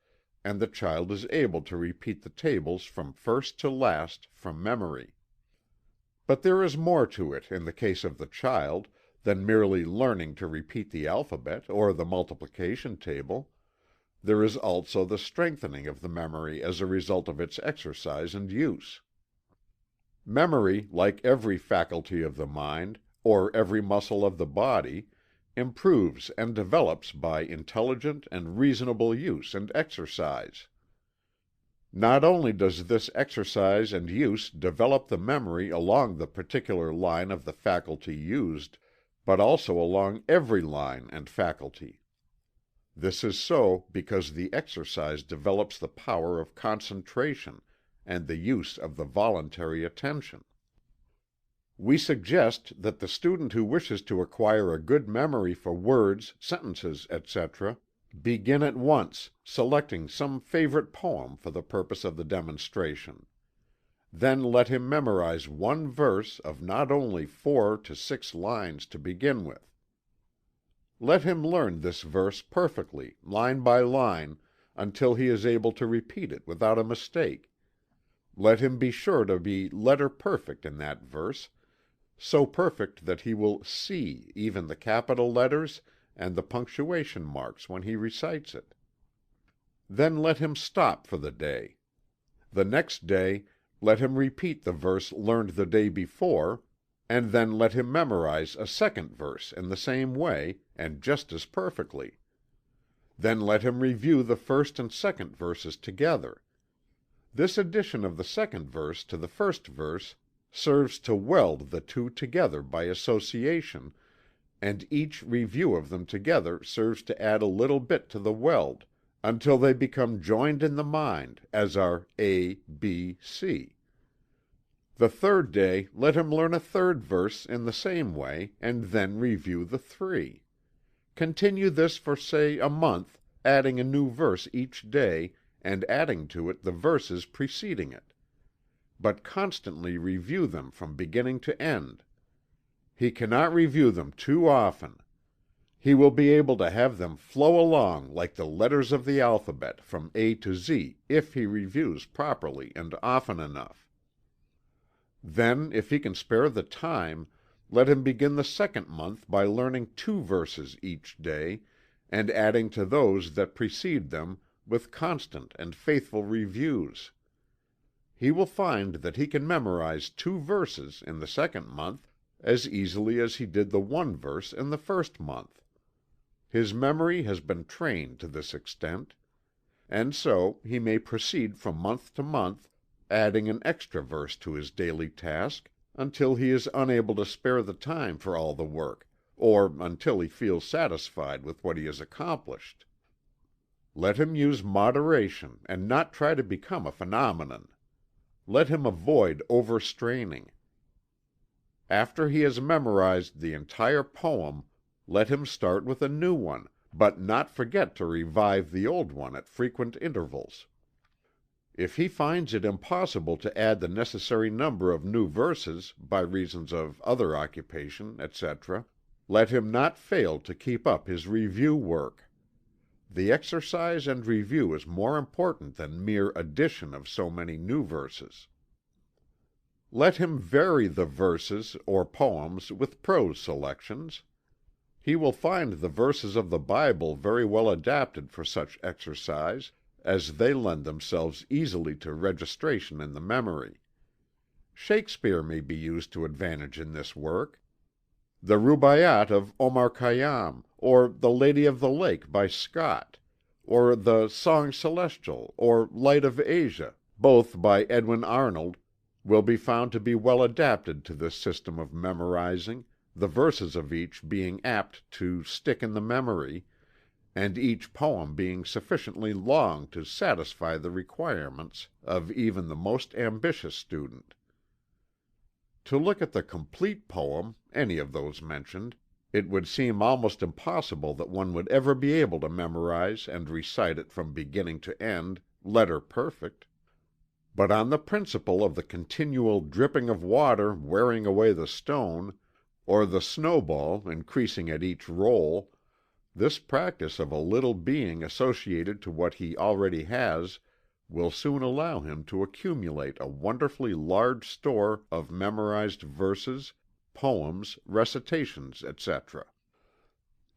and the child is able to repeat the tables from first to last from memory. But there is more to it in the case of the child than merely learning to repeat the alphabet or the multiplication table. There is also the strengthening of the memory as a result of its exercise and use. Memory, like every faculty of the mind, or every muscle of the body, improves and develops by intelligent and reasonable use and exercise. Not only does this exercise and use develop the memory along the particular line of the faculty used, but also along every line and faculty. This is so because the exercise develops the power of concentration and the use of the voluntary attention. We suggest that the student who wishes to acquire a good memory for words, sentences, etc., begin at once, selecting some favorite poem for the purpose of the demonstration. Then let him memorize one verse of not only 4 to 6 lines to begin with. Let him learn this verse perfectly, line by line, until he is able to repeat it without a mistake. Let him be sure to be letter perfect in that verse, so perfect that he will see even the capital letters and the punctuation marks when he recites it. Then let him stop for the day. The next day let him repeat the verse learned the day before, and then let him memorize a second verse in the same way, and just as perfectly. Then let him review the first and second verses together. This addition of the second verse to the first verse serves to weld the two together by association, and each review of them together serves to add a little bit to the weld, until they become joined in the mind, as are A, B, C. The third day let him learn a third verse in the same way, and then review the three. Continue this for say a month, adding a new verse each day, and adding to it the verses preceding it. But constantly review them from beginning to end. He cannot review them too often. He will be able to have them flow along like the letters of the alphabet from A to Z if he reviews properly and often enough. Then, if he can spare the time, let him begin the second month by learning 2 verses each day, and adding to those that precede them with constant and faithful reviews. He will find that he can memorize 2 verses in the second month as easily as he did the 1 verse in the first month. His memory has been trained to this extent. And so he may proceed from month to month, adding an extra verse to his daily task, until he is unable to spare the time for all the work, or until he feels satisfied with what he has accomplished. Let him use moderation and not try to become a phenomenon. Let him avoid overstraining. After he has memorized the entire poem, let him start with a new one, but not forget to revive the old one at frequent intervals. If he finds it impossible to add the necessary number of new verses by reasons of other occupation, etc., let him not fail to keep up his review work. The exercise and review is more important than mere addition of so many new verses. Let him vary the verses or poems with prose selections. He will find the verses of the Bible very well adapted for such exercise, as they lend themselves easily to registration in the memory. Shakespeare may be used to advantage in this work. The Rubaiyat of Omar Khayyam, or The Lady of the Lake by Scott, or the Song Celestial or Light of Asia, both by Edwin Arnold, will be found to be well adapted to this system of memorizing, the verses of each being apt to stick in the memory, and each poem being sufficiently long to satisfy the requirements of even the most ambitious student. To look at the complete poem, any of those mentioned, it would seem almost impossible that one would ever be able to memorize and recite it from beginning to end, letter perfect. But on the principle of the continual dripping of water wearing away the stone, or the snowball increasing at each roll, this practice of a little being associated to what he already has will soon allow him to accumulate a wonderfully large store of memorized verses, poems, recitations, etc.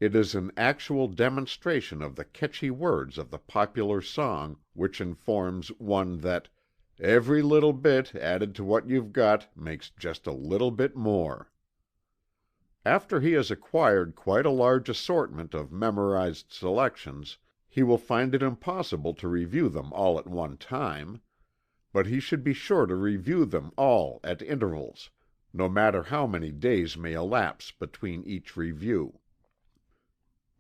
It is an actual demonstration of the catchy words of the popular song which informs one that "every little bit added to what you've got makes just a little bit more." After he has acquired quite a large assortment of memorized selections, he will find it impossible to review them all at one time, but he should be sure to review them all at intervals, no matter how many days may elapse between each review.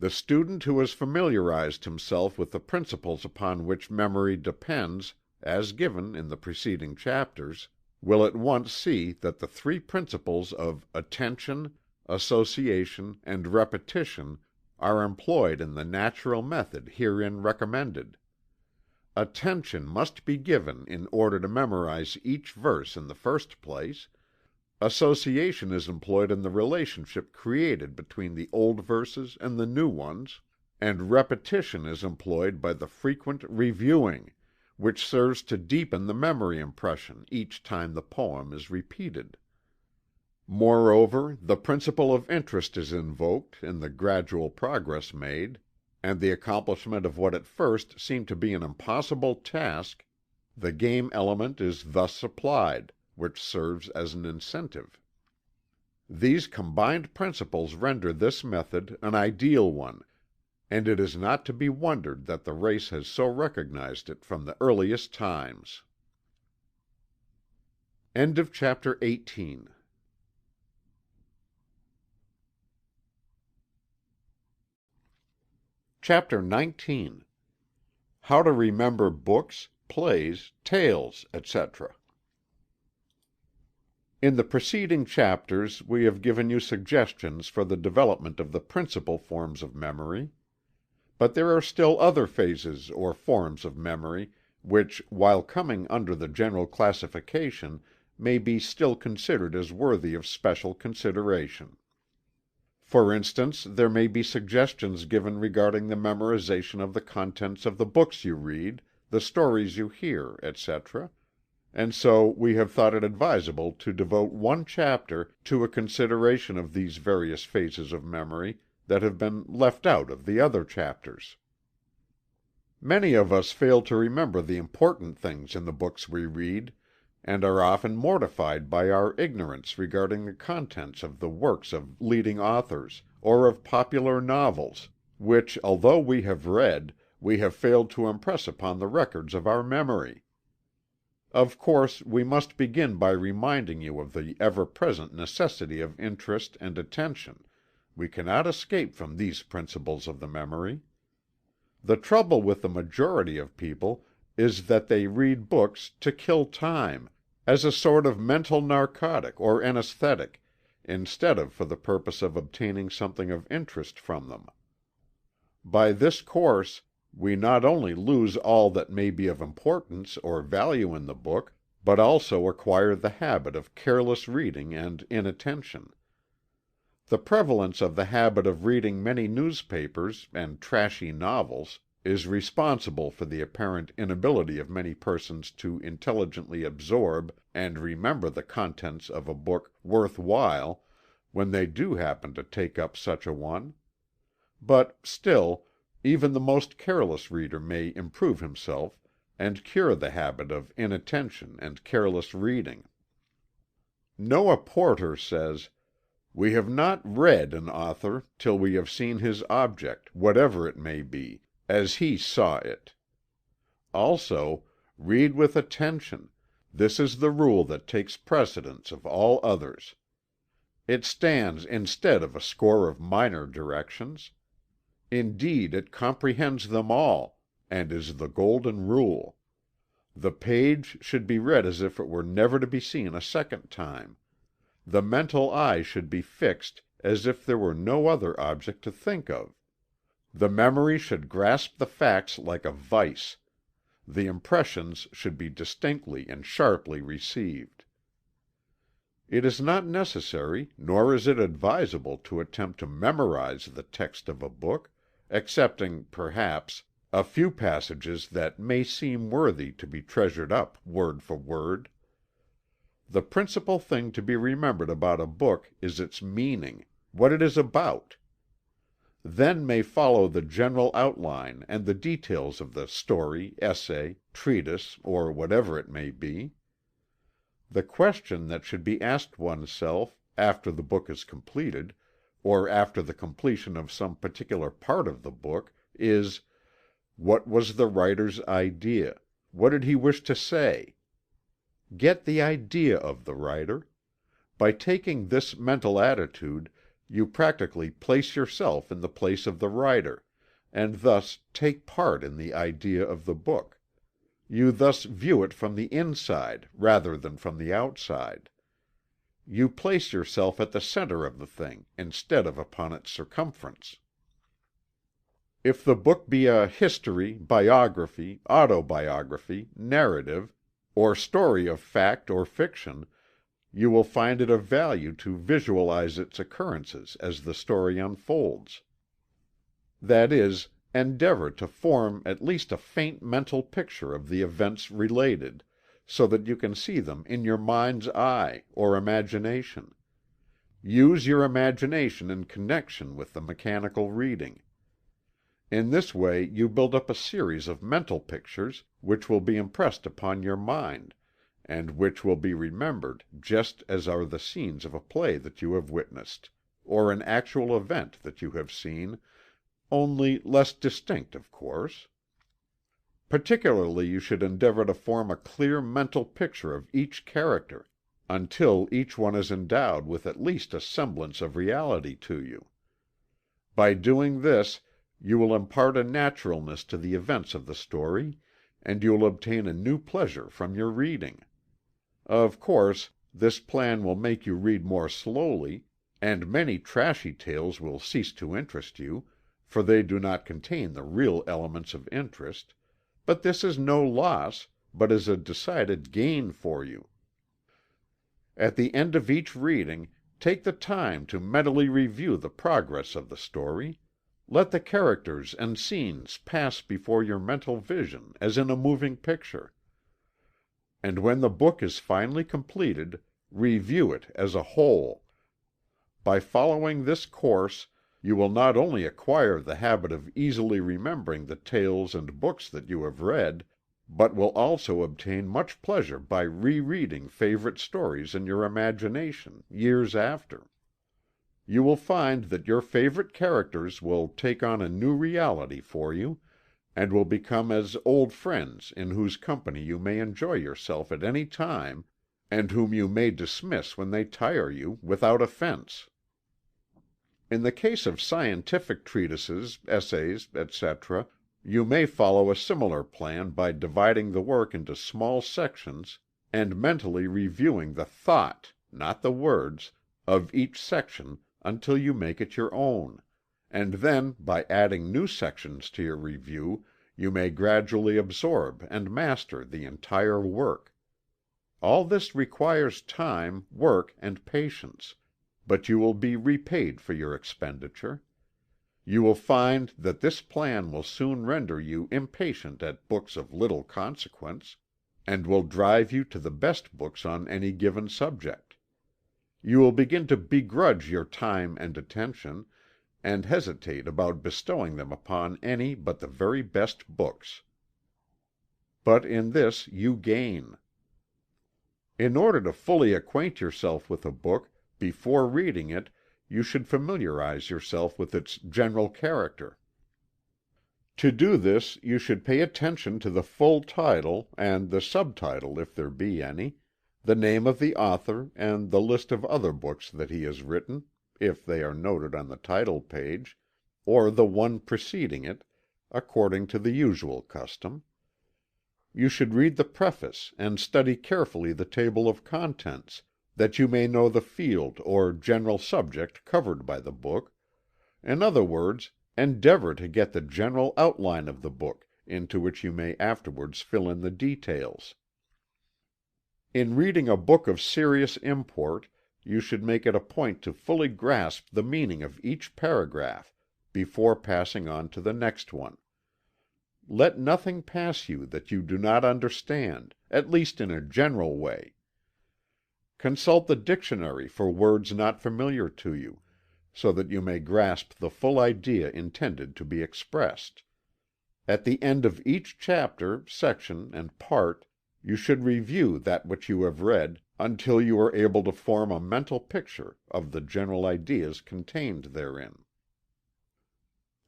The student who has familiarized himself with the principles upon which memory depends, as given in the preceding chapters, will at once see that the 3 principles of attention, association, and repetition are employed in the natural method herein recommended. Attention must be given in order to memorize each verse in the first place. Association is employed in the relationship created between the old verses and the new ones, and repetition is employed by the frequent reviewing, which serves to deepen the memory impression each time the poem is repeated. Moreover, the principle of interest is invoked in the gradual progress made, and the accomplishment of what at first seemed to be an impossible task, the game element is thus supplied, which serves as an incentive. These combined principles render this method an ideal one, and it is not to be wondered that the race has so recognized it from the earliest times. End of chapter 18. Chapter 19. How to remember books, plays, tales, etc. In the preceding chapters we have given you suggestions for the development of the principal forms of memory. But there are still other phases or forms of memory which, while coming under the general classification, may be still considered as worthy of special consideration. For instance, there may be suggestions given regarding the memorization of the contents of the books you read, the stories you hear, etc., and so we have thought it advisable to devote one chapter to a consideration of these various phases of memory that have been left out of the other chapters. Many of us fail to remember the important things in the books we read, and are often mortified by our ignorance regarding the contents of the works of leading authors, or of popular novels, which, although we have read, we have failed to impress upon the records of our memory. Of course, we must begin by reminding you of the ever-present necessity of interest and attention. We cannot escape from these principles of the memory. The trouble with the majority of people is that they read books to kill time, as a sort of mental narcotic or anesthetic, instead of for the purpose of obtaining something of interest from them. By this course, we not only lose all that may be of importance or value in the book, but also acquire the habit of careless reading and inattention. The prevalence of the habit of reading many newspapers and trashy novels is responsible for the apparent inability of many persons to intelligently absorb and remember the contents of a book worth while when they do happen to take up such a one. But still, even the most careless reader may improve himself and cure the habit of inattention and careless reading. Noah Porter says, "We have not read an author till we have seen his object, whatever it may be, as he saw it." Also, read with attention. This is the rule that takes precedence of all others. It stands instead of a score of minor directions. Indeed, it comprehends them all, and is the golden rule. The page should be read as if it were never to be seen a second time. The mental eye should be fixed as if there were no other object to think of. The memory should grasp the facts like a vise. The impressions should be distinctly and sharply received. It is not necessary, nor is it advisable to attempt to memorize the text of a book, excepting, perhaps, a few passages that may seem worthy to be treasured up word for word. The principal thing to be remembered about a book is its meaning, what it is about. Then may follow the general outline and the details of the story, essay, treatise, or whatever it may be. The question that should be asked oneself, after the book is completed, or after the completion of some particular part of the book, is, what was the writer's idea? What did he wish to say? Get the idea of the writer. By taking this mental attitude, you practically place yourself in the place of the writer, and thus take part in the idea of the book. You thus view it from the inside rather than from the outside. You place yourself at the center of the thing, instead of upon its circumference. If the book be a history, biography, autobiography, narrative, or story of fact or fiction, you will find it of value to visualize its occurrences as the story unfolds. That is, endeavor to form at least a faint mental picture of the events related, so that you can see them in your mind's eye, or imagination. Use your imagination in connection with the mechanical reading. In this way you build up a series of mental pictures which will be impressed upon your mind, and which will be remembered just as are the scenes of a play that you have witnessed, or an actual event that you have seen, only less distinct, of course. Particularly you should endeavor to form a clear mental picture of each character, until each one is endowed with at least a semblance of reality to you. By doing this, you will impart a naturalness to the events of the story, and you will obtain a new pleasure from your reading. Of course, this plan will make you read more slowly, and many trashy tales will cease to interest you, for they do not contain the real elements of interest, but this is no loss, but is a decided gain for you. At the end of each reading, take the time to mentally review the progress of the story. Let the characters and scenes pass before your mental vision as in a moving picture. And when the book is finally completed, review it as a whole. By following this course, you will not only acquire the habit of easily remembering the tales and books that you have read, but will also obtain much pleasure by rereading favorite stories in your imagination, years after. You will find that your favorite characters will take on a new reality for you, and will become as old friends in whose company you may enjoy yourself at any time, and whom you may dismiss when they tire you, without offense. In the case of scientific treatises, essays, etc., you may follow a similar plan by dividing the work into small sections and mentally reviewing the thought, not the words, of each section until you make it your own, and then by adding new sections to your review you may gradually absorb and master the entire work. All this requires time, work, and patience, but you will be repaid for your expenditure. You will find that this plan will soon render you impatient at books of little consequence, and will drive you to the best books on any given subject. You will begin to begrudge your time and attention, and hesitate about bestowing them upon any but the very best books. But in this you gain. In order to fully acquaint yourself with a book, before reading it you should familiarize yourself with its general character. To do this you should pay attention to the full title, and the subtitle if there be any, the name of the author, and the list of other books that he has written, if they are noted on the title page, or the one preceding it, according to the usual custom. You should read the preface and study carefully the table of contents, that you may know the field or general subject covered by the book. In other words, endeavor to get the general outline of the book, into which you may afterwards fill in the details. In reading a book of serious import, you should make it a point to fully grasp the meaning of each paragraph before passing on to the next one. Let nothing pass you that you do not understand, at least in a general way. Consult the dictionary for words not familiar to you, so that you may grasp the full idea intended to be expressed. At the end of each chapter, section, and part, you should review that which you have read, until you are able to form a mental picture of the general ideas contained therein.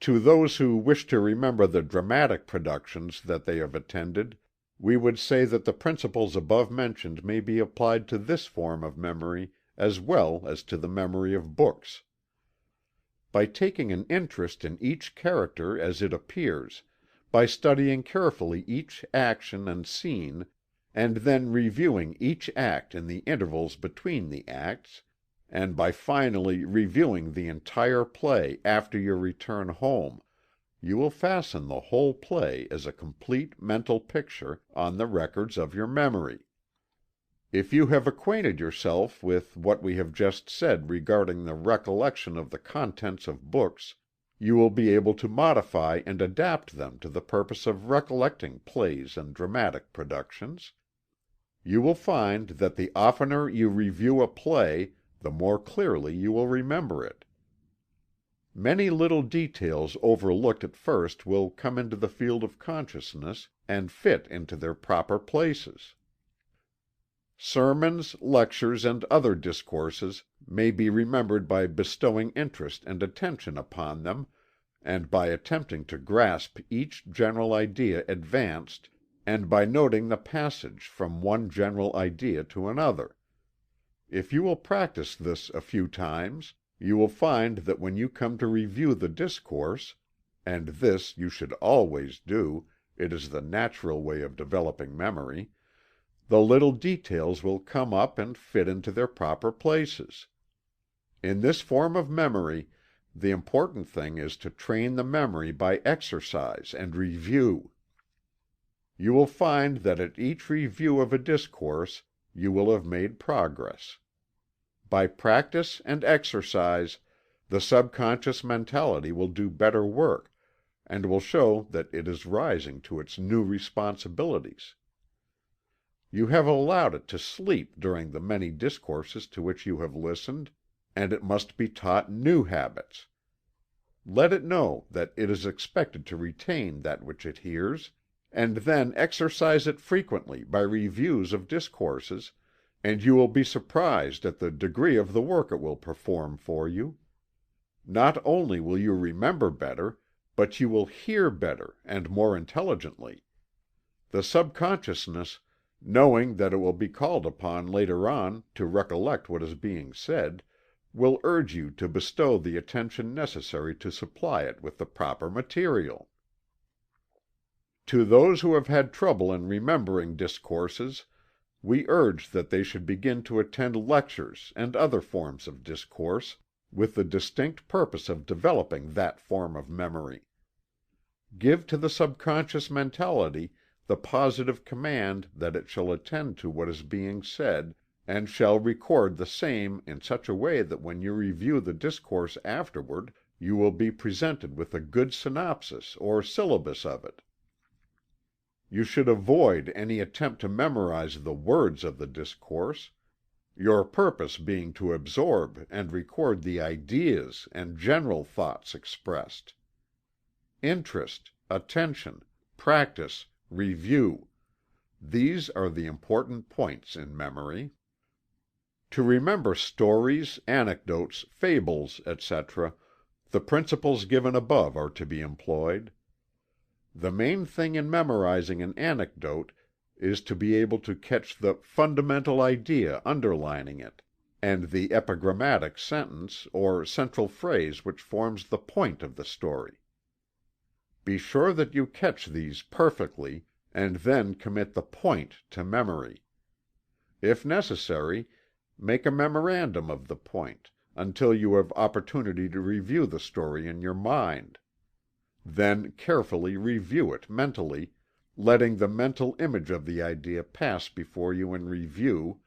To those who wish to remember the dramatic productions that they have attended, we would say that the principles above mentioned may be applied to this form of memory as well as to the memory of books. By taking an interest in each character as it appears, by studying carefully each action and scene, and then reviewing each act in the intervals between the acts, and by finally reviewing the entire play after your return home, you will fasten the whole play as a complete mental picture on the records of your memory. If you have acquainted yourself with what we have just said regarding the recollection of the contents of books, you will be able to modify and adapt them to the purpose of recollecting plays and dramatic productions. You will find that the oftener you review a play, the more clearly you will remember it. Many little details overlooked at first will come into the field of consciousness and fit into their proper places. Sermons, lectures, and other discourses may be remembered by bestowing interest and attention upon them, and by attempting to grasp each general idea advanced, and by noting the passage from one general idea to another. If you will practice this a few times, you will find that when you come to review the discourse, and this you should always do, it is the natural way of developing memory, the little details will come up and fit into their proper places. In this form of memory, the important thing is to train the memory by exercise and review. You will find that at each review of a discourse you will have made progress. By practice and exercise, the subconscious mentality will do better work, and will show that it is rising to its new responsibilities. You have allowed it to sleep during the many discourses to which you have listened, and it must be taught new habits. Let it know that it is expected to retain that which it hears, and then exercise it frequently by reviews of discourses, and you will be surprised at the degree of the work it will perform for you. Not only will you remember better, but you will hear better and more intelligently. The subconsciousness, knowing that it will be called upon later on to recollect what is being said, will urge you to bestow the attention necessary to supply it with the proper material. To those who have had trouble in remembering discourses, we urge that they should begin to attend lectures and other forms of discourse, with the distinct purpose of developing that form of memory. Give to the subconscious mentality the positive command that it shall attend to what is being said, and shall record the same in such a way that when you review the discourse afterward, you will be presented with a good synopsis or syllabus of it. You should avoid any attempt to memorize the words of the discourse, your purpose being to absorb and record the ideas and general thoughts expressed. Interest, attention, practice, review, these are the important points in memory. To remember stories, anecdotes, fables, etc., the principles given above are to be employed. The main thing in memorizing an anecdote is to be able to catch the fundamental idea underlying it, and the epigrammatic sentence or central phrase which forms the point of the story. Be sure that you catch these perfectly, and then commit the point to memory. If necessary, make a memorandum of the point, until you have opportunity to review the story in your mind. Then carefully review it mentally, letting the mental image of the idea pass before you in review,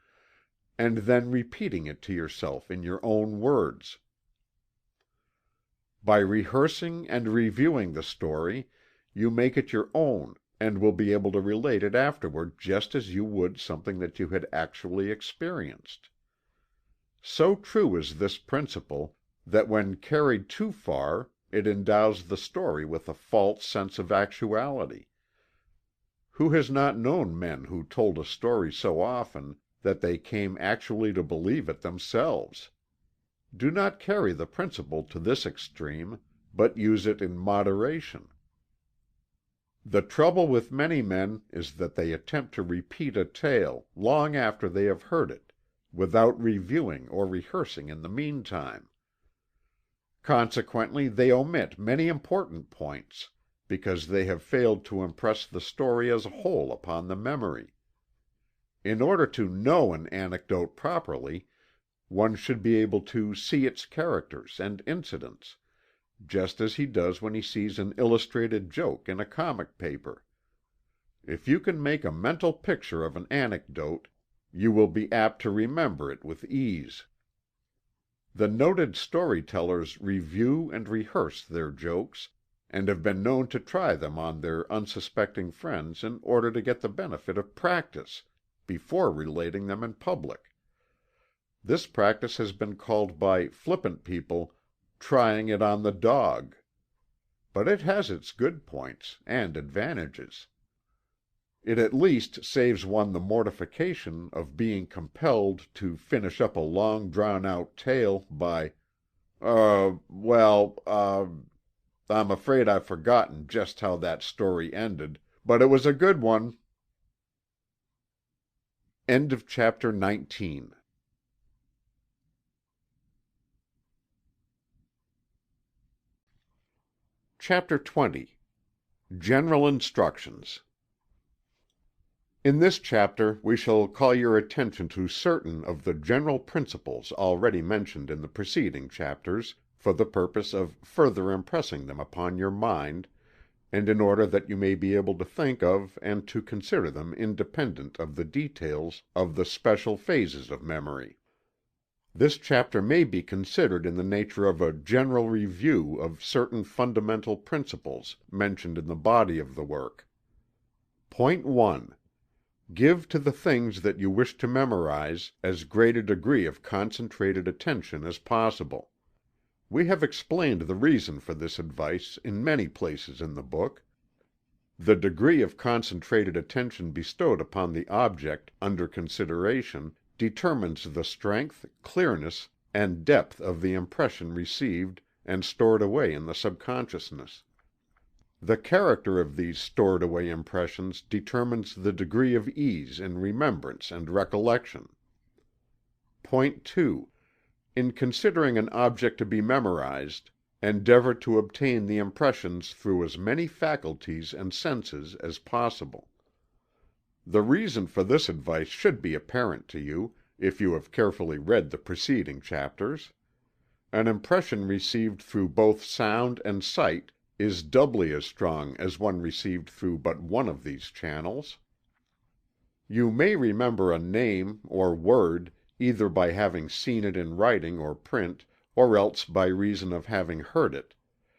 and then repeating it to yourself in your own words. By rehearsing and reviewing the story, you make it your own, and will be able to relate it afterward just as you would something that you had actually experienced. So true is this principle, that when carried too far, it endows the story with a false sense of actuality. Who has not known men who told a story so often that they came actually to believe it themselves? Do not carry the principle to this extreme, but use it in moderation. The trouble with many men is that they attempt to repeat a tale, long after they have heard it, without reviewing or rehearsing in the meantime. Consequently they omit many important points, because they have failed to impress the story as a whole upon the memory. In order to know an anecdote properly, one should be able to see its characters and incidents, just as he does when he sees an illustrated joke in a comic paper. If you can make a mental picture of an anecdote, you will be apt to remember it with ease. The noted storytellers review and rehearse their jokes, and have been known to try them on their unsuspecting friends in order to get the benefit of practice, before relating them in public. This practice has been called by flippant people trying it on the dog. But it has its good points and advantages. It at least saves one the mortification of being compelled to finish up a long drawn out tale by, I'm afraid I've forgotten just how that story ended, but it was a good one. End of chapter 19. Chapter 20. General Instructions. In this chapter we shall call your attention to certain of the general principles already mentioned in the preceding chapters, for the purpose of further impressing them upon your mind, and in order that you may be able to think of and to consider them independent of the details of the special phases of memory. This chapter may be considered in the nature of a general review of certain fundamental principles mentioned in the body of the work. Point 1. Give to the things that you wish to memorize as great a degree of concentrated attention as possible. We have explained the reason for this advice in many places in the book. The degree of concentrated attention bestowed upon the object under consideration determines the strength, clearness, and depth of the impression received and stored away in the subconsciousness. The character of these stored away impressions determines the degree of ease in remembrance and recollection. Point 2. In considering an object to be memorized, endeavor to obtain the impressions through as many faculties and senses as possible. The reason for this advice should be apparent to you, if you have carefully read the preceding chapters. An impression received through both sound and sight is doubly as strong as one received through but one of these channels. You may remember a name or word either by having seen it in writing or print, or else by reason of having heard it.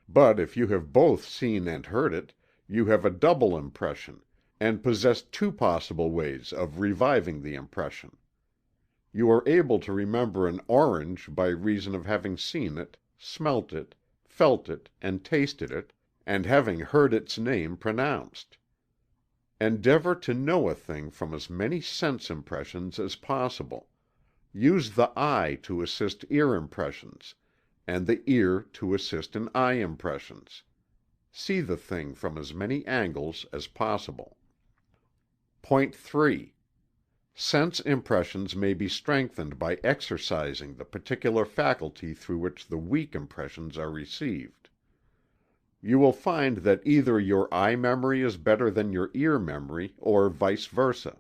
But if you have both seen and heard it, you have a double impression, and possess two possible ways of reviving the impression. You are able to remember an orange by reason of having seen it, smelt it, felt it, and tasted it, and having heard its name pronounced. Endeavor to know a thing from as many sense impressions as possible. Use the eye to assist ear impressions, and the ear to assist in eye impressions. See the thing from as many angles as possible. Point 3. Sense impressions may be strengthened by exercising the particular faculty through which the weak impressions are received. You will find that either your eye memory is better than your ear memory, or vice versa.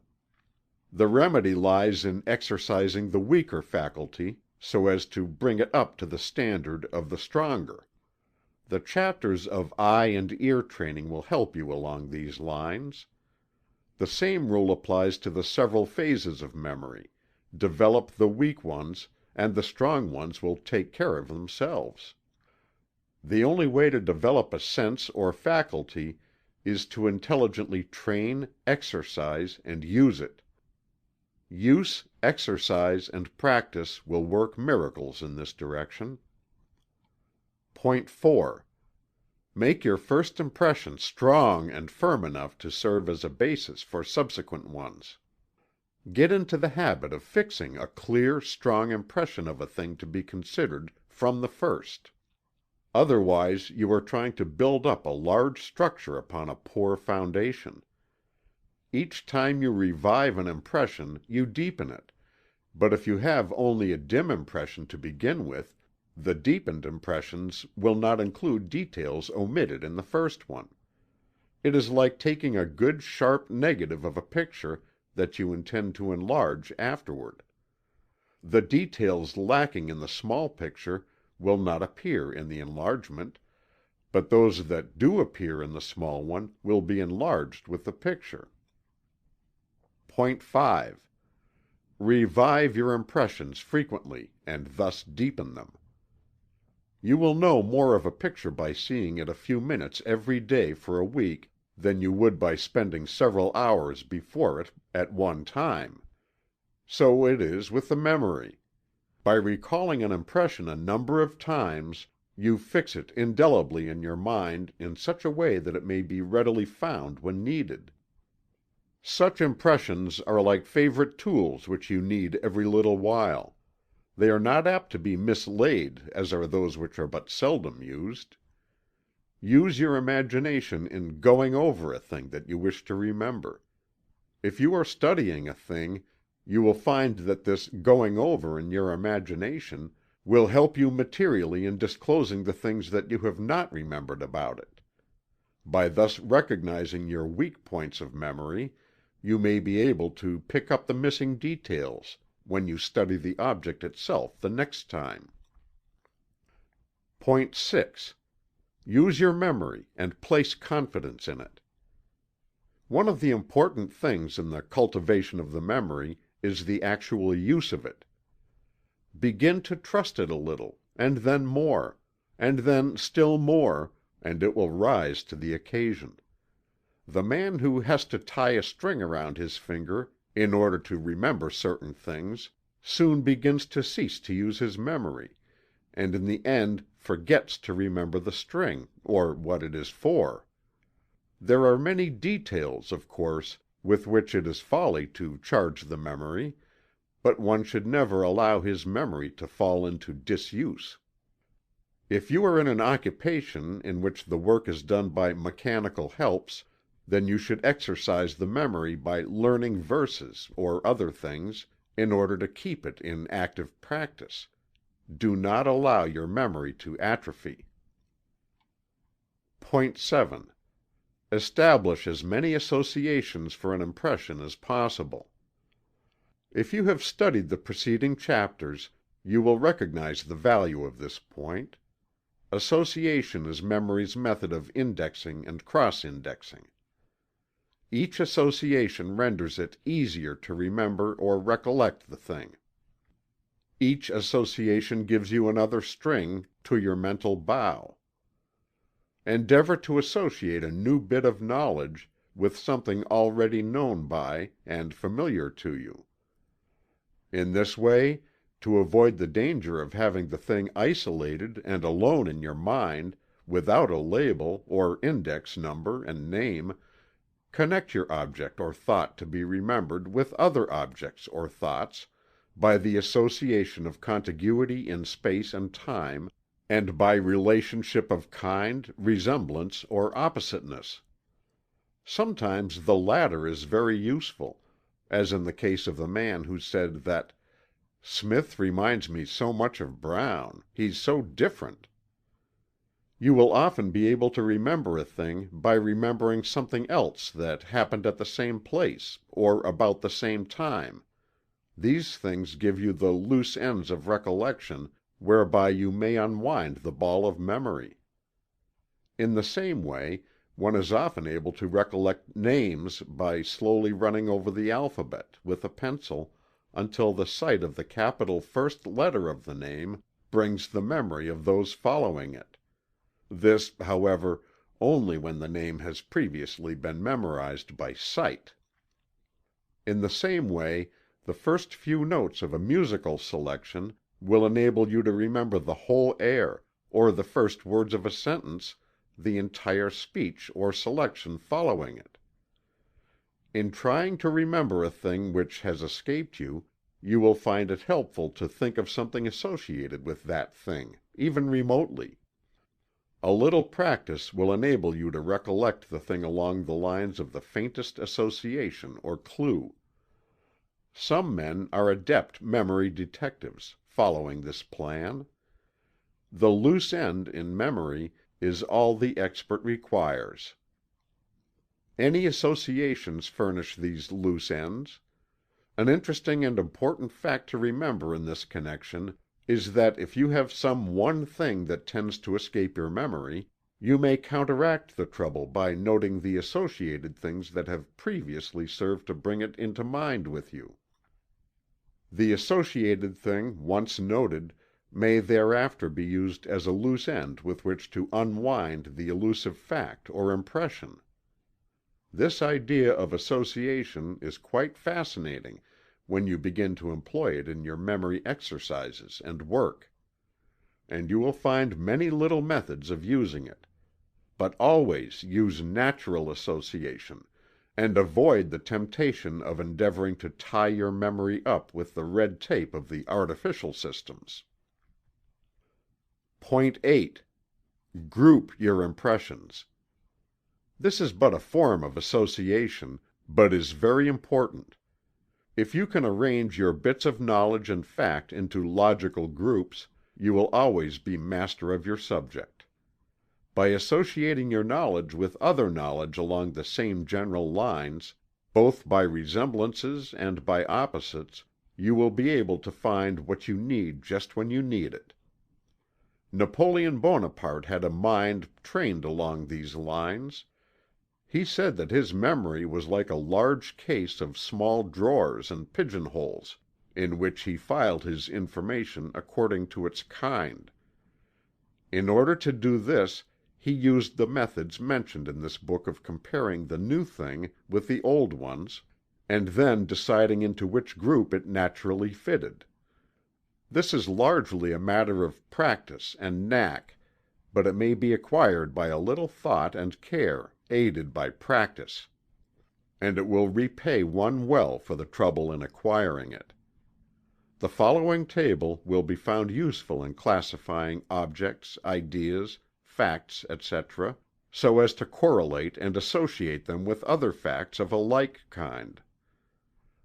The remedy lies in exercising the weaker faculty so as to bring it up to the standard of the stronger. The chapters of eye and ear training will help you along these lines. The same rule applies to the several phases of memory. Develop the weak ones, and the strong ones will take care of themselves. The only way to develop a sense or faculty is to intelligently train, exercise, and use it. Use, exercise, and practice will work miracles in this direction. Point 4. Make your first impression strong and firm enough to serve as a basis for subsequent ones. Get into the habit of fixing a clear, strong impression of a thing to be considered from the first. Otherwise you are trying to build up a large structure upon a poor foundation. Each time you revive an impression you deepen it, but if you have only a dim impression to begin with, the deepened impressions will not include details omitted in the first one. It is like taking a good sharp negative of a picture that you intend to enlarge afterward. The details lacking in the small picture will not appear in the enlargement, but those that do appear in the small one will be enlarged with the picture. Point 5. Revive your impressions frequently, and thus deepen them. You will know more of a picture by seeing it a few minutes every day for a week than you would by spending several hours before it at one time. So it is with the memory. By recalling an impression a number of times, you fix it indelibly in your mind in such a way that it may be readily found when needed. Such impressions are like favorite tools which you need every little while. They are not apt to be mislaid as are those which are but seldom used. Use your imagination in going over a thing that you wish to remember. If you are studying a thing, you will find that this going over in your imagination will help you materially in disclosing the things that you have not remembered about it. By thus recognizing your weak points of memory, you may be able to pick up the missing details when you study the object itself the next time. Point 6. Use your memory and place confidence in it. One of the important things in the cultivation of the memory is the actual use of it. Begin to trust it a little, and then more, and then still more, and it will rise to the occasion. The man who has to tie a string around his finger in order to remember certain things soon begins to cease to use his memory, and in the end forgets to remember the string, or what it is for. There are many details, of course, with which it is folly to charge the memory, but one should never allow his memory to fall into disuse. If you are in an occupation in which the work is done by mechanical helps, then you should exercise the memory by learning verses or other things, in order to keep it in active practice. Do not allow your memory to atrophy. Point 7. Establish as many associations for an impression as possible. If you have studied the preceding chapters, you will recognize the value of this point. Association is memory's method of indexing and cross-indexing. Each association renders it easier to remember or recollect the thing. Each association gives you another string to your mental bow. Endeavor to associate a new bit of knowledge with something already known by and familiar to you. In this way, to avoid the danger of having the thing isolated and alone in your mind, without a label, or index number and name, connect your object or thought to be remembered with other objects or thoughts, by the association of contiguity in space and time, and by relationship of kind, resemblance, or oppositeness. Sometimes the latter is very useful, as in the case of the man who said that "Smith reminds me so much of Brown, he's so different." You will often be able to remember a thing by remembering something else that happened at the same place, or about the same time. These things give you the loose ends of recollection whereby you may unwind the ball of memory. In the same way, one is often able to recollect names by slowly running over the alphabet, with a pencil, until the sight of the capital first letter of the name brings the memory of those following it. This, however, only when the name has previously been memorized by sight. In the same way, the first few notes of a musical selection will enable you to remember the whole air, or the first words of a sentence, the entire speech or selection following it. In trying to remember a thing which has escaped you, you will find it helpful to think of something associated with that thing, even remotely. A little practice will enable you to recollect the thing along the lines of the faintest association or clue. Some men are adept memory detectives, following this plan. The loose end in memory is all the expert requires. Any associations furnish these loose ends. An interesting and important fact to remember in this connection is that if you have some one thing that tends to escape your memory, you may counteract the trouble by noting the associated things that have previously served to bring it into mind with you. The associated thing, once noted, may thereafter be used as a loose end with which to unwind the elusive fact or impression. This idea of association is quite fascinating when you begin to employ it in your memory exercises and work. and you will find many little methods of using it. But always use natural association, and avoid the temptation of endeavoring to tie your memory up with the red tape of the artificial systems. Point 8. Group your impressions. This is but a form of association, but is very important. If you can arrange your bits of knowledge and fact into logical groups, you will always be master of your subject. By associating your knowledge with other knowledge along the same general lines, both by resemblances and by opposites, you will be able to find what you need just when you need it. Napoleon Bonaparte had a mind trained along these lines. He said that his memory was like a large case of small drawers and pigeonholes, in which he filed his information according to its kind. In order to do this, he used the methods mentioned in this book of comparing the new thing with the old ones, and then deciding into which group it naturally fitted. This is largely a matter of practice and knack, but it may be acquired by a little thought and care, aided by practice. And it will repay one well for the trouble in acquiring it. The following table will be found useful in classifying objects, ideas, facts, etc., so as to correlate and associate them with other facts of a like kind.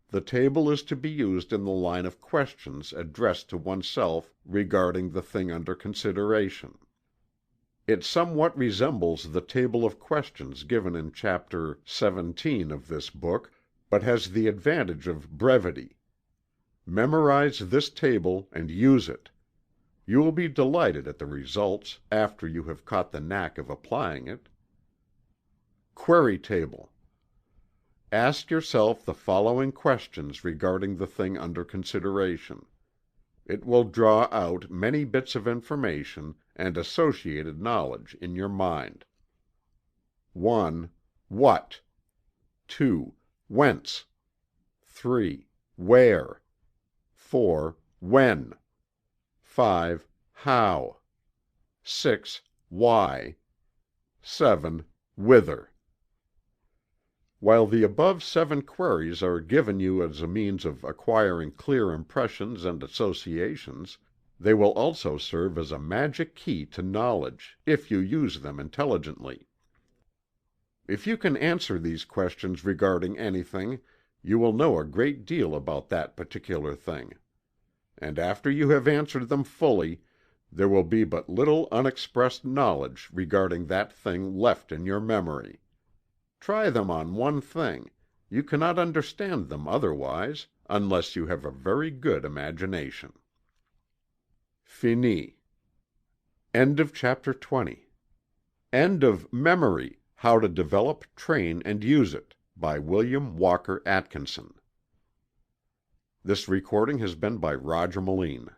The table is to be used in the line of questions addressed to oneself regarding the thing under consideration. It somewhat resembles the table of questions given in Chapter 17 of this book, but has the advantage of brevity. Memorize this table and use it. You will be delighted at the results, after you have caught the knack of applying it. Query Table. Ask yourself the following questions regarding the thing under consideration. It will draw out many bits of information and associated knowledge in your mind. 1. What? 2. Whence? 3. Where? 4. When? 5. How? 6. Why? 7. Whither? While the above 7 queries are given you as a means of acquiring clear impressions and associations, they will also serve as a magic key to knowledge, if you use them intelligently. If you can answer these questions regarding anything, you will know a great deal about that particular thing. And after you have answered them fully, there will be but little unexpressed knowledge regarding that thing left in your memory. Try them on one thing. You cannot understand them otherwise, unless you have a very good imagination. Fini. End of Chapter 20. End of Memory: How to Develop, Train, and Use It, by William Walker Atkinson. This recording has been by Roger Moline.